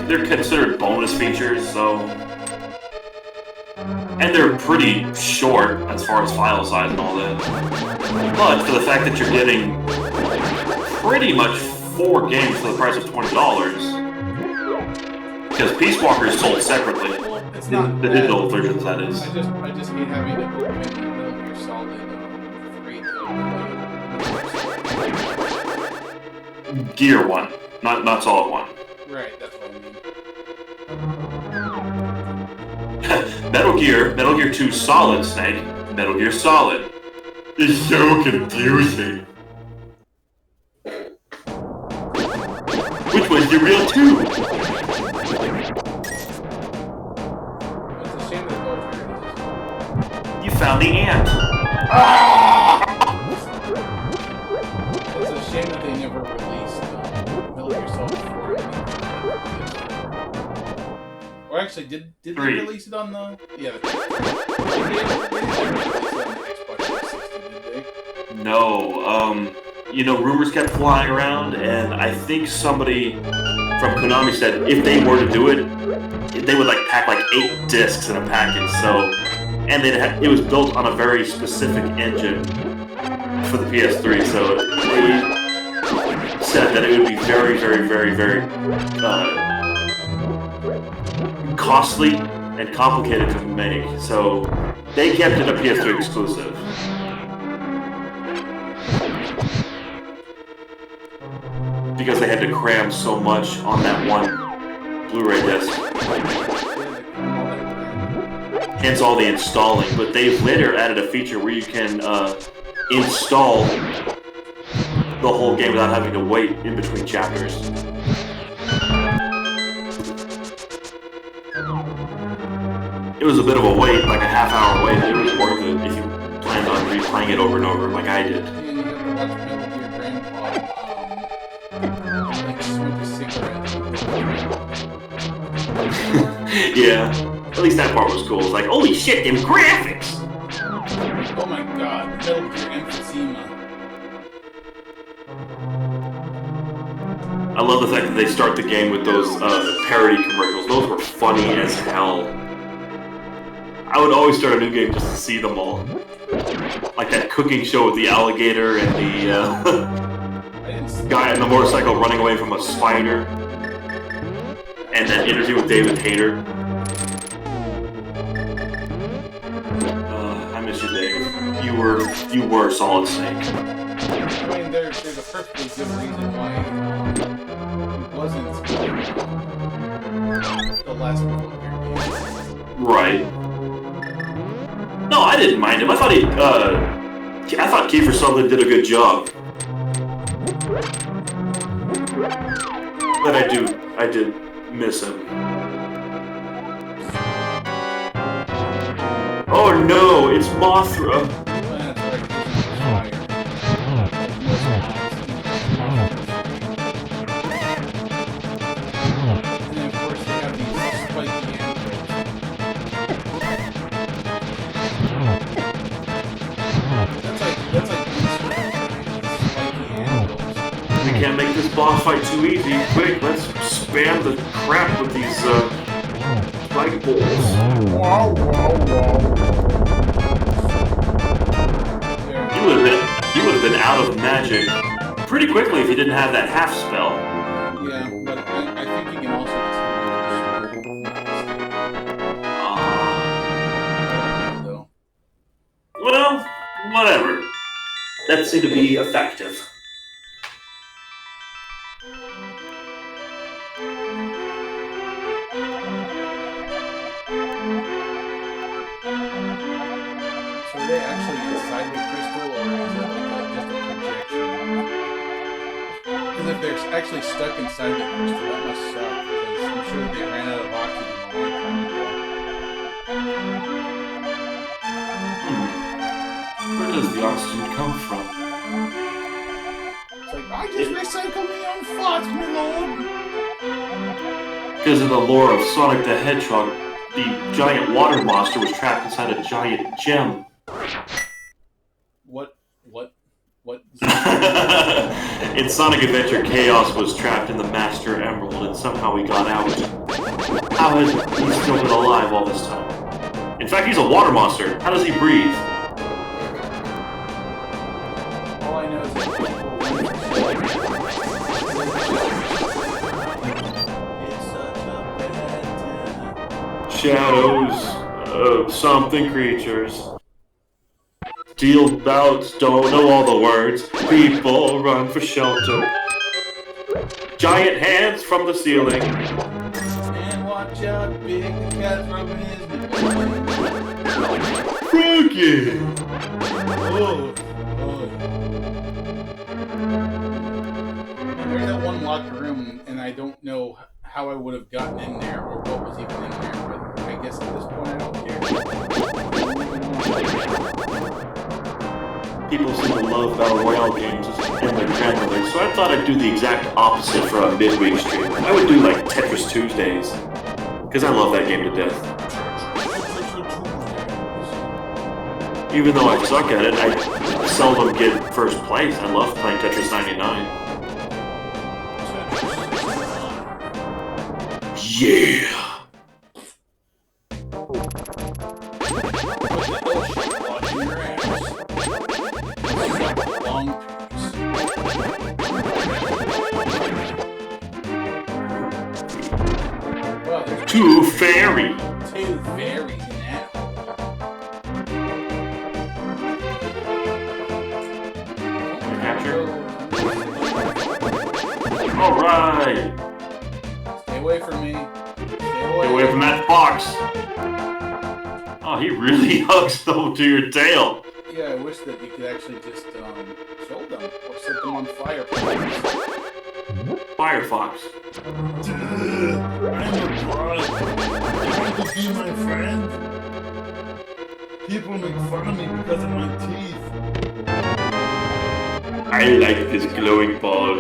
they're considered bonus features, so... And they're pretty short as far as file size and all that. But for the fact that you're getting pretty much 4 games for the price of $20, because Peace Walker is sold separately. Well, it's not The digital versions, that is. I just hate having to open Metal Gear Solid 3 to Gear 1, not Solid 1. Right, that's what I mean. Metal Gear 2 Solid, Snake. Metal Gear Solid. It's so confusing. Which one's the real 2? It's a shame that both are. You found the ant. It's a shame that they never released Metal Gear Solid 4. Or actually, did they 3. release it on the... Yeah, the... They didn't release it on the Xbox 360, did they? No, rumors kept flying around, and I think somebody from Konami said if they were to do it, they would pack 8 discs in a package. So, and it was built on a very specific engine for the PS3. So they said that it would be very, very, very, very costly and complicated to make. So they kept it a PS3 exclusive. Because they had to cram so much on that one Blu-ray disc. Hence all the installing. But they've later added a feature where you can install the whole game without having to wait in between chapters. It was a bit of a wait, like a half-hour wait. It was worth it if you planned on replaying it over and over like I did. Yeah, you have to watch Metal Gear Grandpa, smoke a cigarette. Yeah, at least that part was cool. It's like, holy shit, them graphics! Oh my god, Metal Gear Emphysema. I love the fact that they start the game with those parody commercials. Those were funny as hell. I would always start a new game just to see them all. Like that cooking show with the alligator and the guy on the motorcycle running away from a spider. And that interview with David Hayter. I miss you, Dave. You were Solid Snake. I mean, there's a perfectly good reason why it wasn't the last Metal Gear game. Right. No, I didn't mind him. I thought Kiefer Sutherland did a good job. But I did miss him. Oh no, it's Mothra. We can't make this boss fight too easy. Quick, let's spam the crap with these spike balls. You would have been out of magic pretty quickly if you didn't have that half spell. Yeah, but I think you can also just well, whatever. That seemed to be effective. So are they actually inside the crystal, or is it just a projection? Because if they're actually stuck inside the crystal, that must suck, because I'm sure they ran out of oxygen a long time ago. does the oxygen come from? It's like, I just recycle my own thoughts, my lord. Because in the lore of Sonic the Hedgehog, the giant water monster was trapped inside a giant gem. What? In Sonic Adventure, Chaos was trapped in the Master Emerald, and somehow he got out. How has he still been alive all this time? In fact, he's a water monster. How does he breathe? All I know is that Shadows of something creatures. Deal bouts, don't know all the words. People run for shelter. Giant hands from the ceiling. And watch out, big the cat's rubbing his nipple. Froggy! Oh. And there's that one locked room, and I don't know how I would have gotten in there or what was even in there, but I guess at this point I don't care. People seem to love Battle Royale games and their grandmothers, so I thought I'd do the exact opposite for a midweek stream. I would do like Tetris Tuesdays, because I love that game to death. Even though I suck at it, I seldom get first place. I love playing Tetris 99. Yeah! Too fairy! Two fairies now. Capture. Alright! Stay away from me. Get away from that fox! Oh, he really hugs them to your tail! Yeah, I wish that you could actually just kill them or set them on fire. Firefox. I'm a fraud. You want to be my friend? People make fun of me because of my teeth. I like this glowing ball.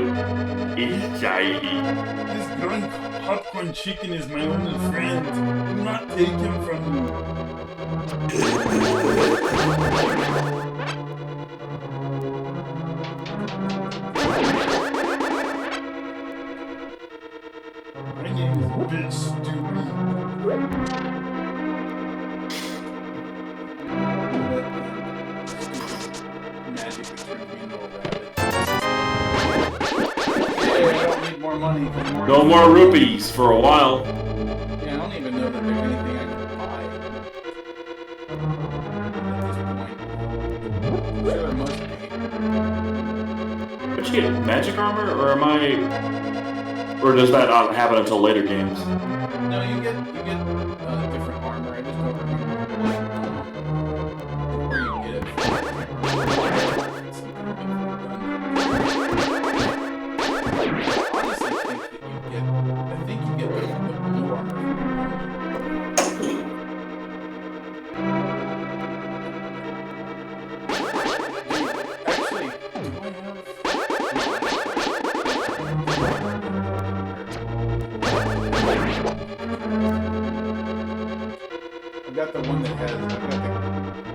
It's shiny. This growing popcorn chicken is my only friend. Do not take him from me. My name is Bitch Stewie. Magic is turning me into a rabbit. Hey, I don't need more money. No more rupees for a while. Yeah, I don't even know that there's anything I can buy at this point. I'm sure there must be. But you get magic armor, or am I... Or does that not happen until later games? No, you get different armor. I just don't remember where you get it from. I think you get the blue armor. Actually, do I have? I got the one that has. I got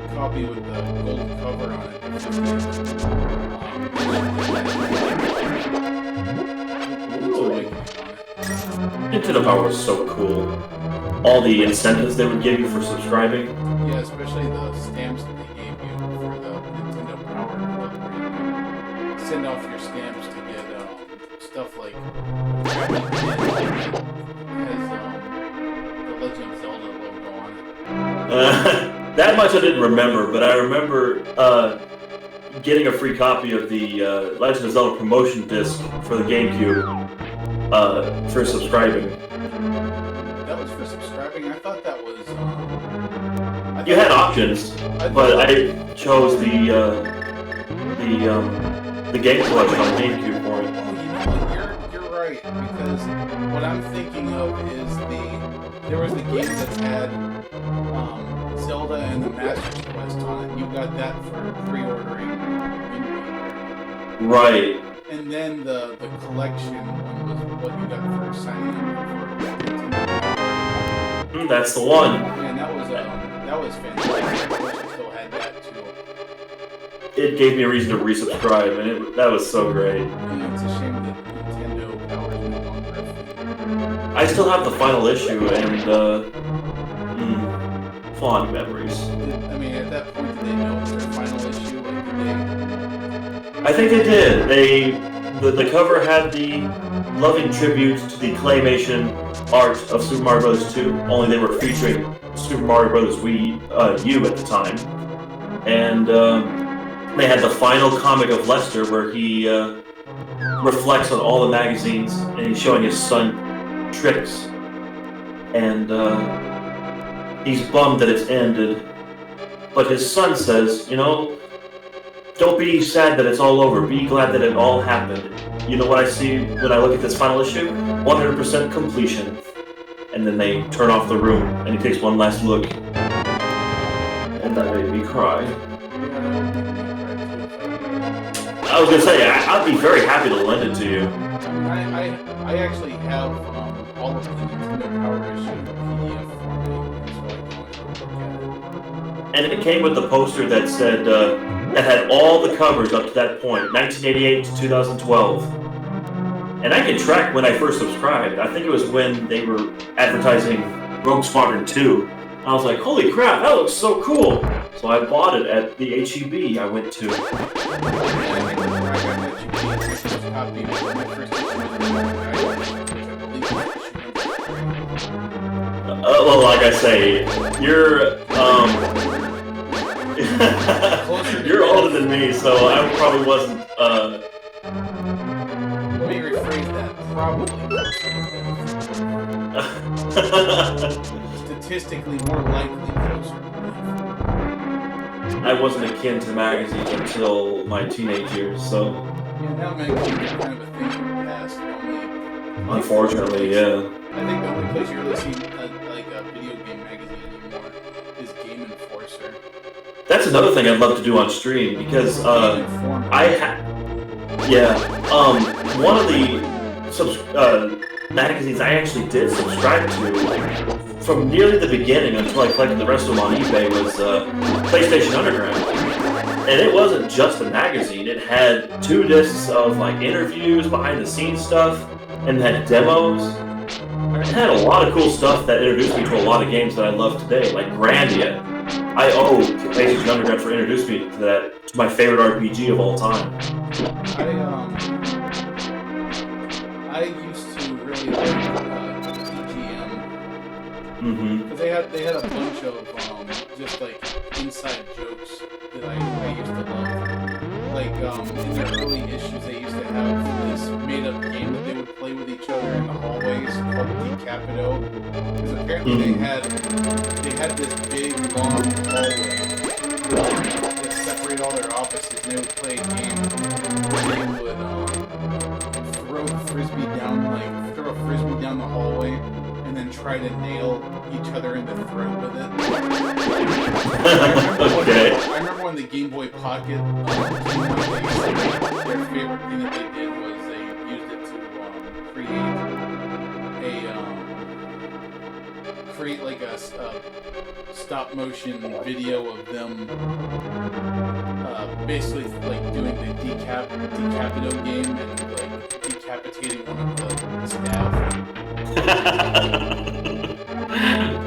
the copy with the gold cover on it. Nintendo Power was so cool. All the incentives they would give you for subscribing. Yeah, especially the stamps that they gave you for the Nintendo Power Club, where you can send off your stamps to get stuff like has the Legend of Zelda logo on it. That much I didn't remember, but I remember getting a free copy of the Legend of Zelda promotion disc for the GameCube for subscribing. That was for subscribing? I thought that was... You had options, but I chose the game collection on GameCube for it. Oh, you know what? You're right, because what I'm thinking of is there was the game that had Zelda and the Master's Quest on it. You got that for pre-ordering Wind Waker. Right. And then the collection one was what you got for signing up for Nintendo. That's the one. And that was fantastic. I wish I still had that too. It gave me a reason to resubscribe, and that was so great. Yeah, it's a shame that Nintendo Power is no longer a thing. I still have the final issue, and fond memories. I mean, at that point, did they know it was their final issue? Like, did they? I think they did. The cover had the loving tribute to the claymation art of Super Mario Bros. 2, only they were featuring Super Mario Bros. Wii U at the time. And they had the final comic of Lester where he reflects on all the magazines and he's showing his son tricks. And he's bummed that it's ended. But his son says, don't be sad that it's all over. Be glad that it all happened. You know what I see when I look at this final issue? 100% completion. And then they turn off the room, and he takes one last look. And that made me cry. I was gonna say, I'd be very happy to lend it to you. I actually have all of the Nintendo Power issue PDF format, so I can always go look at it. And it came with the poster that said, that had all the covers up to that point, 1988 to 2012. And I can track when I first subscribed. I think it was when they were advertising Rogue Squadron 2. I was like, holy crap, that looks so cool! So I bought it at the HEB I went to. Well, like I say, you're you're older than me, so I probably wasn't. Let me rephrase that. Probably. Statistically, more likely closer. I wasn't akin to magazines until my teenage years, so. Yeah, now magazines are kind of a thing from the past. Unfortunately, yeah. I think the only place you really see like a video game magazine anymore is Game Enforcer. That's another thing I'd love to do on stream because one of the magazines I actually did subscribe to from nearly the beginning until I collected the rest of them on eBay was PlayStation Underground. And it wasn't just a magazine, it had 2 discs of like interviews, behind the scenes stuff, and it had demos. It had a lot of cool stuff that introduced me to a lot of games that I love today, like Grandia. I owe PlayStation Underground for introducing me to my favorite RPG of all time. I used to really like EGM. Because they had a bunch of just like inside jokes that I used to love. Like in their early issues, they used to have this made-up game that they would play with each other in the hallways called Decapito. Because apparently they had this big long hallway that separated all their offices, and they would play a game where they would throw a frisbee down the hallway and then try to nail each other in the throat with it. Okay. I remember when the Game Boy Pocket their favorite thing that they did was they used it to create like a stop motion video of them basically like doing the Decapito game and like decapitating one of the staff.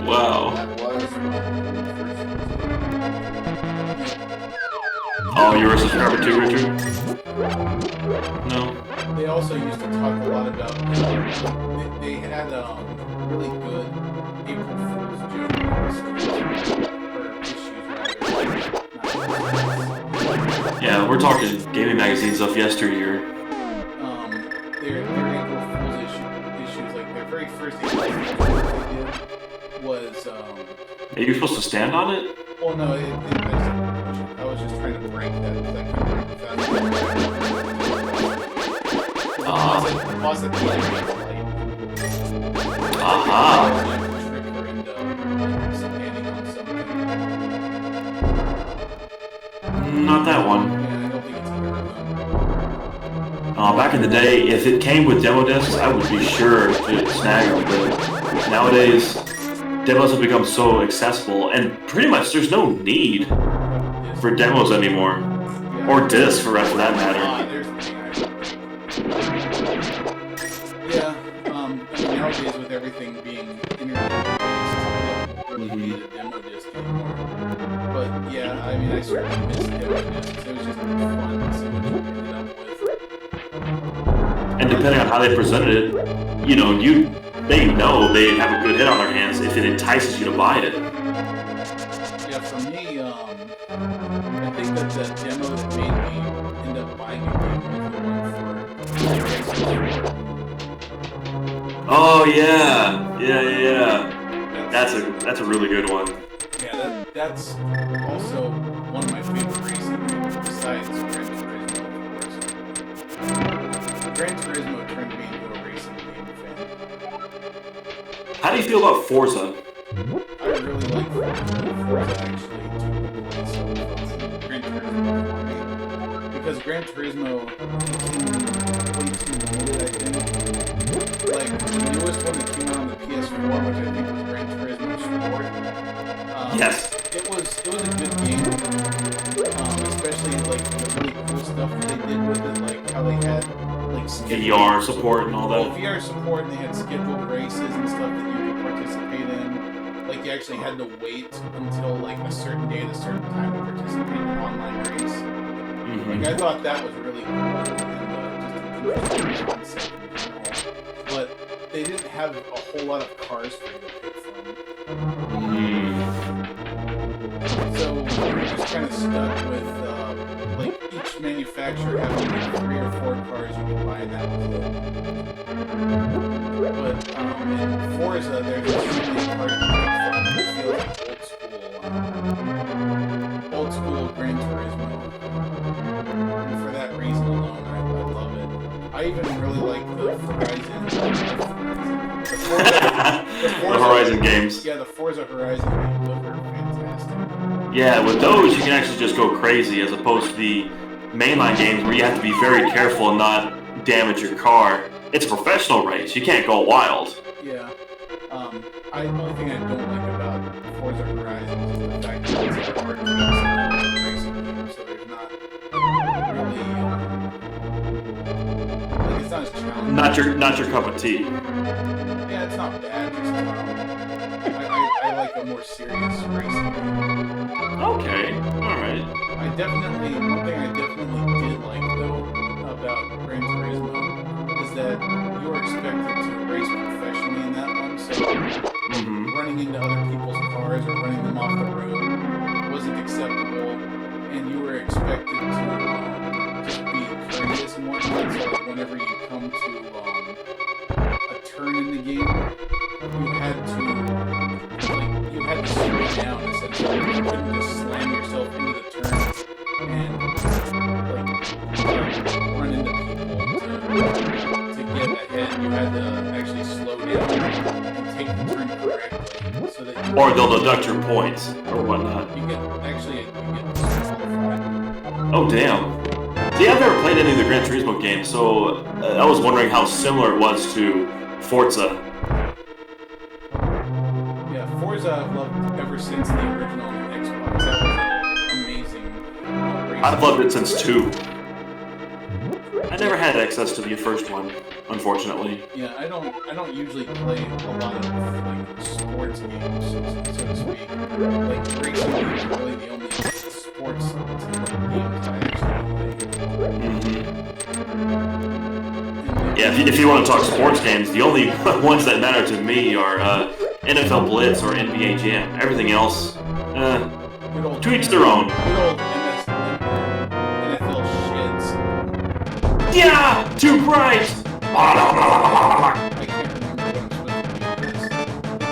Wow. That was one of the first. Oh, you were a subscriber too, Richard? No. They also used to talk a lot about they had really good April Fool's jokes or issues rather. Yeah, we're talking gaming magazines of yesteryear. Their April Fool's issues, like their very first April Fool's joke they did was Are you supposed to stand on it? well no, I was just trying to break that because I couldn't break the the boss at the end was like Aha! trick her into standing on something. that one. Yeah, I don't think it's either of them. Back in the day, if it came with demo discs, I would be sure to snag them. But nowadays, demos have become so accessible, and pretty much there's no need for demos anymore, or discs for that matter. There's the thing. Yeah, I mean, nowadays with everything being internet-based, you don't really need a demo disc anymore. But yeah, I mean, I certainly miss demo discs. It was just fun to see what you ended up with. And depending on how they presented it, you know, they know they have a good hit on their hands if it entices you to buy it. Yeah, for me, I think that the demo that made me end up buying a game was the one for Oh yeah. That's a really good one. Yeah, that's also one of my favorite racing games besides Gran Turismo, of course. Gran Turismo turned me into a racing game fan. How do you feel about Forza? I really like Forza actually took the place of Gran Turismo for me. Because Gran Turismo became way too limited, I think. Like, the newest one that came out on the PS4, which I think was Gran Turismo Sport. Yes. It was a good game. Especially like the really cool stuff that they did with it, like how they had like VR support and all that. VR support, and they had scheduled races and stuff that you could participate in. Like you actually had to wait until like a certain day at a certain time to participate in an online race. Like I thought that was really cool and just an interesting concept in general. But they didn't have a whole lot of cars for you to pick from. So you're just kind of stuck with like each manufacturer having like 3 or 4 cars you can buy, and that was it. But in Forza, there's so many cars to pick from. It feels like old school Gran Turismo. And for that reason alone, I love it. I even really like the Horizon games. Yeah, the Forza Horizon games, those are fantastic. Yeah, with those you can actually just go crazy as opposed to the mainline games where you have to be very careful and not damage your car. It's a professional race. You can't go wild. Yeah. The only thing I don't like about Forza Horizon is the fact that it's a hard racing game, so there's not really like it's not as challenging. Not your cup of tea. Yeah, it's not bad. Just, I like a more serious racing game. Okay, alright. One thing I definitely did like though about Gran Turismo is that you were expected to race professionally in that one, so running into other people's cars or running them off the road wasn't acceptable, and you were expected to just be courteous and whatnot, so like whenever you come to a turn in the game, you had to slow down essentially. You couldn't just slam yourself into the turn and run into people to get ahead. You had to actually slow down and take the turn correctly so that or they'll deduct your points or whatnot. You get disqualified. Oh damn. See, I've never played any of the Gran Turismo games, so I was wondering how similar it was to Forza. Yeah, Forza I've loved ever since the original Xbox. That was an amazing racing. I've loved it since 2. I never had access to the first one, unfortunately. Yeah, I don't usually play a lot of like sports games, so to speak. Like racing games are really the only sports games I actually play. Yeah, if you want to talk sports games, the only ones that matter to me are NFL Blitz or NBA Jam. Everything else, to each their own. Good old NFL shits. Yeah, too bright. I can't remember what I'm supposed to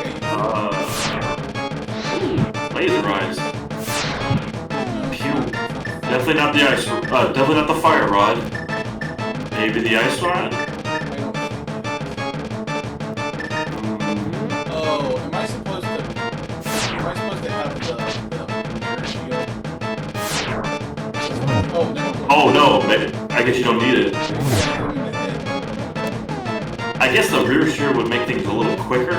be. Laser eyes. Pew. Definitely not the ice. Definitely not the fire rod. Maybe the ice rod. Oh, am I supposed to have the mirror shield? Oh no, I guess you don't need it. I guess the rear shear would make things a little quicker.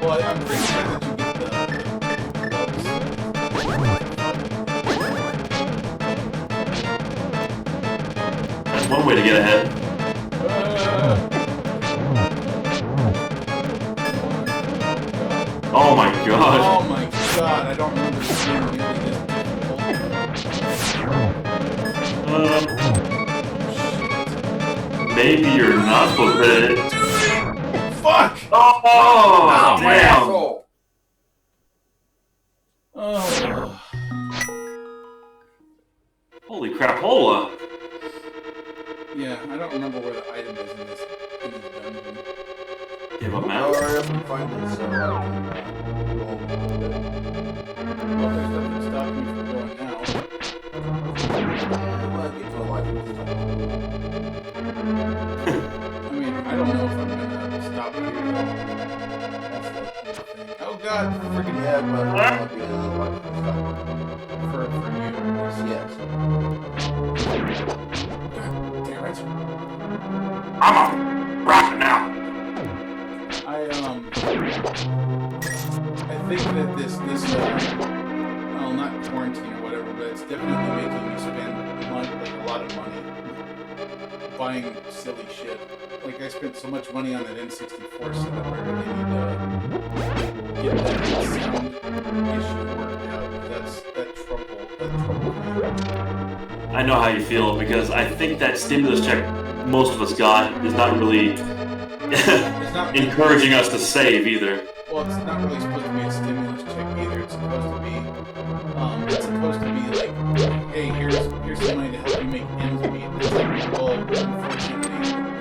Well, I'm pretty sure that you get the That's one way to get ahead. Oh my god. Oh my god, I don't remember seeing nearly this difficult. Maybe you're not supposed to hit it. Fuck! Oh, damn. Asshole. Oh. Holy crapola. Yeah, I don't remember where the item is in this dungeon. Give a I'll mouth. hurry up and find it so I can go home a little bit. Well, there's nothing stopping me from going now. And when I get to a life this time. I mean, I don't know if I'm gonna stop here though. That's the thing. Oh god, freaking Yeah, but I'll be in a life this time. for you. Yes. God damn it. I'm a rock now. I think that this well, not quarantine or whatever, but it's definitely making me spend money, like a lot of money buying silly shit. Like I spent so much money on that N64 setup. I really need to get that sound issue worked out. That trouble me. I know how you feel because I think that stimulus check most of us got is not really It's not encouraging us to save either. Well, it's not really supposed to be a stimulus check either. It's supposed to be like, hey, here's some money to help you make ends meet. It's like, well, unfortunately,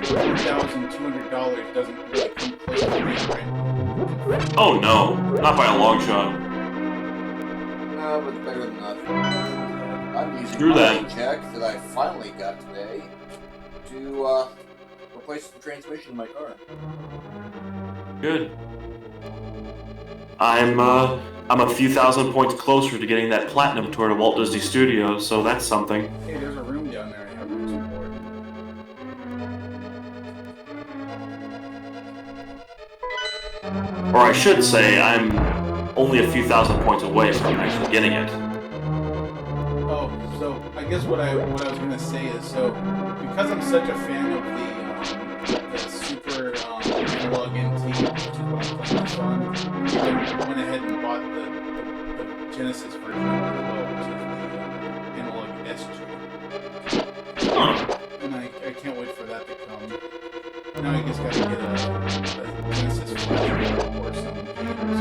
$1,200 doesn't really come close to paying rent. Oh no, not by a long shot. No, but it's better than nothing. I'm using Screw my that. check that I finally got today to replace the transmission in my car. Good. I'm a few thousand points closer to getting that platinum tour to Walt Disney Studios, so that's something. Hey, there's a room down there I have room for. Or I should say, I'm only a few thousand points away from actually getting it. Oh, so I guess what I was gonna say is, so because I'm such a fan of the Super Analog NT, which is what I'm playing this on, I went ahead and bought the Genesis version as well, which is the Analog SG. And I can't wait for that to come. Now I just gotta get a Genesis flash or some games.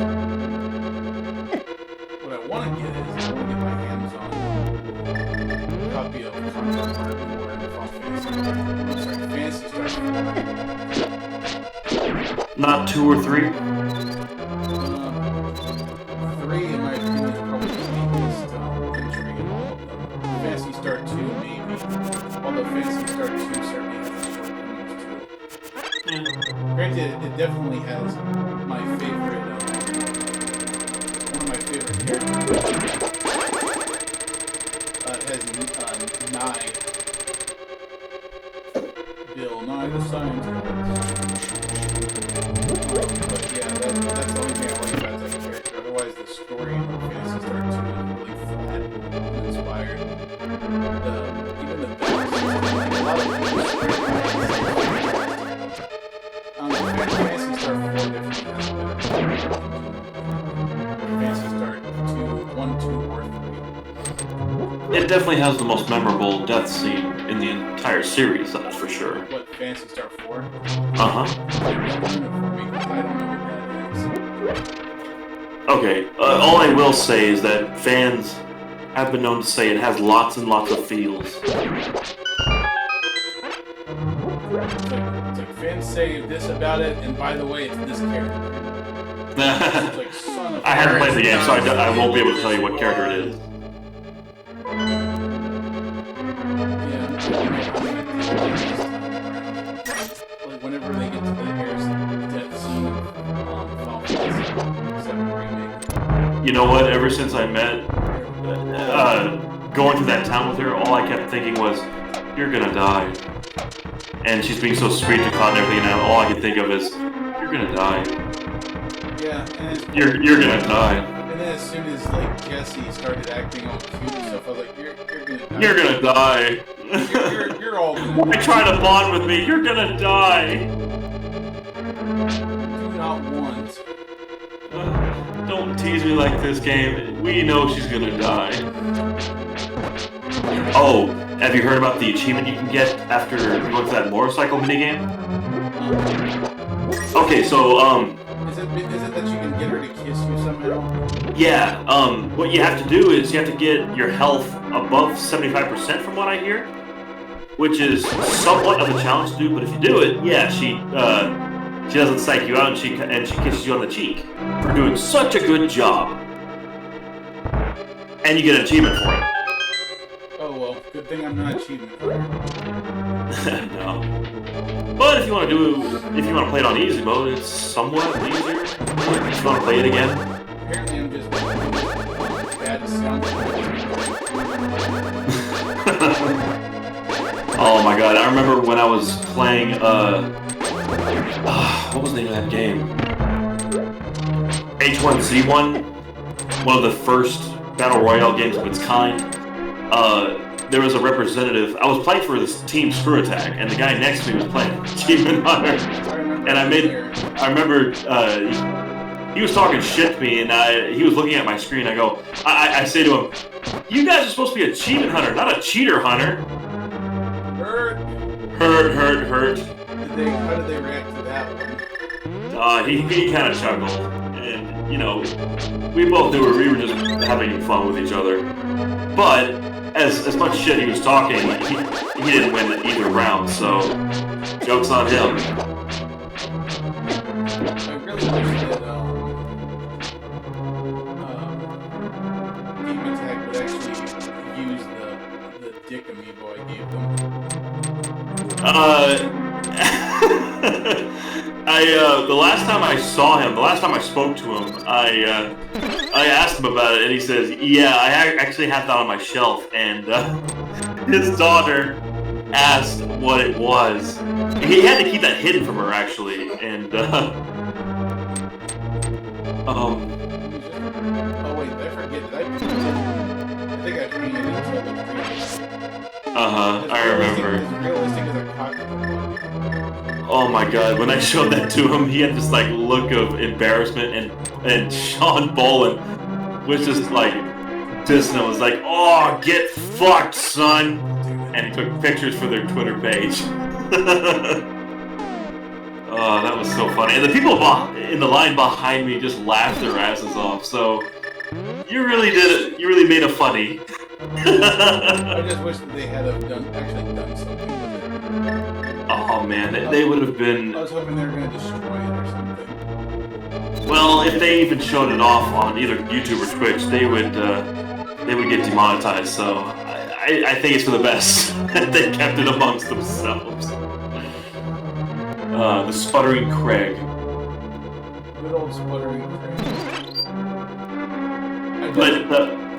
What I want to get is I want to get my hands on a copy of Contra Hardcore and Fantasy Star 4. Not 2 or 3? 3, in my opinion, is probably the weakest entry in all of them. Fantasy Star 2, maybe. Although Fantasy Star 2 certainly has its shortcomings too. Granted, it definitely has my favorite, one of my favorite characters. It has Nye. Bill Nye the Science Guy. But yeah, that's the only thing I like about that character. Otherwise, the story in Fantasy Star 2 is really flat and uninspired. Even the battles, a lot of Fantasy Star 4 definitely has better Fantasy Star 2, 1, 2, or 3. It definitely has the most memorable death scene in the entire series, that's for sure. What, Fantasy Star 4? Uh-huh. I don't know what that is. Okay, all I will say is that fans have been known to say it has lots and lots of feels. It's like fans say this about it, and by the way, it's this character. It's like, son of I haven't played the game, so I won't be able to tell you what character it is. Like whenever they get to the Harris death scene of Final Fantasy VII Remake. You know what? Ever since I met going to that town with her, all I kept thinking was, "You're gonna die." And she's being so sweet to Cloud and everything, and all I could think of is, "You're gonna die. Yeah, and You're gonna die. And then as soon as like Jesse started acting all cute and stuff, I was like, "You're gonna die. You're gonna die. You're all gonna Why die. try to bond with me? You're gonna die." Do not want." Don't tease me like this, game. We know she's gonna die. Oh, have you heard about the achievement you can get after going to that motorcycle minigame? Okay, so, Is it that you can get her to kiss you somehow? yeah, what you have to do is you have to get your health above 75% from what I hear, which is somewhat of a challenge to do, but if you do it, yeah, she doesn't psych you out and she kisses you on the cheek for doing such a good job. And you get an achievement for it. Oh well, good thing I'm not achievement hunter. No. But if you want to play it on easy mode, it's somewhat easier. If you want to play it again. Apparently I'm just bad sound. Oh my god, I remember when I was playing, what was the name of that game? H1Z1, one of the first Battle Royale games of its kind. There was a representative. I was playing for this Team Screw Attack, and the guy next to me was playing Achievement Hunter. And I remember, he was talking shit to me, and he was looking at my screen. I say to him, "You guys are supposed to be Achievement Hunter, not a cheater hunter." Hurt. Hurt. How did they react to that one? He kind of chuckled, and we both knew we were just having fun with each other. But as much shit he was talking, he didn't win either round, so joke's on him. I really wish that Demon Attack would actually use the dick amiibo I gave them. The last time I saw him, the last time I spoke to him, I asked him about it, and he says, "Yeah, I actually have that on my shelf." And his daughter asked what it was. He had to keep that hidden from her, actually. And Oh wait, I forget. I think I painted it until the previous. I remember. As realistic as a cockroach. Oh my god, when I showed that to him, he had this like look of embarrassment, and Sean Boland was just like dissing him, was like, "Oh, get fucked, son," and he took pictures for their Twitter page. Oh, that was so funny. And the people in the line behind me just laughed their asses off, so you really did it. You really made a funny. I just wish that they had actually done something with it. Oh man, they would have been. I was hoping they were going to destroy it or something. Well, if they even showed it off on either YouTube or Twitch, they would get demonetized. So I think it's for the best that they kept it amongst themselves. The Sputtering Craig. Good old Sputtering Craig. But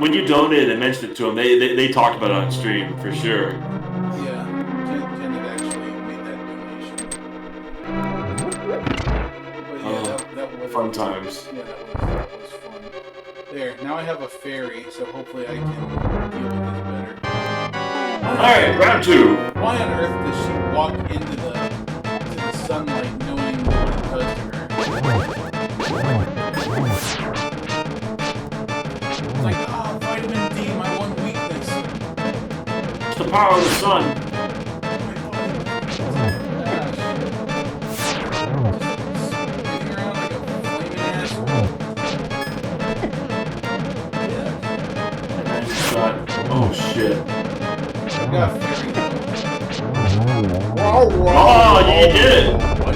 when you donated and mentioned it to them, they talked about it on stream for sure. Yeah, Jen had actually made that donation. But yeah, that was Fun times. Yeah, that was fun. There, now I have a fairy, so hopefully I can deal with this better. Alright, round 2. Why on earth does she walk into the sunlight knowing what it does to her? It's like, vitamin D, my one weakness. It's the power of the sun. Spinning around like a flaming ass. Oh shit. I got fairy. Oh, you did it!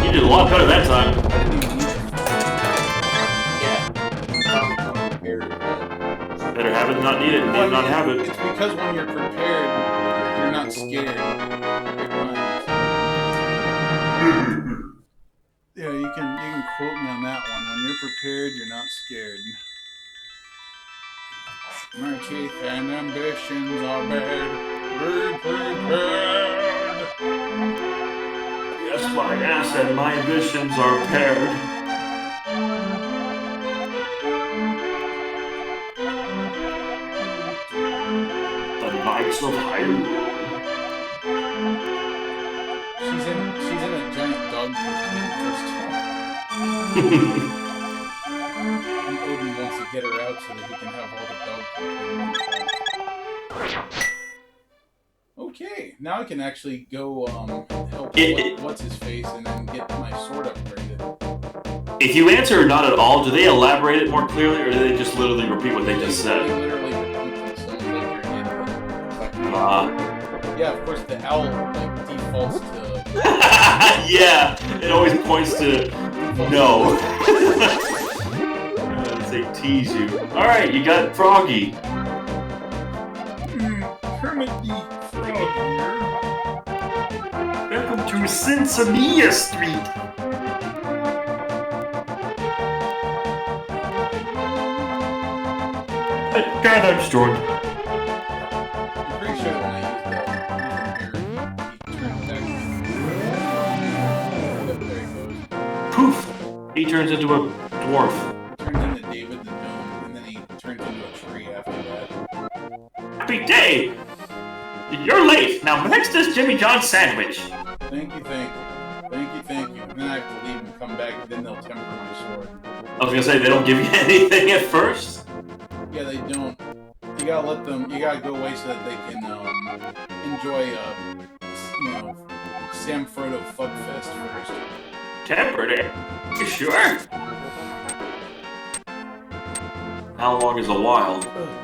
You did a lot better that time. I didn't even use it. Better have it than not need it, and need not have it. It's because when you're prepared, you're not scared. It rhymes. Yeah, you can quote me on that one. When you're prepared, you're not scared. My teeth and ambitions are bad. Be prepared. Yes, my ass and my ambitions are paired. The Knights of Hyrule. She's in a giant dog poop and Odin wants to get her out so that he can have all the dog poop. Okay, now I can actually go help what's his face and then get my sword upgraded. If you answer not at all, do they elaborate it more clearly, or do they just literally repeat what they just They said? literally repeat themselves like you're an idiot. Yeah, of course the owl like defaults to Yeah, it always points to no. They tease you. Alright, you got Froggy. Kermit the Frog here. Welcome to Cincinnati Street. God, I'm stormed. I'm pretty sure that when I use the mirror, he turns back. There he goes. Poof! He turns into a dwarf. He turns into David the Gnome, and then he turns into a tree after that. Happy day! You're late. Now next is Jimmy John's sandwich. Thank you. And then I have to leave and come back, and then they'll temper my sword. I was gonna say, they don't give you anything at first? Yeah, they don't. You gotta let them. You gotta go away so that they can enjoy, Sam Frodo Fugfest first. Tempered it? You sure? How long is a while?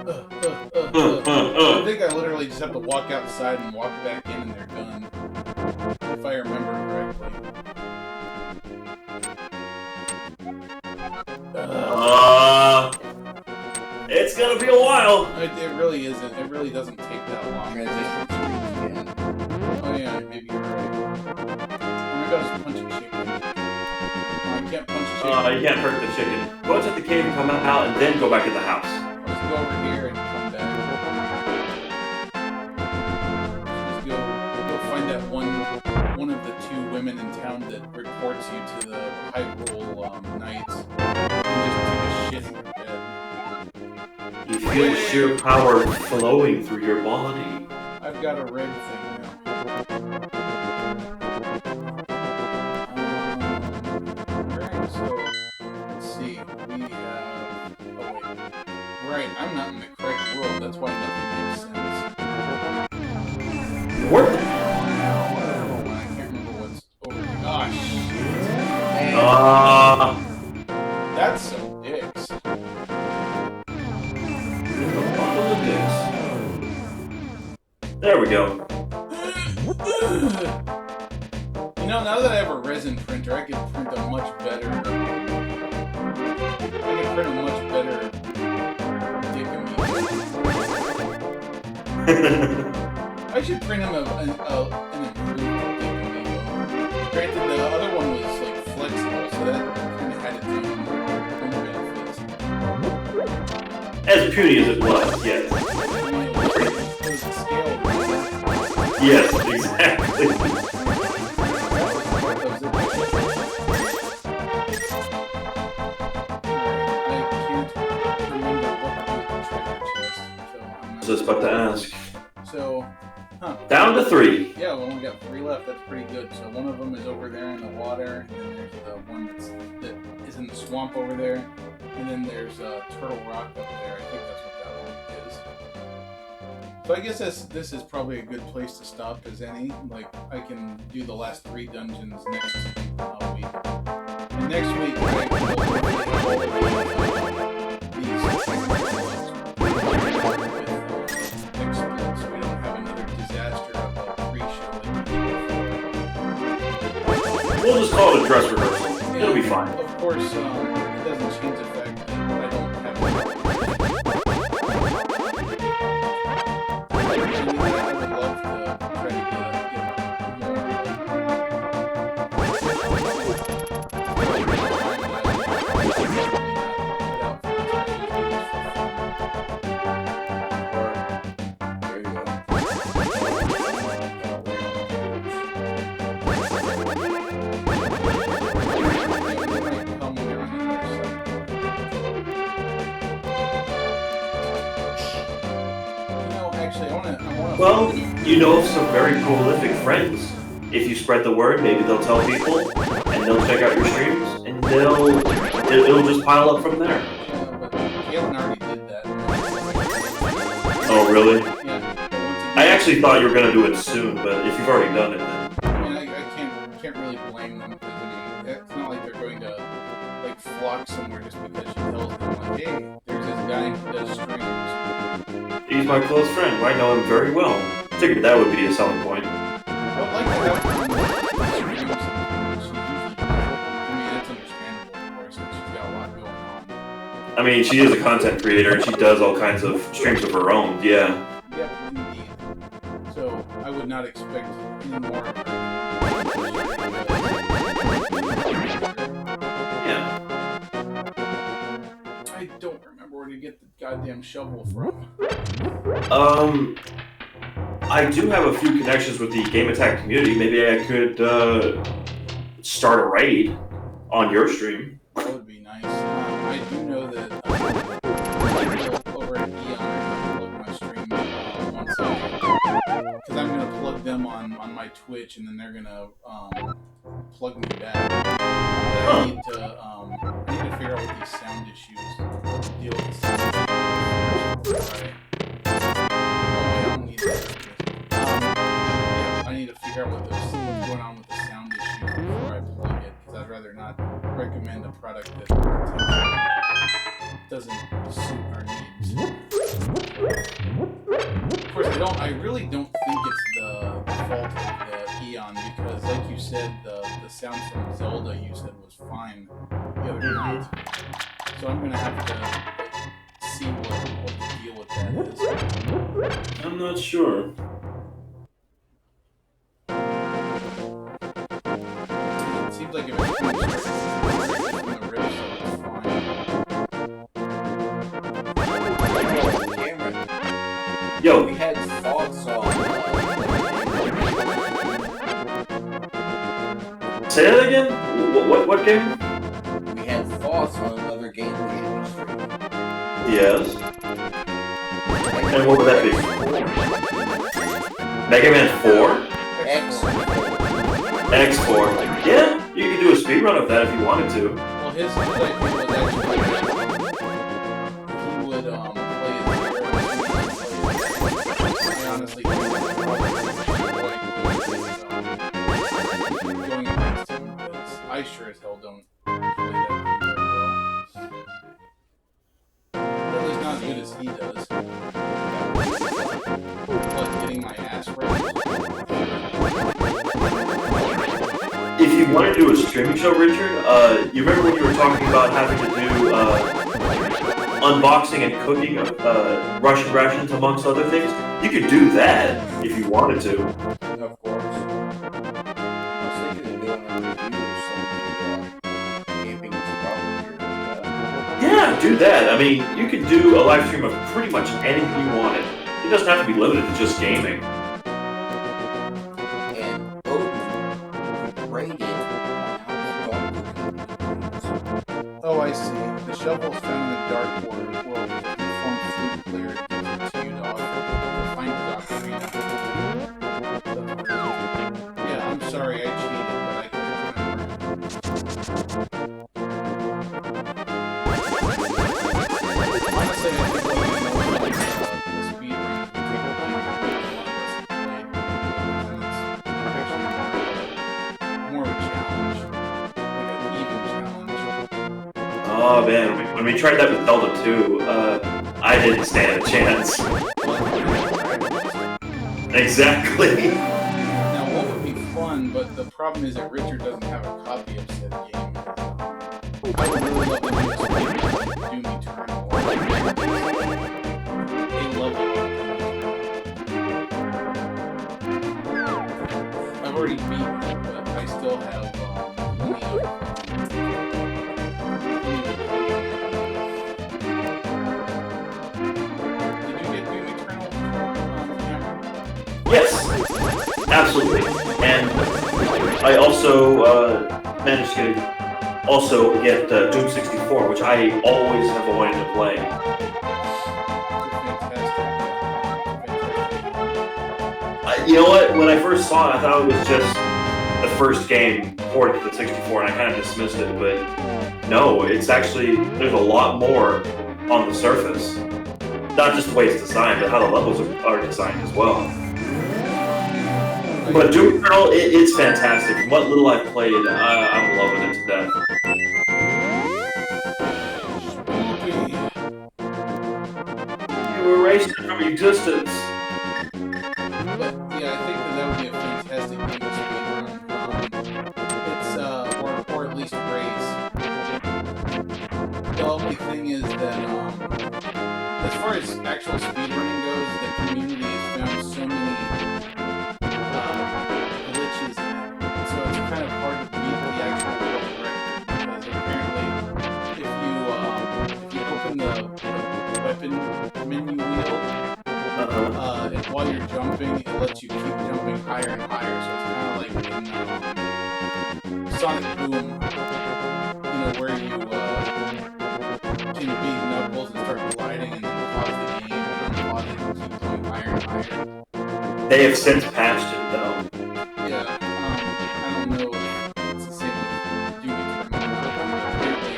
I think I literally just have to walk outside and walk back in and they're done. If I remember correctly. It's gonna be a while. It really isn't. It really doesn't take that long. Transition screens again. Oh yeah, maybe you're right. Oh my god, it's punch and chicken. Oh, I can't punch a chicken. You can't hurt the chicken. Go inside the cave and come out and then go back in the house. Let's go over here and come back. Let's go find that one of the two women in town that reports you to the Hyrule Knights and just take a shit in your bed. You feel sheer power flowing through your body. I've got a red thing now. Alright, so let's see. We have. Oh wait. Right, I'm not in the correct world. That's why nothing makes sense. What? I can't remember what's over here. Oh shit. That's some dicks. There we go. You know, now that I have a resin printer, I can print a much better. Dick amiibo. I should print him an improved Dick amiibo. Granted, the other one was like flexible, so that kind of had its own benefits. As puny as it was, yes. It was a scale. Yes, exactly. I was just about to ask. So, Down to 3. Yeah, well, we got 3 left. That's pretty good. So one of them is over there in the water, and then there's the one that is in the swamp over there, and then there's Turtle Rock up there. I think that's what that one is. So I guess this is probably a good place to stop as any. Like, I can do the last 3 dungeons next week. And next week, I will these so we don't have another disaster of a pre-show. We'll just call it a dress rehearsal. It'll be fine. Of course, it doesn't change the fact that I don't have. I would love to try to get more. Well, you know of some very prolific friends. If you spread the word, maybe they'll tell people, and they'll check out your streams, and it'll just pile up from there. Yeah, but Galen already did that. Oh, really? Yeah. But once again, I actually thought you were gonna do it soon, but if you've already done it, then I mean, I can't really blame them because I mean, it's not like they're going to like flock somewhere just because she tells them like, hey, there's this guy who does streams. he's my close friend. I know him very well. I figured that would be a selling point. I would like to have her on the streams. She usually, I mean, that's understandable, of course, because she's got a lot going on. I mean, she is a content creator, and she does all kinds of streams of her own. Yeah. Yep, indeed. So I would not expect any more of her. Yeah. I don't remember where to get the goddamn shovel from. I do have a few connections with the Game Attack community. Maybe I could start a raid on your stream. That would be nice. I do know that over at Eon, I plug my stream once because I'm gonna plug them on my Twitch, and then they're gonna plug me back. But I need to figure out what these sound issues. Let's deal with the sound issues. Right. Oh, I don't need that. Yeah, I need to figure out what's going on with the sound issue before I plug it, because I'd rather not recommend a product that potentially doesn't suit our needs. Of course, I really don't think it's the fault of the Eon, because like you said, the sound from Zelda you said was fine the other night. So I'm gonna have to see what the deal with that is. I'm not sure. It seems like if it's kind of from the rip, so it's fine. Cameron, Yo, we had thoughts on. say that again? What game? We had thoughts on another game we should stream. Yes. And what would that be? Mega Man 4? X. X4. Yeah, you could do a speedrun of that if you wanted to. Well, his idea was actually he would play as I honestly think it's probably going against him, because I sure as hell don't play that game very well. Or at least not as good as he does. But getting my ass right. If you want to do a streaming show, Richard, you remember when you were talking about having to do unboxing and cooking of Russian rations, amongst other things? You could do that if you wanted to. Of course. I was thinking of doing a review or something camping probably. Yeah, do that. I mean, you could do a live stream of pretty much anything you wanted. It doesn't have to be limited to just gaming. And Odin rated on how to Oh, I see. The shovels found in the dark world is a deformed flute player gives it to you to offer to find the Ocarina. Yeah, I'm sorry I cheated, but I couldn't remember. Honestly, I think what we know about the speed run is we take a lot of us played, and it's actually more of a challenge, like an even challenge. Oh man, when we tried that with Zelda 2, I didn't stand a chance. Exactly. Now, what would be fun, but the problem is that Richard doesn't have a copy of said game. I would really love to do a stream Doom Eternal. A level I've already beaten it, but I still have plenty Did you get Doom Eternal, Cameron? Yes, absolutely. And I also managed to get Doom 64, which I always have wanted to play. You know what? When I first saw it, I thought it was just the first game ported to the 64, and I kind of dismissed it. But no, it's actually there's a lot more on the surface. Not just the way it's designed, but how the levels are designed as well. But Doom Eternal, it's fantastic. From what little I've played, I'm loving it to death. You erased it from existence. But yeah, I think that would be a fantastic game to speedrun. It's or at least race. The only thing is that as far as actual speedrunning goes, the community has found so many glitches in it, so it's kind of hard to beat the actual world record because apparently, if you open the weapon menu wheel. And while you're jumping, it lets you keep jumping higher and higher. So it's kind of like in Sonic Boom, where you can beat Knuckles and start gliding and then pause the game and unpause it and keep going higher and higher. They have since patched it though. Yeah, I don't know if it's the same with Doom Eternal. Apparently,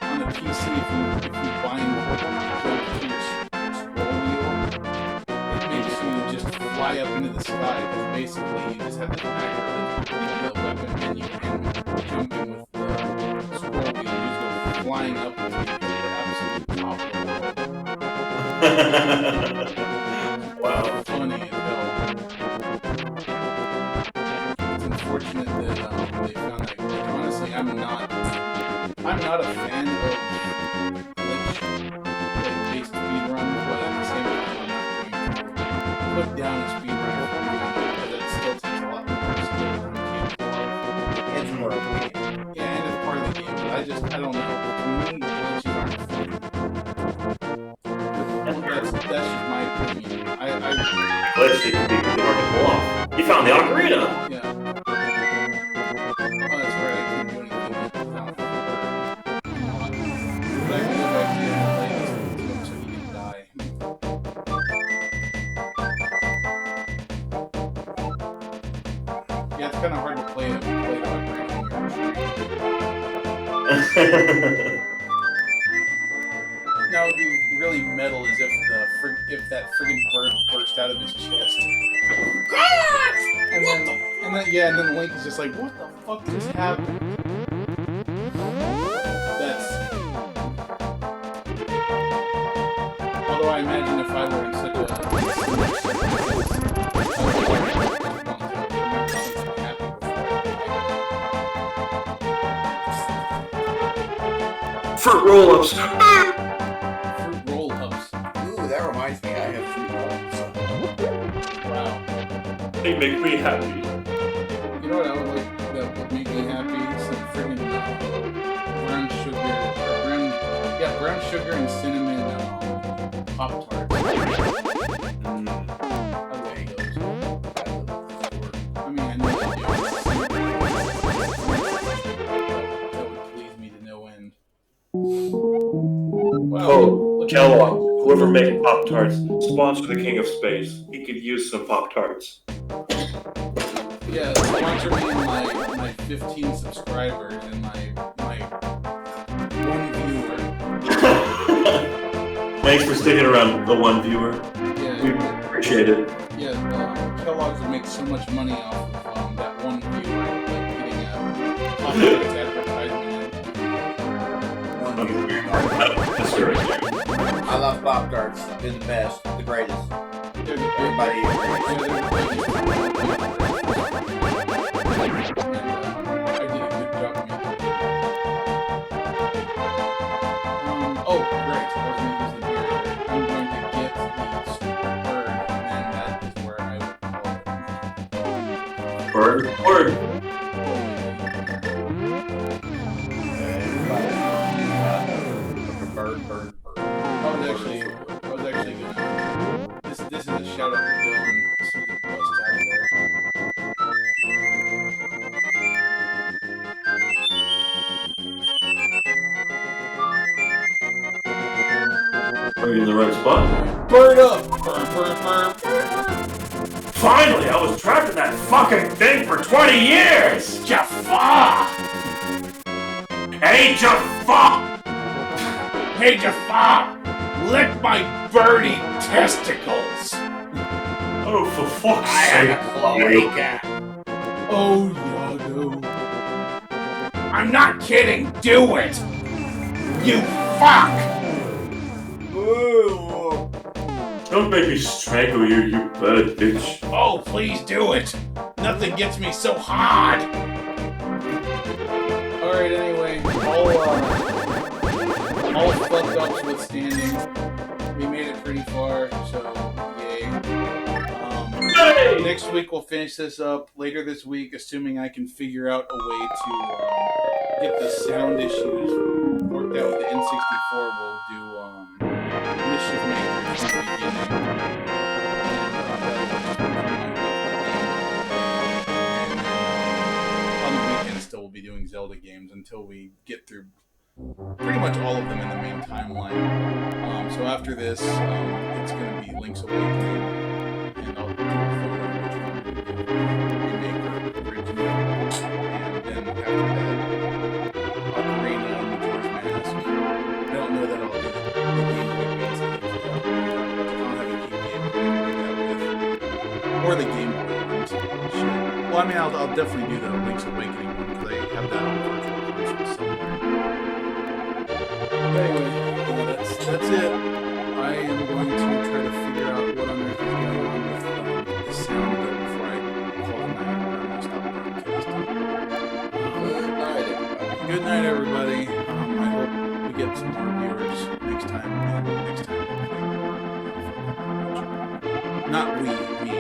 on the PC, if you bind jump to your scroll wheel, makes you just fly up into the sky, because basically you just have to act the weapon menu and jumping with the scroll wheel, you just go flying up into the absolute top of the world. Wow. Funny as hell. It's unfortunate that they found that glitch. Honestly, I'm not a fan of glitch-based speedruns, but at the same time, I'm not going to put down a speedrunner for doing it because it still takes a lot more skill than I'm capable of. It's more of a game. Yeah, and it's part of the game, but I don't know. To me, glitches aren't fun. That's just my opinion. Glitch it can be really hard to pull off. You found the ocarina! Yeah. Oh, that's right, I couldn't do anything without but I can go back here and play this to him so he can die. Yeah, it's kind of hard to play it ocarina when you're streaming. Now, it'd be really metal as if that friggin' bird burst out of his chest. And then Link is just like, what the fuck just happened? Although I imagine if I were in such a Fruit roll-ups. fruit roll-ups. Ooh, that reminds me, I have fruit roll-ups. Wow. They make me happy. You know what I would like that would make me happy? Some friggin' brown sugar and cinnamon Pop-Tarts. I love those. I mean, I know they do. That would please me to no end. Wow. Oh, look at Kellogg, that. whoever makes Pop-Tarts, sponsor the King of Space. He could use some Pop-Tarts. Yeah, sponsor me and my 15 subscribers and my one viewer. Thanks for sticking around, the one viewer. Yeah, We appreciate it. yeah. Kellogg's would make so much money off of that one viewer, like getting a Pop-Tarts advertisement. One viewer. I love Pop-Tarts. They're the best, the greatest. Everybody oh, great. I was going to use the beer. I'm going to get the stupid bird, and that is where I would call it. Bird. bird. I was actually gonna. This is a shout out to Dylan. See the bust out of there. Are you in the right spot? Bird up! Bird. Finally, I was trapped in that fucking thing for 20 years! Jafar! Hey, Jafar! Hey, Jafar! Lick my birdie testicles! Oh, for fuck's I sake. have a cloaca. Oh, Yago. I'm not kidding, do it! You fuck! Don't make me strangle you, you bad bitch. Oh, please do it! Nothing gets me so hard! Alright, anyway, all fucked ups withstanding, we made it pretty far, so yay. Hey! Next week we'll finish this up. Later this week, assuming I can figure out a way to get the sound issues worked out with the N64, we'll do Mischief Maker from the beginning. On the weekend still we'll be doing Zelda games until we get through pretty much all of them in the main timeline. So after this, it's going to be Link's Awakening, and I'll do a photo of which one we do, remake or original, and then after that, Ocarina and Majora's Mask. I don't know that I'll do the Game Boy Advance games. I don't have a Game Boy to do that with, or the Game Boy ones. Shit. Well, I mean, I'll definitely do the Link's Awakening one because I have that on virtual console somewhere. But anyway, that's it. I am going to try to figure out what on earth is going on with the sound before I call the night. I'm going to stop broadcasting. Good night, everybody. I hope we get some more viewers next time. And next time, hopefully, not we, me.